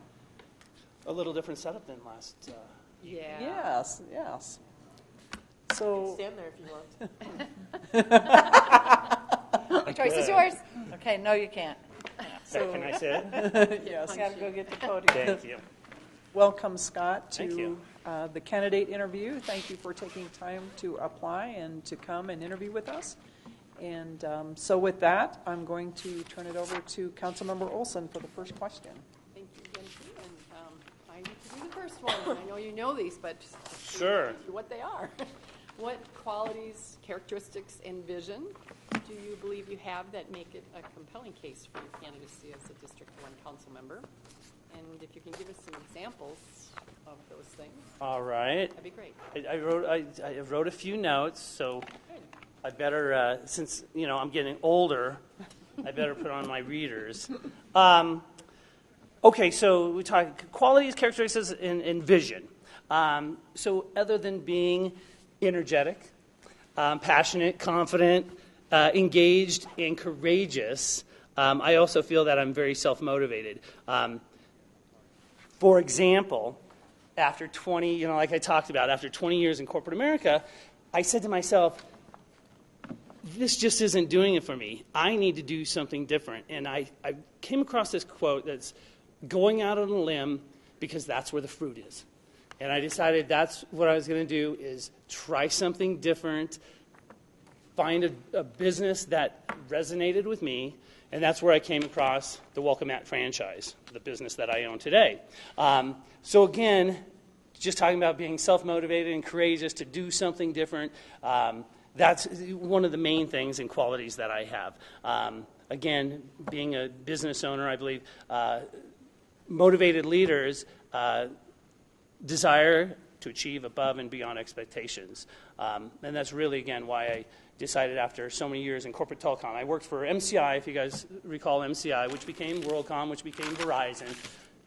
A little different setup than last. Yeah. Yes, yes. So, Stand there if you want. The choice is yours. Okay, no, you can't. Can I sit? yes. You got to go get the podium. Thank you. Welcome, Scott, Thank to you. the candidate interview. Thank you for taking time to apply and to come and interview with us. And so with that, I'm going to turn it over to Councilmember Olson for the first question. Thank you, Jency, and I need to do the first one. I know you know these, but just Sure. what they are. What qualities, characteristics, and vision do you believe you have that make it a compelling case for your candidacy as a District 1 council member? And if you can give us some examples of those things, All right. that'd be great. I wrote a few notes, so Good. I better, since, I'm getting older, I better put on my readers. Okay, so we talk qualities, characteristics, and vision. So other than being energetic, passionate, confident, engaged, and courageous, I also feel that I'm very self-motivated. For example, after 20, like I talked about, after 20 years in corporate America, I said to myself, this just isn't doing it for me. I need to do something different. And I came across this quote that's going out on a limb because that's where the fruit is. And I decided that's what I was going to do is try something different, find a business that resonated with me, and that's where I came across the Welcome Mat franchise, the business that I own today. So again, just talking about being self-motivated and courageous to do something different, that's one of the main things and qualities that I have. Again, being a business owner, I believe motivated leaders desire to achieve above and beyond expectations. And that's really, again, why I decided after so many years in corporate telecom. I worked for MCI, if you guys recall MCI, which became WorldCom, which became Verizon.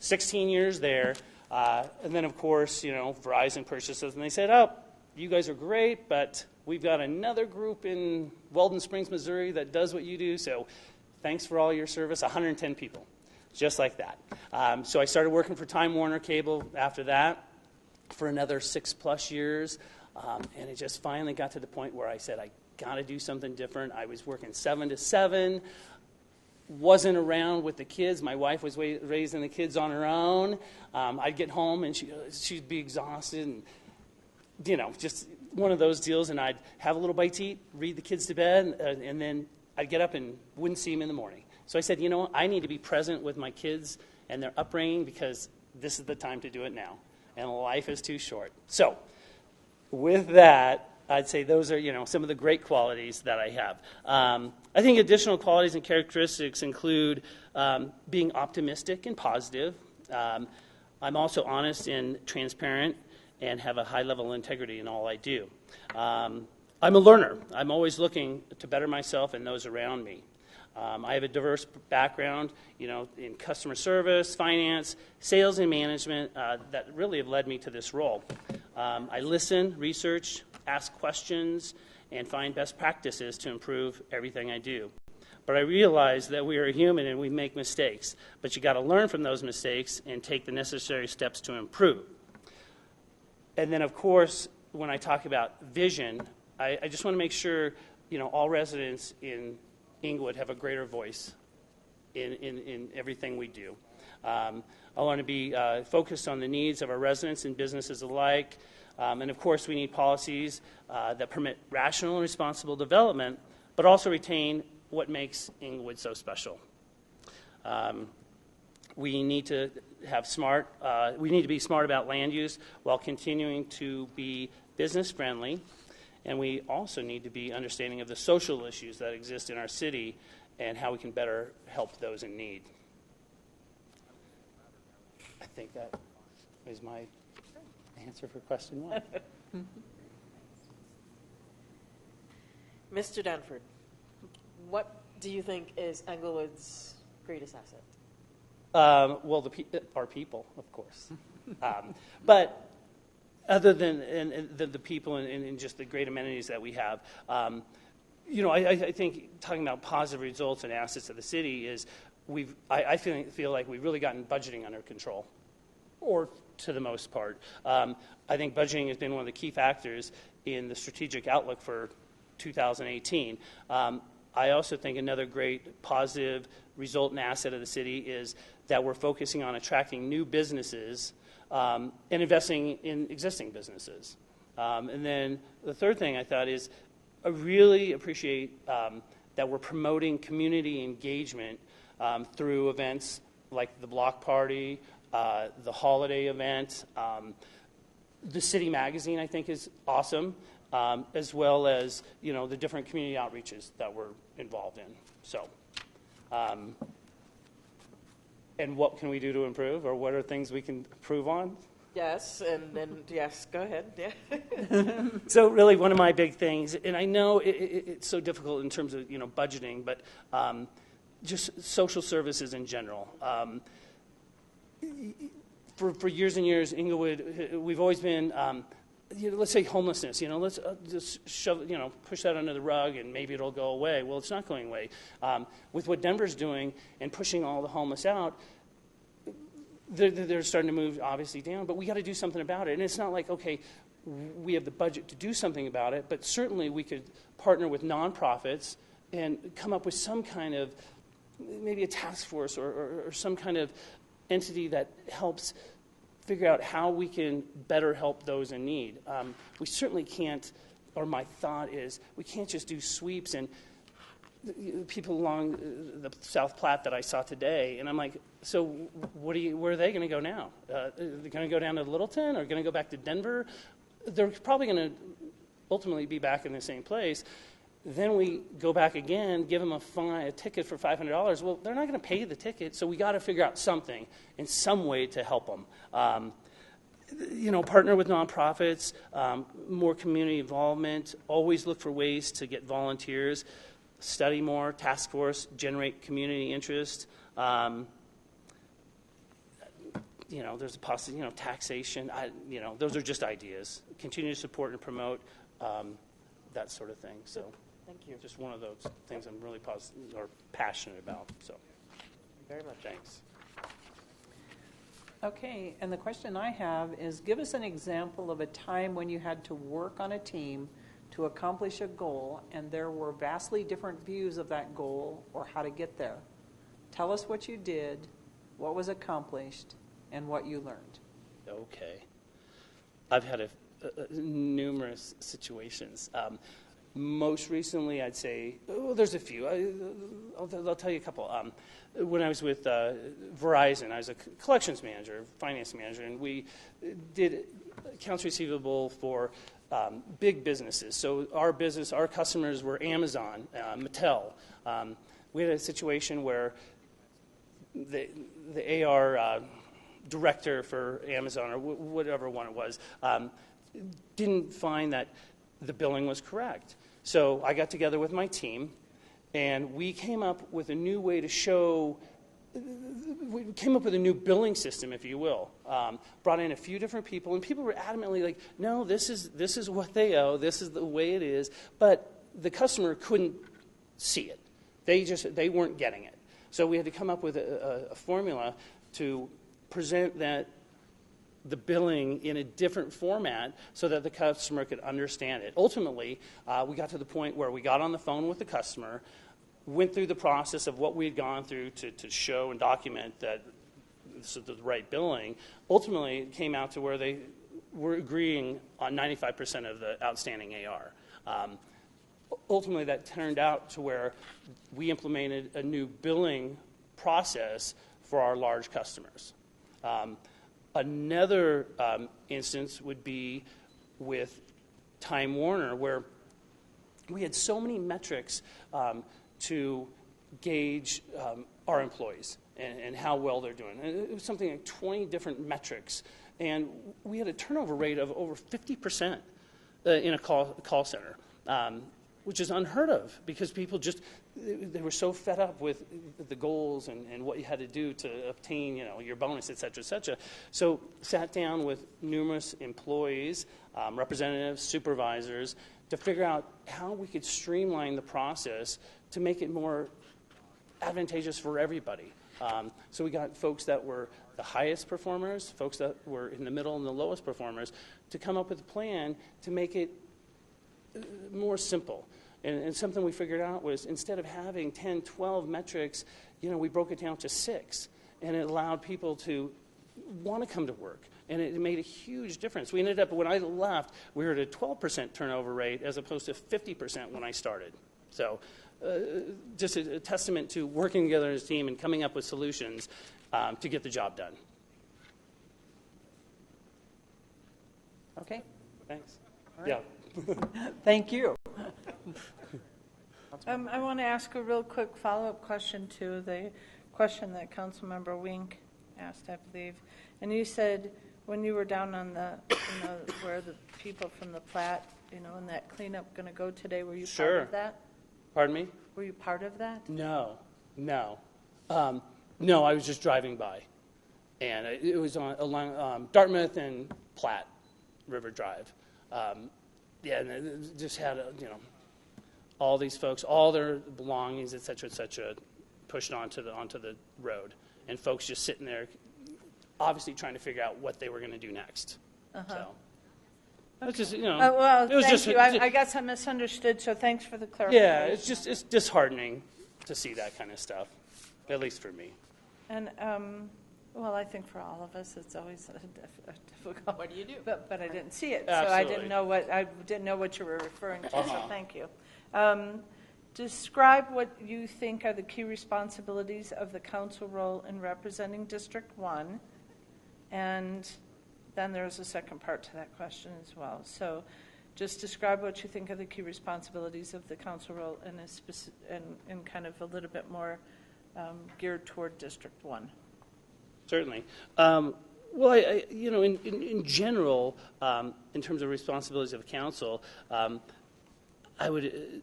16 years there. And then, of course, Verizon purchased us, and they said, oh, you guys are great, but we've got another group in Weldon Springs, Missouri that does what you do, so thanks for all your service. 110 people, just like that. So I started working for Time Warner Cable after that for another 6+ years, and it just finally got to the point where I said, I got to do something different. I was working 7 to 7, wasn't around with the kids. My wife was raising the kids on her own. I'd get home, and she'd be exhausted, and just one of those deals, and I'd have a little bite to eat, read the kids to bed, and then I'd get up and wouldn't see them in the morning. So I said, I need to be present with my kids and their upbringing because this is the time to do it now, and life is too short. So with that, I'd say those are, some of the great qualities that I have. I think additional qualities and characteristics include being optimistic and positive. I'm also honest and transparent and have a high level of integrity in all I do. I'm a learner. I'm always looking to better myself and those around me. I have a diverse background, in customer service, finance, sales, and management that really have led me to this role. I listen, research, ask questions, and find best practices to improve everything I do. But I realize that we are human and we make mistakes. But you got to learn from those mistakes and take the necessary steps to improve. And then, of course, when I talk about vision, I just want to make sure, all residents in Inglewood have a greater voice in everything we do. I want to be focused on the needs of our residents and businesses alike. And, of course, we need policies that permit rational and responsible development, but also retain what makes Inglewood so special. We need to be smart about land use while continuing to be business friendly. And we also need to be understanding of the social issues that exist in our city and how we can better help those in need. I think that is my answer for question 1. Mr. Danford, what do you think is Englewood's greatest asset? Well, our people, of course. But other than the people and just the great amenities that we have, I think talking about positive results and assets of the city is I feel like we've really gotten budgeting under control, or to the most part. I think budgeting has been one of the key factors in the strategic outlook for 2018. I also think another great positive result and asset of the city is that we're focusing on attracting new businesses and investing in existing businesses. And then the third thing I thought is I really appreciate that we're promoting community engagement through events like the block party, the holiday event. The city magazine, I think, is awesome, as well as the different community outreaches that we're involved in. So, and what can we do to improve, or what are things we can improve on? Yes, and then, yes, go ahead. Yeah. So really one of my big things, and I know it's so difficult in terms of budgeting, but just social services in general. For years and years, Inglewood, we've always been, let's say homelessness, let's just push that under the rug and maybe it'll go away. Well, it's not going away. With what Denver's doing and pushing all the homeless out, they're starting to move obviously down, but we got to do something about it. And it's not like, okay, we have the budget to do something about it, but certainly we could partner with nonprofits and come up with some kind of, maybe a task force or some kind of entity that helps figure out how we can better help those in need. We certainly can't, or my thought is, we can't just do sweeps and people along the South Platte that I saw today, and I'm like, so where are they going to go now? They're going to go down to Littleton or going to go back to Denver? They're probably going to ultimately be back in the same place. Then we go back again, give them a ticket for $500. Well, they're not going to pay the ticket, so we got to figure out something in some way to help them. Partner with nonprofits, more community involvement, always look for ways to get volunteers, study more, task force, generate community interest. There's a possibility, taxation. Those are just ideas. Continue to support and promote that sort of thing. So, thank you. Just one of those things I'm really passionate about. So, very much. Thanks. Okay, and the question I have is, give us an example of a time when you had to work on a team to accomplish a goal, and there were vastly different views of that goal or how to get there. Tell us what you did, what was accomplished, and what you learned. Okay. I've had numerous situations. Most recently, I'd say, there's a few. I'll tell you a couple. When I was with Verizon, I was a collections manager, finance manager, and we did accounts receivable for big businesses. So our customers were Amazon, Mattel. We had a situation where the AR director for Amazon, or whatever one it was, didn't find that the billing was correct. So I got together with my team, and we came up with a new way to show, we came up with a new billing system, if you will. Brought in a few different people, and people were adamantly like, no, this is what they owe, this is the way it is, but the customer couldn't see it. They weren't getting it. So we had to come up with a formula to present the billing in a different format so that the customer could understand it. Ultimately, we got to the point where we got on the phone with the customer, went through the process of what we had gone through to show and document that this is the right billing. Ultimately, it came out to where they were agreeing on 95% of the outstanding AR. Ultimately, that turned out to where we implemented a new billing process for our large customers. Another instance would be with Time Warner, where we had so many metrics to gauge our employees and how well they're doing. And it was something like 20 different metrics. And we had a turnover rate of over 50% in a call center, which is unheard of because people they were so fed up with the goals and what you had to do to obtain, your bonus, et cetera, et cetera. So sat down with numerous employees, representatives, supervisors, to figure out how we could streamline the process to make it more advantageous for everybody. So we got folks that were the highest performers, folks that were in the middle and the lowest performers, to come up with a plan to make it more simple. And something we figured out was instead of having 10, 12 metrics, we broke it down to 6. And it allowed people to want to come to work. And it made a huge difference. We ended up, when I left, we were at a 12% turnover rate as opposed to 50% when I started. So just a testament to working together as a team and coming up with solutions to get the job done. Okay. Thanks. All right. Yeah. Thank you. I want to ask a real quick follow-up question to the question that Councilmember Wink asked, I believe. And you said when you were down on where the people from the Platte, in that cleanup going to go today, were you part of that? Pardon me? Were you part of that? No. No. No, I was just driving by. And it was along Dartmouth and Platte River Drive. Yeah, and it just had, all these folks, all their belongings, et cetera, pushed onto the road. And folks just sitting there, obviously trying to figure out what they were going to do next. So, it's just, Well, it was thank just, you. I guess I misunderstood, so thanks for the clarification. yeah, it's disheartening to see that kind of stuff, at least for me. And, well, I think for all of us, it's always difficult. What do you do? But I didn't see it, Absolutely. so I didn't know what you were referring to, so thank you. Describe what you think are the key responsibilities of the council role in representing District 1, and then there's a second part to that question as well. So just describe what you think are the key responsibilities of the council role in kind of a little bit more geared toward District 1. Certainly. Well, in general, in terms of responsibilities of council, I would,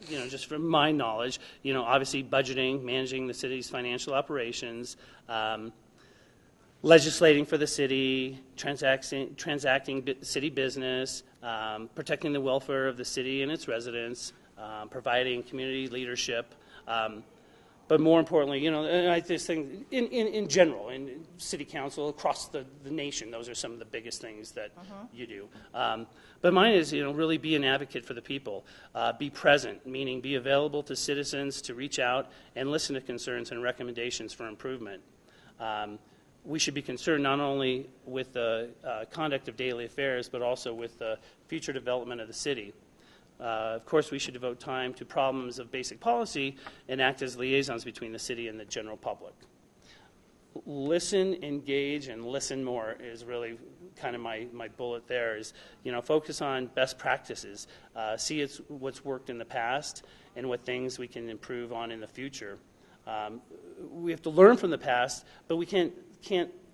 just from my knowledge, obviously budgeting, managing the city's financial operations, legislating for the city, transacting city business, protecting the welfare of the city and its residents, providing community leadership. But more importantly, and I just think in general, in city council across the nation, those are some of the biggest things that you do. But mine is, really be an advocate for the people. Be present, meaning be available to citizens to reach out and listen to concerns and recommendations for improvement. We should be concerned not only with the conduct of daily affairs, but also with the future development of the city. Of course, we should devote time to problems of basic policy and act as liaisons between the city and the general public. Listen, engage, and listen more is really kind of my bullet there is, focus on best practices. See what's worked in the past and what things we can improve on in the future. We have to learn from the past, but we can't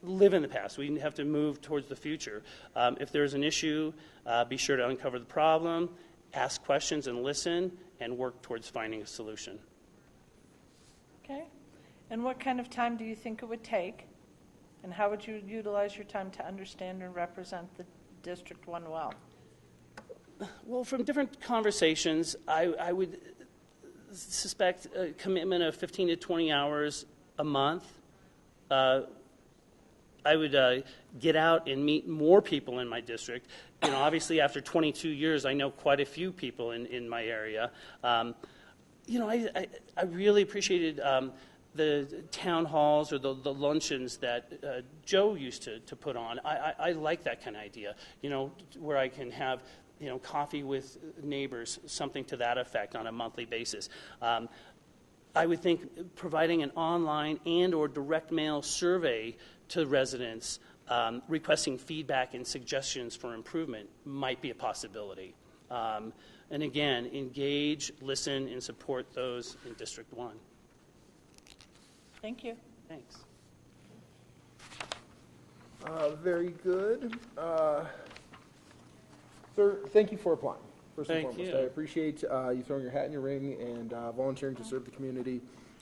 live in the past. We have to move towards the future. If there's an issue, be sure to uncover the problem, ask questions and listen, and work towards finding a solution. Okay. And what kind of time do you think it would take? And how would you utilize your time to understand and represent the District 1 well? Well, from different conversations, I would suspect a commitment of 15 to 20 hours a month. I would get out and meet more people in my district. Obviously after 22 years, I know quite a few people in my area. I really appreciated the town halls or the luncheons that Joe used to put on. I like that kind of idea, where I can have coffee with neighbors, something to that effect on a monthly basis. I would think providing an online and or direct mail survey to residents requesting feedback and suggestions for improvement might be a possibility. And again, engage, listen, and support those in District 1. Thank you. Thanks. Very good. Sir, thank you for applying. First and Thank foremost, you. I appreciate you throwing your hat in your ring and volunteering to serve the community.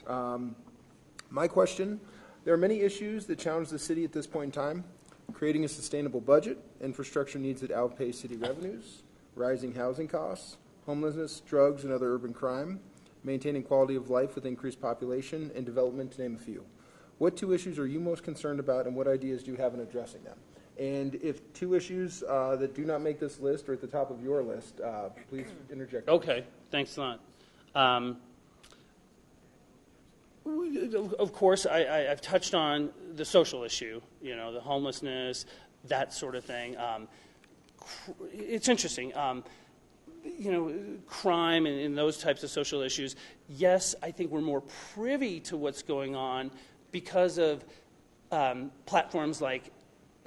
My question, there are many issues that challenge the city at this point in time. Creating a sustainable budget, infrastructure needs that outpace city revenues, rising housing costs, homelessness, drugs, and other urban crime, maintaining quality of life with increased population, and development, to name a few. What two issues are you most concerned about, and what ideas do you have in addressing them? And if two issues that do not make this list are at the top of your list, please interject. Okay, thanks a lot. Of course, I've touched on the social issue, the homelessness, that sort of thing. It's interesting. Crime and those types of social issues. Yes, I think we're more privy to what's going on because of platforms like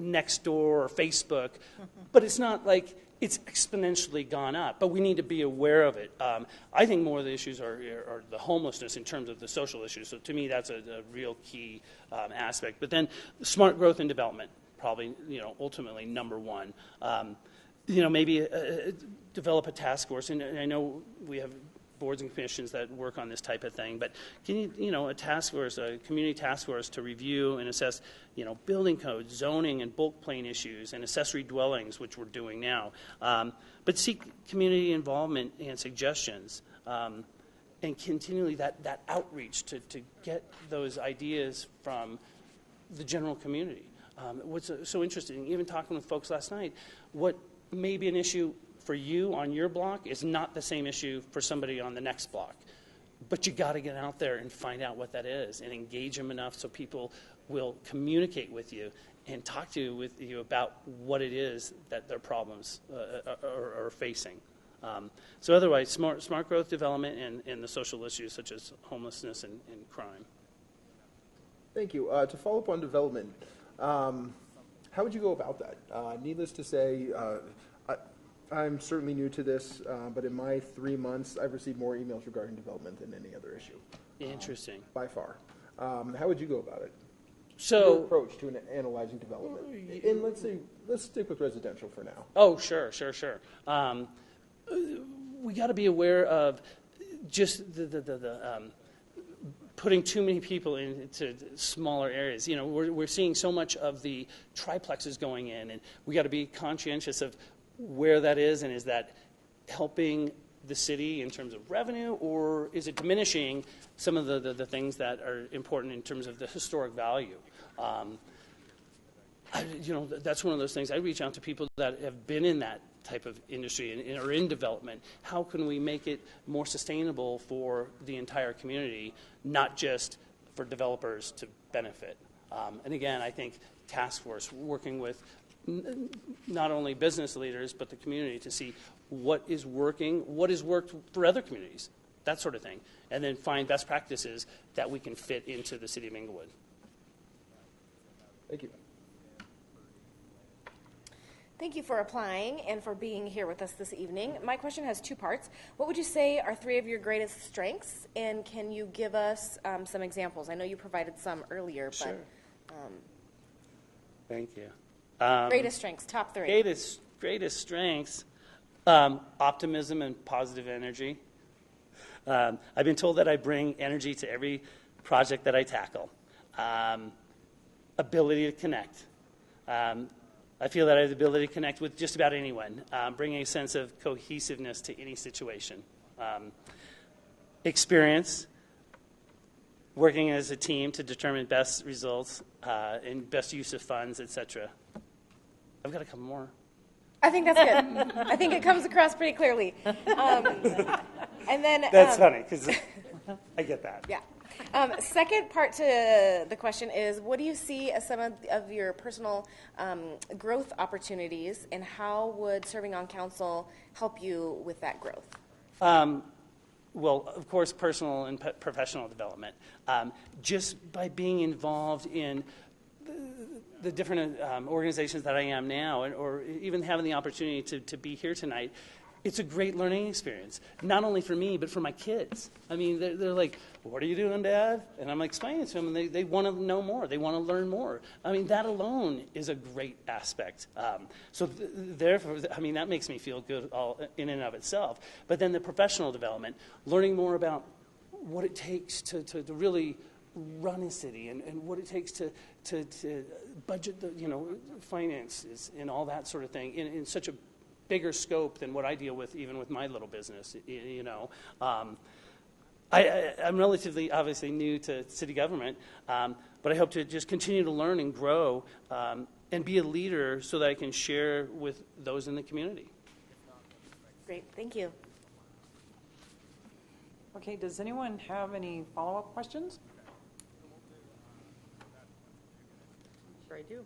Nextdoor or Facebook, but it's not like it's exponentially gone up, but we need to be aware of it. I think more of the issues are the homelessness in terms of the social issues. So to me, that's a real key aspect. But then smart growth and development, probably, ultimately number one. Maybe develop a task force. And I know we have boards and commissions that work on this type of thing, but can you, a task force, a community task force to review and assess, building codes, zoning and bulk plane issues and accessory dwellings, which we're doing now, but seek community involvement and suggestions, and continually that outreach to get those ideas from the general community. What's so interesting, even talking with folks last night, what may be an issue for you on your block is not the same issue for somebody on the next block. But you got to get out there and find out what that is and engage them enough so people will communicate with you and talk to you about what it is that their problems are facing. So otherwise, smart growth development and the social issues such as homelessness and crime. Thank you. To follow up on development, how would you go about that? Needless to say, I'm certainly new to this, but in my 3 months, I've received more emails regarding development than any other issue. Interesting. By far. How would you go about it? So, your approach to analyzing development. And let's stick with residential for now. Oh, sure. We got to be aware of just the putting too many people into smaller areas. We're seeing so much of the triplexes going in, and we got to be conscientious of where that is, and is that helping the city in terms of revenue, or is it diminishing some of the things that are important in terms of the historic value? That's one of those things. I reach out to people that have been in that type of industry and are in development. How can we make it more sustainable for the entire community, not just for developers to benefit? And again, I think task force working with not only business leaders but the community to see what is working, what has worked for other communities, that sort of thing, and then find best practices that we can fit into the city of Inglewood. Thank you. Thank you for applying and for being here with us this evening. My question has 2 parts. What would you say are 3 of your greatest strengths, and can you give us some examples? I know you provided some earlier, Sure. but Thank you. Greatest strengths, top 3. Greatest strengths, optimism and positive energy. I've been told that I bring energy to every project that I tackle. Ability to connect. I feel that I have the ability to connect with just about anyone, bringing a sense of cohesiveness to any situation. Experience, working as a team to determine best results and best use of funds, etc. I've got a couple more. I think that's good. I think it comes across pretty clearly. And then That's funny, because I get that. Yeah. Second part to the question is, what do you see as some of your personal growth opportunities, and how would serving on council help you with that growth? Well, of course, personal and professional development. Just by being involved in the different organizations that I am now, or even having the opportunity to be here tonight, it's a great learning experience, not only for me, but for my kids. I mean, they're like, what are you doing, Dad? And I'm explaining to them, and they want to know more. They want to learn more. I mean, that alone is a great aspect. Therefore, I mean, that makes me feel good all in and of itself. But then the professional development, learning more about what it takes to really run a city, and what it takes to budget the finances and all that sort of thing in such a bigger scope than what I deal with even with my little business. I'm relatively obviously new to city government, but I hope to just continue to learn and grow and be a leader so that I can share with those in the community. Great, thank you. Okay, does anyone have any follow-up questions? Sure I do.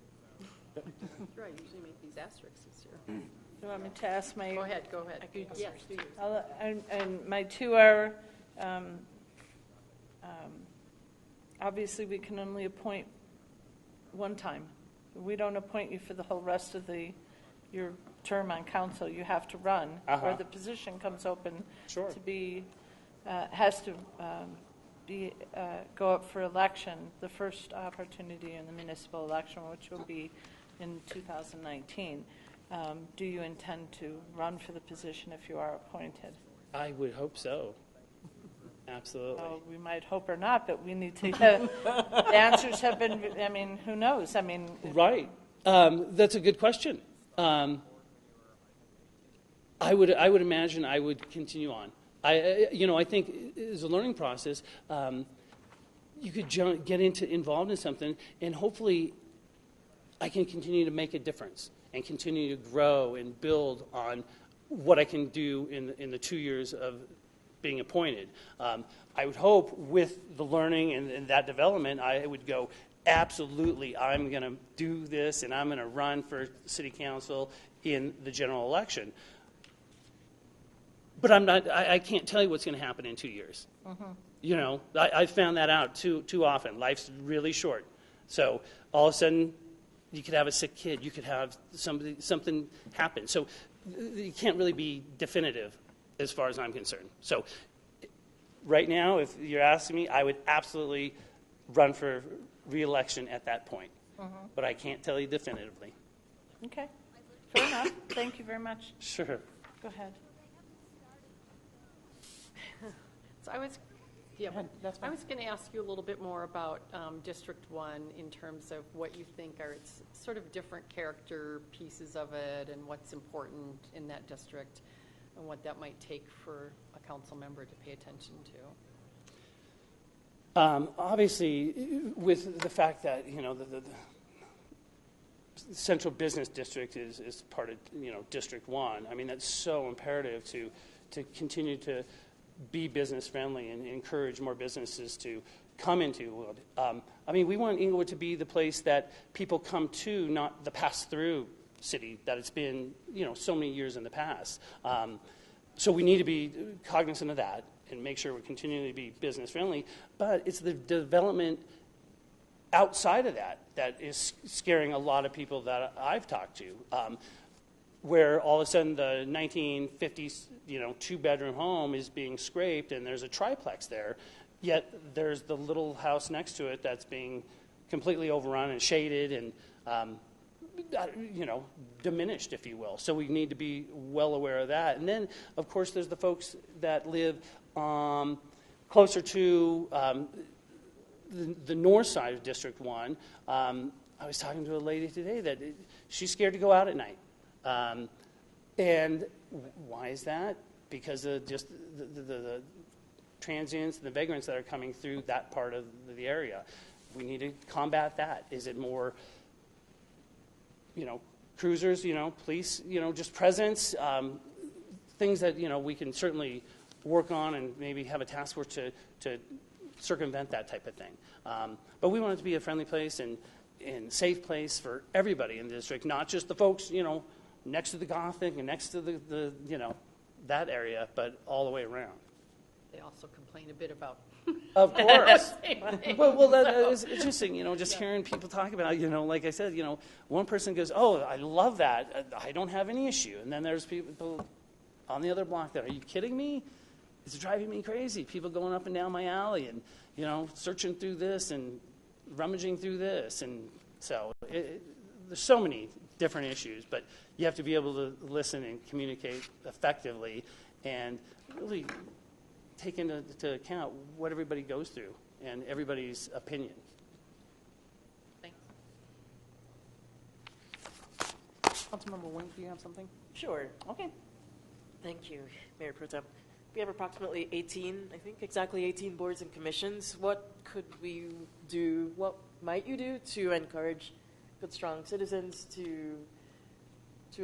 Sure, I usually make these asterisks this year. Do you want me to ask my... Go ahead. Yes, do yours. And my 2 are, obviously we can only appoint one time. We don't appoint you for the whole rest of your term on council. You have to run, or the position comes open Sure. to be, has to go up for election, the first opportunity in the municipal election, which will be in 2019. Do you intend to run for the position if you are appointed? I would hope so. Absolutely. Well, we might hope or not, but we need to, the answers have been, I mean, who knows? I mean. Right. That's a good question. I would imagine I would continue on. I think as a learning process, you could get involved in something, and hopefully I can continue to make a difference and continue to grow and build on what I can do in the 2 years of being appointed. I would hope with the learning and that development, I would go, absolutely, I'm going to do this, and I'm going to run for city council in the general election. But I can't tell you what's going to happen in 2 years. I found that out too often. Life's really short. So all of a sudden, you could have a sick kid. You could have something happen. So you can't really be definitive as far as I'm concerned. So right now, if you're asking me, I would absolutely run for re-election at that point. But I can't tell you definitively. Okay, fair enough. Thank you very much. Sure. Go ahead. So I was going to ask you a little bit more about District 1 in terms of what you think are its sort of different character pieces of it and what's important in that district and what that might take for a council member to pay attention to. Obviously, with the fact that, the central business district is part of, District 1, I mean, that's so imperative to continue to be business friendly and encourage more businesses to come into Inglewood. I mean, we want Inglewood to be the place that people come to, not the pass-through city that it's been, so many years in the past. So we need to be cognizant of that and make sure we're continuing to be business friendly. But it's the development outside of that is scaring a lot of people that I've talked to. Where all of a sudden the 1950s, two-bedroom home is being scraped and there's a triplex there, yet there's the little house next to it that's being completely overrun and shaded and, diminished, if you will. So we need to be well aware of that. And then, of course, there's the folks that live closer to the north side of District 1. I was talking to a lady today that she's scared to go out at night. And why is that? Because of just the transients and the vagrants that are coming through that part of the area. We need to combat that. Is it more, cruisers, police, just presence, things that, we can certainly work on and maybe have a task force to circumvent that type of thing. But we want it to be a friendly place and safe place for everybody in the district, not just the folks, next to the Gothic and next to the that area, but all the way around. They also complain a bit about. Of course. well, that is interesting, just hearing people talk about, like I said, one person goes, oh, I love that. I don't have any issue. And then there's people on the other block that, are you kidding me? It's driving me crazy. People going up and down my alley and, searching through this and rummaging through this. And so there's so many different issues, but you have to be able to listen and communicate effectively and really take into account what everybody goes through and everybody's opinion. Thanks. Councilmember Wink, do you have something? Sure. Okay. Thank you, Mayor Pro Tem. We have approximately 18, I think exactly 18 boards and commissions. What could we do, what might you do to encourage good, strong citizens to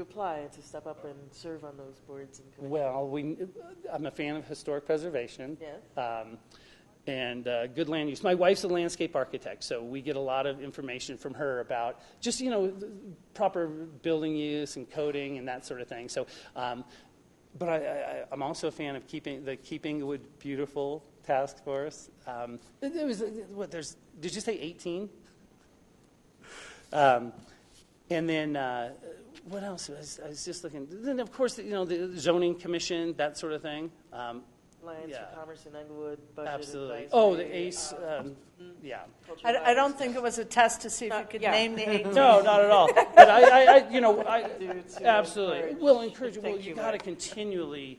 apply and to step up and serve on those boards and commissions? Well, I'm a fan of historic preservation. Yeah. And good land use. My wife's a landscape architect, so we get a lot of information from her about just, proper building use and coding and that sort of thing. So, but I'm also a fan of keeping Inglewood beautiful task force. There was, did you say 18? And then, what else? I was just looking. Then, of course, the zoning commission, that sort of thing. Alliance for Commerce in Englewood, budget Absolutely. advisory. Oh, the ACE, yeah. I don't think it was a test to see if you could name the 18. No, not at all. But I absolutely. We'll encourage you. Well, you got to continually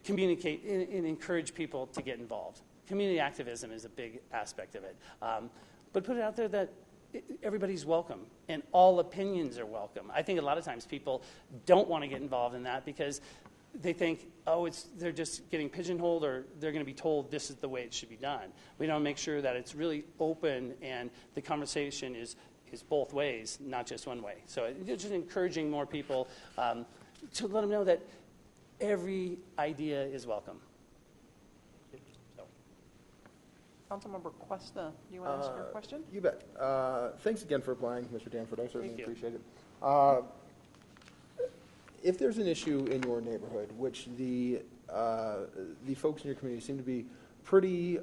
communicate and encourage people to get involved. Community activism is a big aspect of it. But put it out there that everybody's welcome and all opinions are welcome. I think a lot of times people don't want to get involved in that because they think, oh, they're just getting pigeonholed or they're going to be told this is the way it should be done. We don't make sure that it's really open and the conversation is both ways, not just one way. So it's just encouraging more people to let them know that every idea is welcome. So. Councilmember Cuesta, do you want to ask your question? You bet. Thanks again for applying, Mr. Danford. I certainly Thank you. appreciate it. If there's an issue in your neighborhood, which the folks in your community seem to be pretty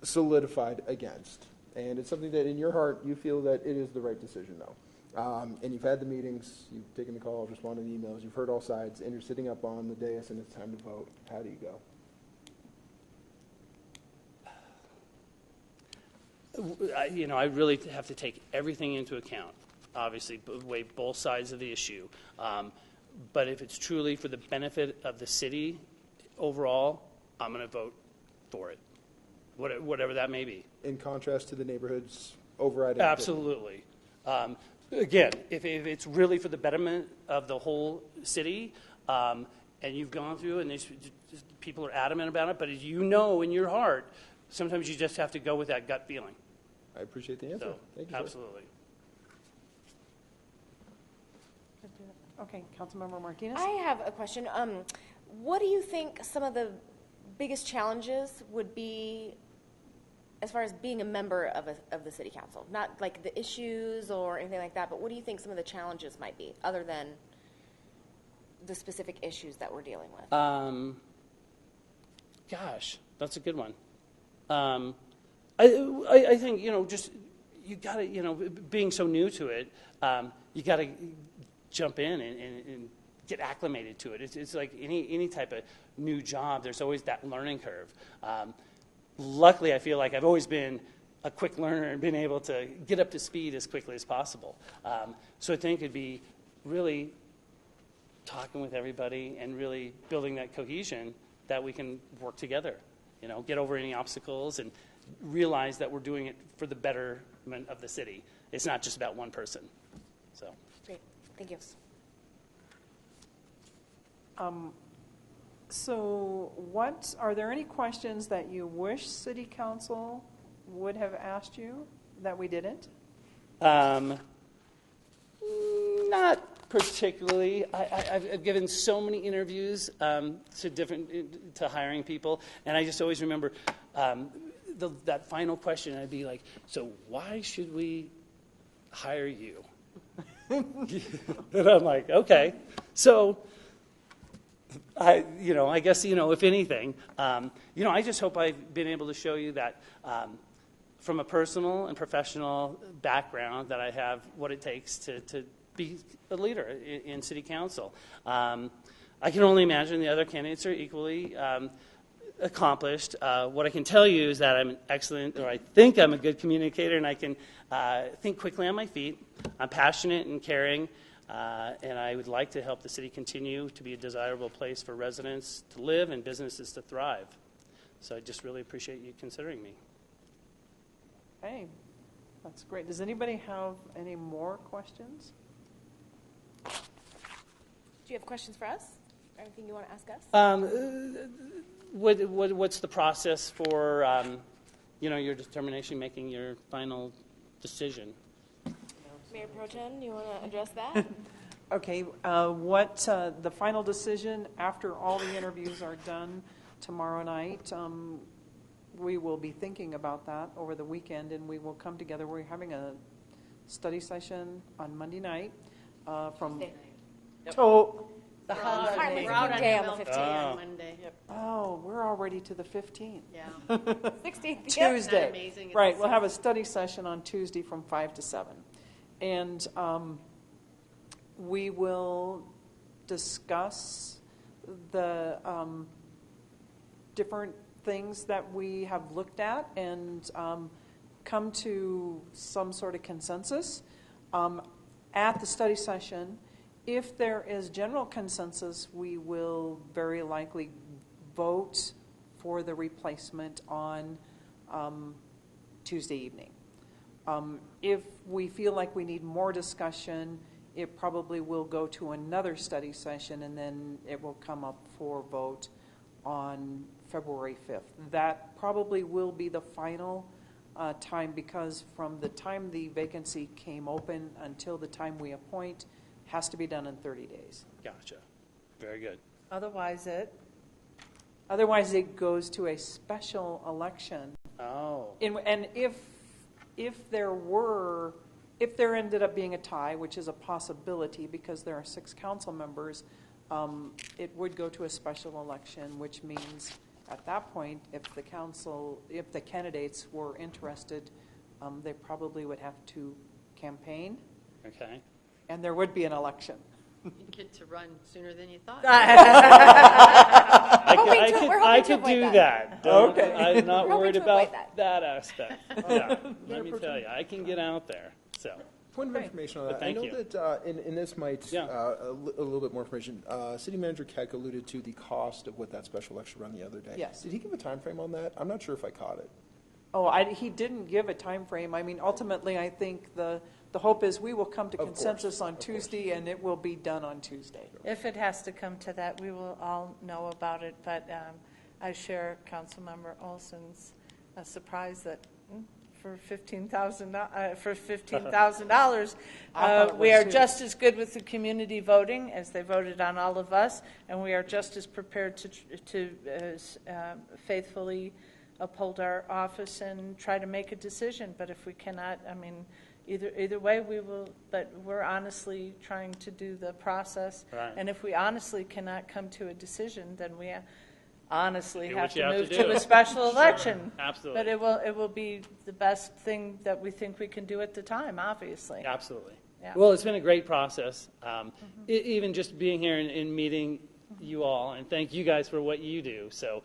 solidified against, and it's something that in your heart you feel that it is the right decision, though, and you've had the meetings, you've taken the calls, responded to emails, you've heard all sides, and you're sitting up on the dais and it's time to vote, how do you go? I really have to take everything into account. Obviously, weigh both sides of the issue. But if it's truly for the benefit of the city overall, I'm going to vote for it, whatever that may be. In contrast to the neighborhood's overriding Absolutely. Again, if it's really for the betterment of the whole city, and you've gone through and people are adamant about it, but as you know in your heart, sometimes you just have to go with that gut feeling. I appreciate the answer. So, Thank you, sir. absolutely. Okay, Councilmember Martinez? I have a question. What do you think some of the biggest challenges would be as far as being a member of the city council? Not like the issues or anything like that, but what do you think some of the challenges might be other than the specific issues that we're dealing with? Gosh, that's a good one. I think, just you got to, being so new to it, you got to jump in and get acclimated to it. It's like any type of new job, there's always that learning curve. Luckily, I feel like I've always been a quick learner and been able to get up to speed as quickly as possible. So I think it'd be really talking with everybody and really building that cohesion that we can work together, get over any obstacles and realize that we're doing it for the betterment of the city. It's not just about one person. So. Great. Thank you. So are there any questions that you wish City Council would have asked you that we didn't? Not particularly. I've given so many interviews to hiring people, and I just always remember that final question. I'd be like, "So why should we hire you?" And I'm like, "Okay." So I guess if anything, I just hope I've been able to show you that from a personal and professional background that I have what it takes to be a leader in city council. I can only imagine the other candidates are equally accomplished. What I can tell you is that I'm an excellent, or I think I'm a good communicator, and I can think quickly on my feet. I'm passionate and caring, and I would like to help the city continue to be a desirable place for residents to live and businesses to thrive. So I just really appreciate you considering me. Hey, that's great. Does anybody have any more questions? Do you have questions for us? Or anything you want to ask us? What's the process for, your determination, making your final decision? Mayor Pro Tem, you want to address that? Okay, the final decision after all the interviews are done tomorrow night, we will be thinking about that over the weekend, and we will come together. We're having a study session on Monday night from The Martin Luther King Day on the 15th. On Monday. Oh, we're already to the 15th. Yeah. 16th. Tuesday. Isn't that amazing? It's Right, we'll have a study session on Tuesday from 5 to 7. And we will discuss the different things that we have looked at and come to some sort of consensus. At the study session, If there is general consensus, we will very likely vote for the replacement on Tuesday evening. If we feel like we need more discussion, it probably will go to another study session, and then it will come up for vote on February 5th. That probably will be the final time, because from the time the vacancy came open until the time we appoint has to be done in 30 days. Gotcha. Very good. Otherwise, Otherwise, it goes to a special election. Oh. And if there ended up being a tie, which is a possibility because there are 6 council members, it would go to a special election, which means at that point, if the candidates were interested, they probably would have to campaign, Okay. and there would be an election. You get to run sooner than you thought. I could do that. Okay. I'm not We're worried hoping to avoid about that aspect. Yeah, let me tell you, I can get out there. So, Point of information on But that. I thank know you. that, and this might, Yeah. a little bit more information. City Manager Keck alluded to the cost of what that special election run the other day. Yes. Did he give a time frame on that? I'm not sure if I caught it. Oh, he didn't give a time frame. I mean, ultimately, I think the hope is we will come to Of course, consensus on of course. Tuesday, and it will be done on Tuesday. if it has to come to that, we will all know about it. But I share Councilmember Olson's surprise that for $15,000, I thought it we was are too. just as good with the community voting as they voted on all of us, and we are just as prepared to faithfully uphold our office and try to make a decision. But if we cannot, I mean, either way, we will. But we're honestly trying to do the process, Right. and if we honestly cannot come to a decision, then we honestly Do have what to you have move to to do. a special election. Absolutely. But it will be the best thing that we think we can do at the time, obviously. absolutely. Yeah. Well, it's been a great process. Even just being here and meeting you all, and thank you guys for what you do. So,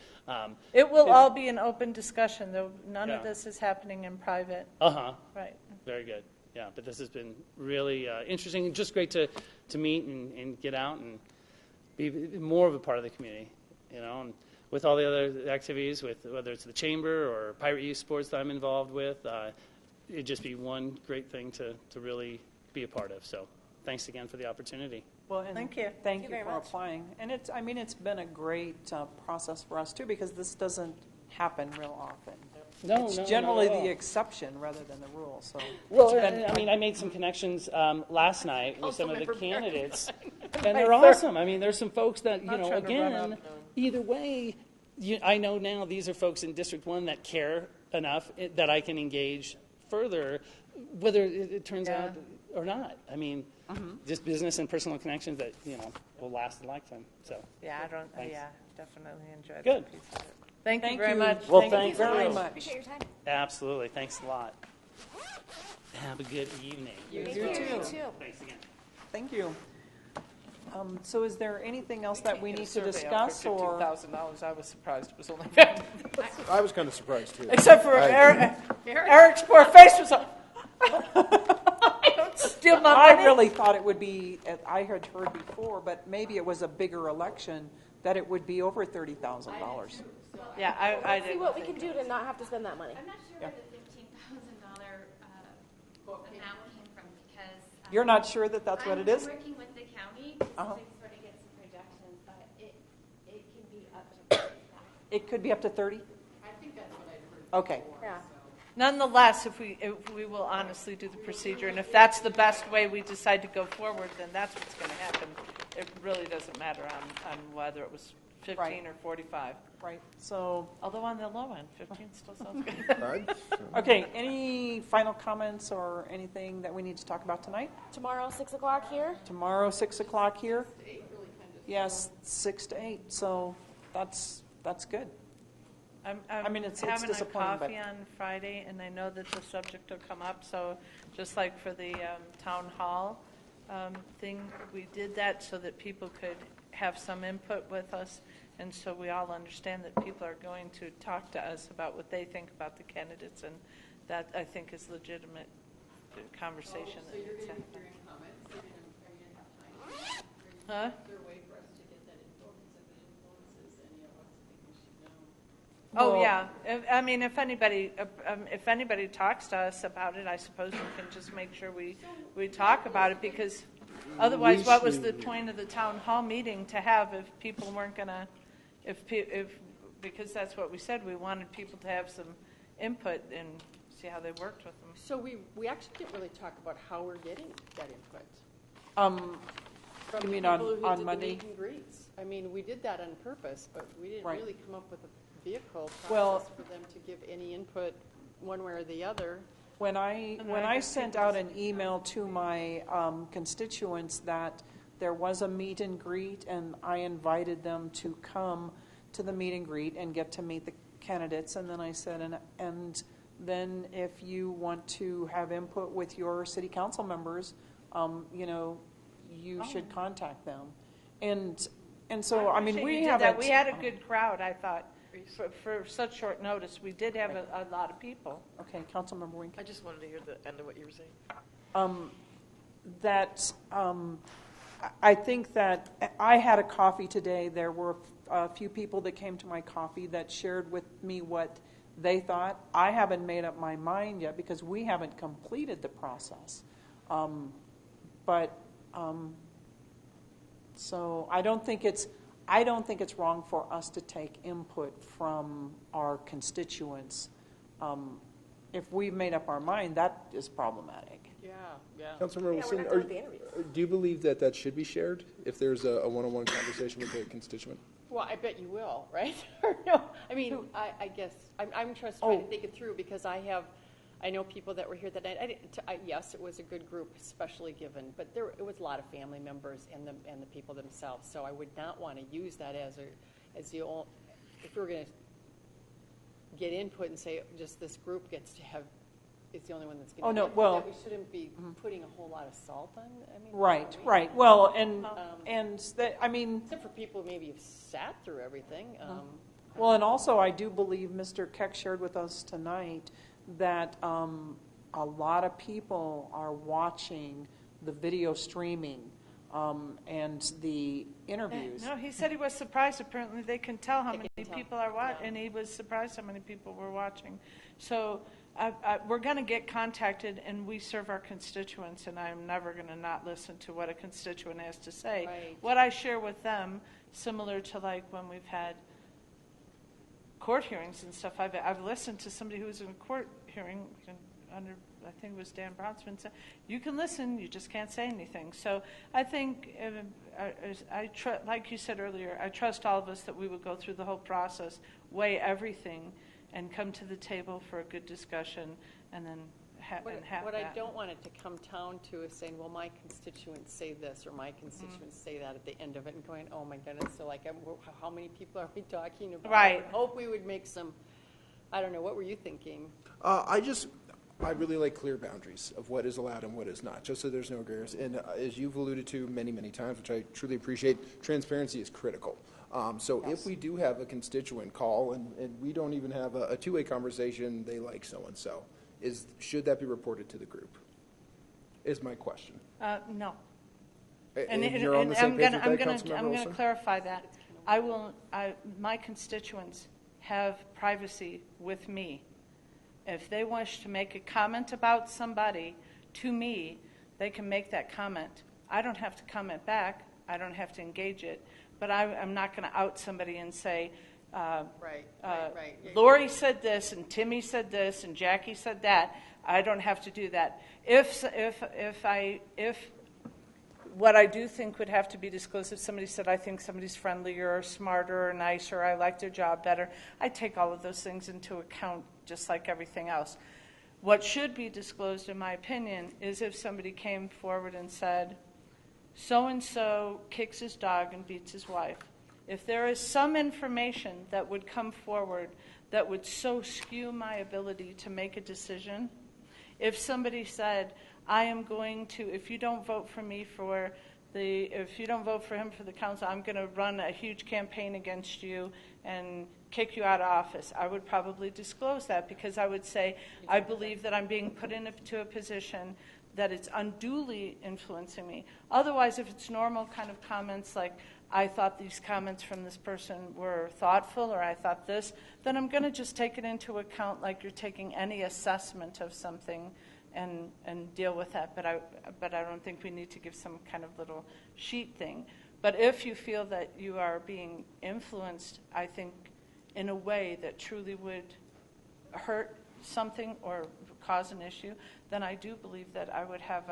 It will all be an open discussion, though. None of Yeah. this is happening in private. Right. Very good. Yeah, but this has been really interesting and just great to meet and get out and be more of a part of the community, you know, and with all the other activities, with whether it's the chamber or Pirate Youth Sports that I'm involved with, it'd just be one great thing to really be a part of. So thanks again for the opportunity. Well, and Thank you. Thank you very for much. applying. And it's been a great process for us, too, because this doesn't happen real often. It's generally not at all. the exception rather than the rule, so. Well, it's been- I mean, I made some connections last night with some of the Councilmember Barry. candidates, and they're awesome. I mean, there's some folks that, you Not know, trying to run again, up. either way, I know now these are folks in District 1 that care enough that I can engage further, whether it turns Yeah. out or not. I mean, just business and personal connections that, you know, will last a lifetime. So, Yeah, Thanks. definitely enjoyed Good. that piece of it. Thank you Thank very you. much. Well, Thank thank you very you. much. Appreciate your time. absolutely. Thanks a lot. Have a good evening. You Thank too. You too. Thanks again. Thank you. So is there anything else that we need to discuss, or? $15,000, I was surprised it was only I was kind of surprised, too. Except for I- Eric's poor face was like, steal my I money. really thought it would be, I had heard before, but maybe it was a bigger election, that it would be over $30,000. Yeah, I Let's see didn't what we think can do to not have to spend that money. I'm not sure where the $15,000 amount came from because. You're not sure that that's what it is? I'm working with the county just Uh-huh. to sort of get some projections, but it can be up to 30,000. It could be up to 30? I think that's what I'd heard. Okay. Yeah. Nonetheless, if we will honestly do the procedure, and if that's the best way we decide to go forward, then that's what's going to happen. It really doesn't matter on whether it was 15 Right. or 45. Right, so, Although on the low end, 15 still sounds good. All right. okay, any final comments or anything that we need to talk about tonight? Tomorrow, 6 o'clock here. Tomorrow, 6 o'clock here? Yes, 6 to 8, so that's good. I'm mean, it's having a disappointing, but- coffee on Friday, and I know that the subject will come up, so just like for the town hall thing, we did that so that people could have some input with us, and so we all understand that people are going to talk to us about what they think about the candidates, and that, I think, is legitimate conversation. So you're going to be hearing comments, are you going to have time? Huh? Is there a way for us to get that info? Because if it influences any of us, I think we should know. Oh, Well- yeah. If anybody talks to us about it, I suppose we can just make sure we talk about it, because otherwise, what was the point of the town hall meeting to have if people weren't gonna, because that's what we said, we wanted people to have some input and see how they worked with them. So we actually didn't really talk about how we're getting that input. You From mean the on- people who on did Monday? the meet and greets. I mean, we did that on purpose, but we didn't Right. really come up with a vehicle Well- process for them to give any input one way or the other. When I sent out an email to my constituents that there was a meet and greet, and I invited them to come to the meet and greet and get to meet the candidates, and then I said, and then if you want to have input with your city council members, you should contact them. And so, I mean, appreciate we you did haven't. that. We had a good crowd, I thought. For such short notice, we did have a lot of people. Okay, Councilmember Wink. I just wanted to hear the end of what you were saying. I think that I had a coffee today. There were a few people that came to my coffee that shared with me what they thought. I haven't made up my mind yet because we haven't completed the process. So I don't think it's wrong for us to take input from our constituents. If we've made up our mind, that is problematic. Yeah, yeah. Councilmember Yeah, we're Wilson, not done with the interviews. do you believe that that should be shared if there's a one-on-one conversation with a constituent? Well, I bet you will, right? Or no, I mean, I guess, I'm just trying to think it through, because I know people that were here that night. Yes, it was a good group, especially given, but it was a lot of family members and the people themselves. So I would not want to use that as the only, if we were going to get input and say just this group gets to have, is the only one that's going to. Oh, no, that well- we shouldn't be putting a whole lot of salt on. I mean, Right, we- right. Well, and that, I mean, Except for people who maybe have sat through everything. well, and also I do believe Mr. Keck shared with us tonight that a lot of people are watching the video streaming and the interviews. No, he said he was surprised. Apparently, they can tell how many can tell. people are watching, and he was surprised how many people were watching. So we're going to get contacted, and we serve our constituents, and I'm never going to not listen to what a constituent has to say. Right. What I share with them, similar to like when we've had court hearings and stuff, I've listened to somebody who was in a court hearing under, I think it was Dan Bronsman, said, you can listen, you just can't say anything. So I think, like you said earlier, I trust all of us that we would go through the whole process, weigh everything, and come to the table for a good discussion, and then have What that. I don't want it to come down to is saying, well, my constituents say this, or my constituents say that at the end of it, and going, oh my goodness, so like, how many people are we talking about? Right. I would hope we would make some, I don't know, what were you thinking? I really like clear boundaries of what is allowed and what is not, just so there's no gray areas. And as you've alluded to many, many times, which I truly appreciate, transparency is critical. So if we do have a constituent call and we don't even have a two-way conversation, they like so-and-so, should that be reported to the group? Is my question. No. And you're on the same page with that, I'm Councilmember going to Olson? clarify that. My constituents have privacy with me. If they wish to make a comment about somebody to me, they can make that comment. I don't have to comment back. I don't have to engage it. But I'm not going to out somebody and say, Right. Yeah, Lori said this, and Timmy said this, and Jackie said that. I don't have to do that. If what I do think would have to be disclosed, if somebody said, I think somebody's friendlier or smarter or nicer, I like their job better, I take all of those things into account just like everything else. What should be disclosed, in my opinion, is if somebody came forward and said, so-and-so kicks his dog and beats his wife. If there is some information that would come forward that would so skew my ability to make a decision, if somebody said, I am going to, if you don't vote for me if you don't vote for him for the council, I'm going to run a huge campaign against you and kick you out of office, I would probably disclose that, because I would say, I believe that I'm being put into a position that it's unduly influencing me. Otherwise, if it's normal kind of comments like, I thought these comments from this person were thoughtful, or I thought this, then I'm going to just take it into account like you're taking any assessment of something and deal with that. But I don't think we need to give some kind of little sheet thing. But if you feel that you are being influenced, I think, in a way that truly would hurt something or cause an issue, then I do believe that I would have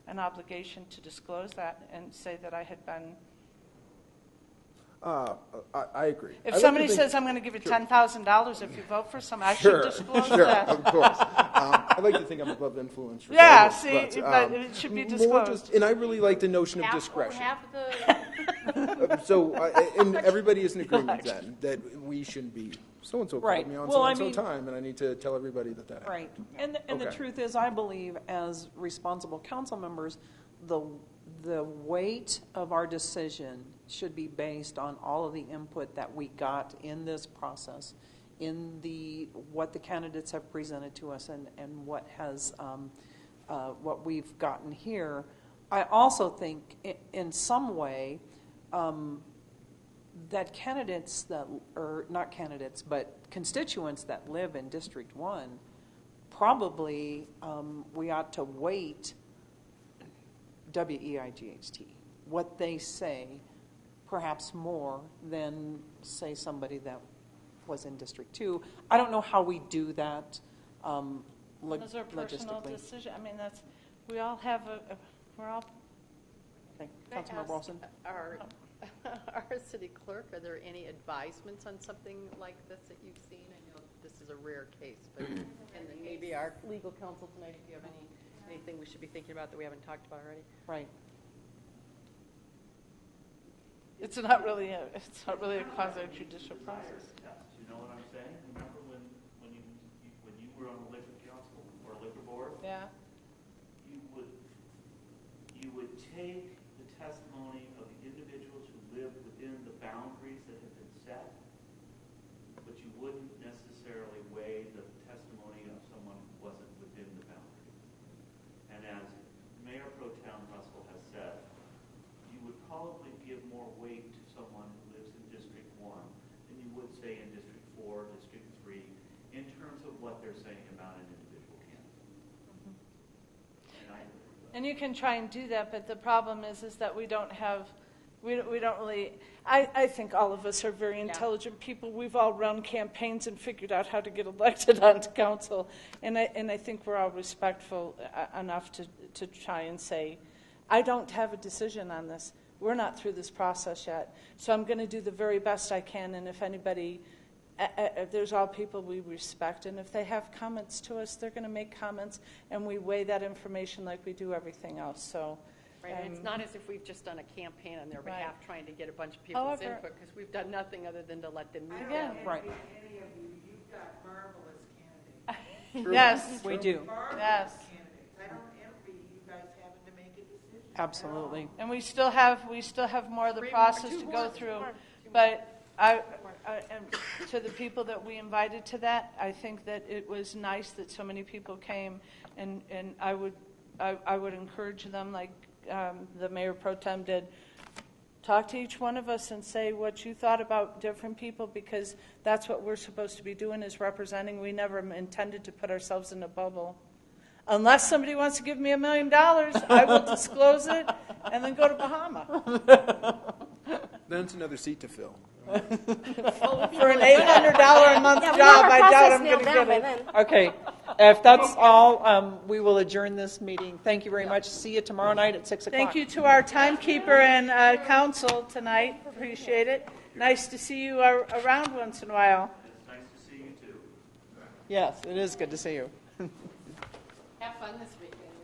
an obligation to disclose that and say that I had been. I agree. If somebody says, I'm going to give you $10,000 if you vote for some, I should disclose that. Of course. I'd like to think I'm above influence. Yeah, regardless, but it should be more disclosed. and I really like the notion of discretion. Half of the And everybody is in agreement then that we shouldn't be. So-and-so Right. called me on Well, I so-and-so mean- time, and I need to tell everybody that happened. Right. And the Okay. truth is, I believe, as responsible council members, the weight of our decision should be based on all of the input that we got in this process, in what the candidates have presented to us, and what has what we've gotten here. I also think, in some way, that candidates that, or not candidates, but constituents that live in District 1, probably we ought to weight WEIGHT, what they say, perhaps more than, say, somebody that was in District 2. I don't know how we do that Those are personal logistically. decisions. I mean, we all have we're all. Okay. Can I Councilmember ask Wilson? our city clerk, are there any advisements on something like this that you've seen? I know this is a rare case, but and then maybe our legal counsel tonight, if you have anything we should be thinking about that we haven't talked about already. Right. It's not really a quasi-judicial process. You know what I'm saying? Remember when you were on the liquor council or liquor board? Yeah. You would take the testimony of the individuals who lived within the boundaries that had been set, but you wouldn't necessarily weigh the testimony of someone who wasn't within the boundaries. And as Mayor Pro Tem Russell has said, you would probably give more weight to someone who lives in District 1 than you would say in District 4, District 3, in terms of what they're saying about an individual candidate. And you can try and do that, but the problem is that we don't really. I think all of us are very intelligent people. We've all run campaigns and figured out how to get elected onto council, and I think we're all respectful enough to try and say, I don't have a decision on this. We're not through this process yet, so I'm going to do the very best I can. And if anybody, there's all people we respect, and if they have comments to us, they're going to make comments, and we weigh that information like we do everything else. So, right, and it's not as if we've just done a campaign on their behalf trying to get a bunch of people's input, because we've done nothing other than to let them meet them. Right. Any of you, you've got marvelous candidates. Yes, we do. Marvelous Yes. candidates. I don't envy you guys having to make a decision. Absolutely. and we still have more of the process to go through. But and to the people that we invited to that, I think that it was nice that so many people came, and I would encourage them, like the Mayor Pro Tem did, talk to each one of us and say what you thought about different people, because that's what we're supposed to be doing, is representing. We never intended to put ourselves in a bubble. Unless somebody wants to give me $1 million, I will disclose it and then go to Bahama. Then it's another seat to fill. For an $800 a month job, I doubt I'm going to get it. Okay. If that's all, we will adjourn this meeting. Thank you very much. See you tomorrow night at 6 o'clock. Thank you to our timekeeper and council tonight. Appreciate it. Nice to see you around once in a while. It's nice to see you too. Yes, it is good to see you. Have fun this week.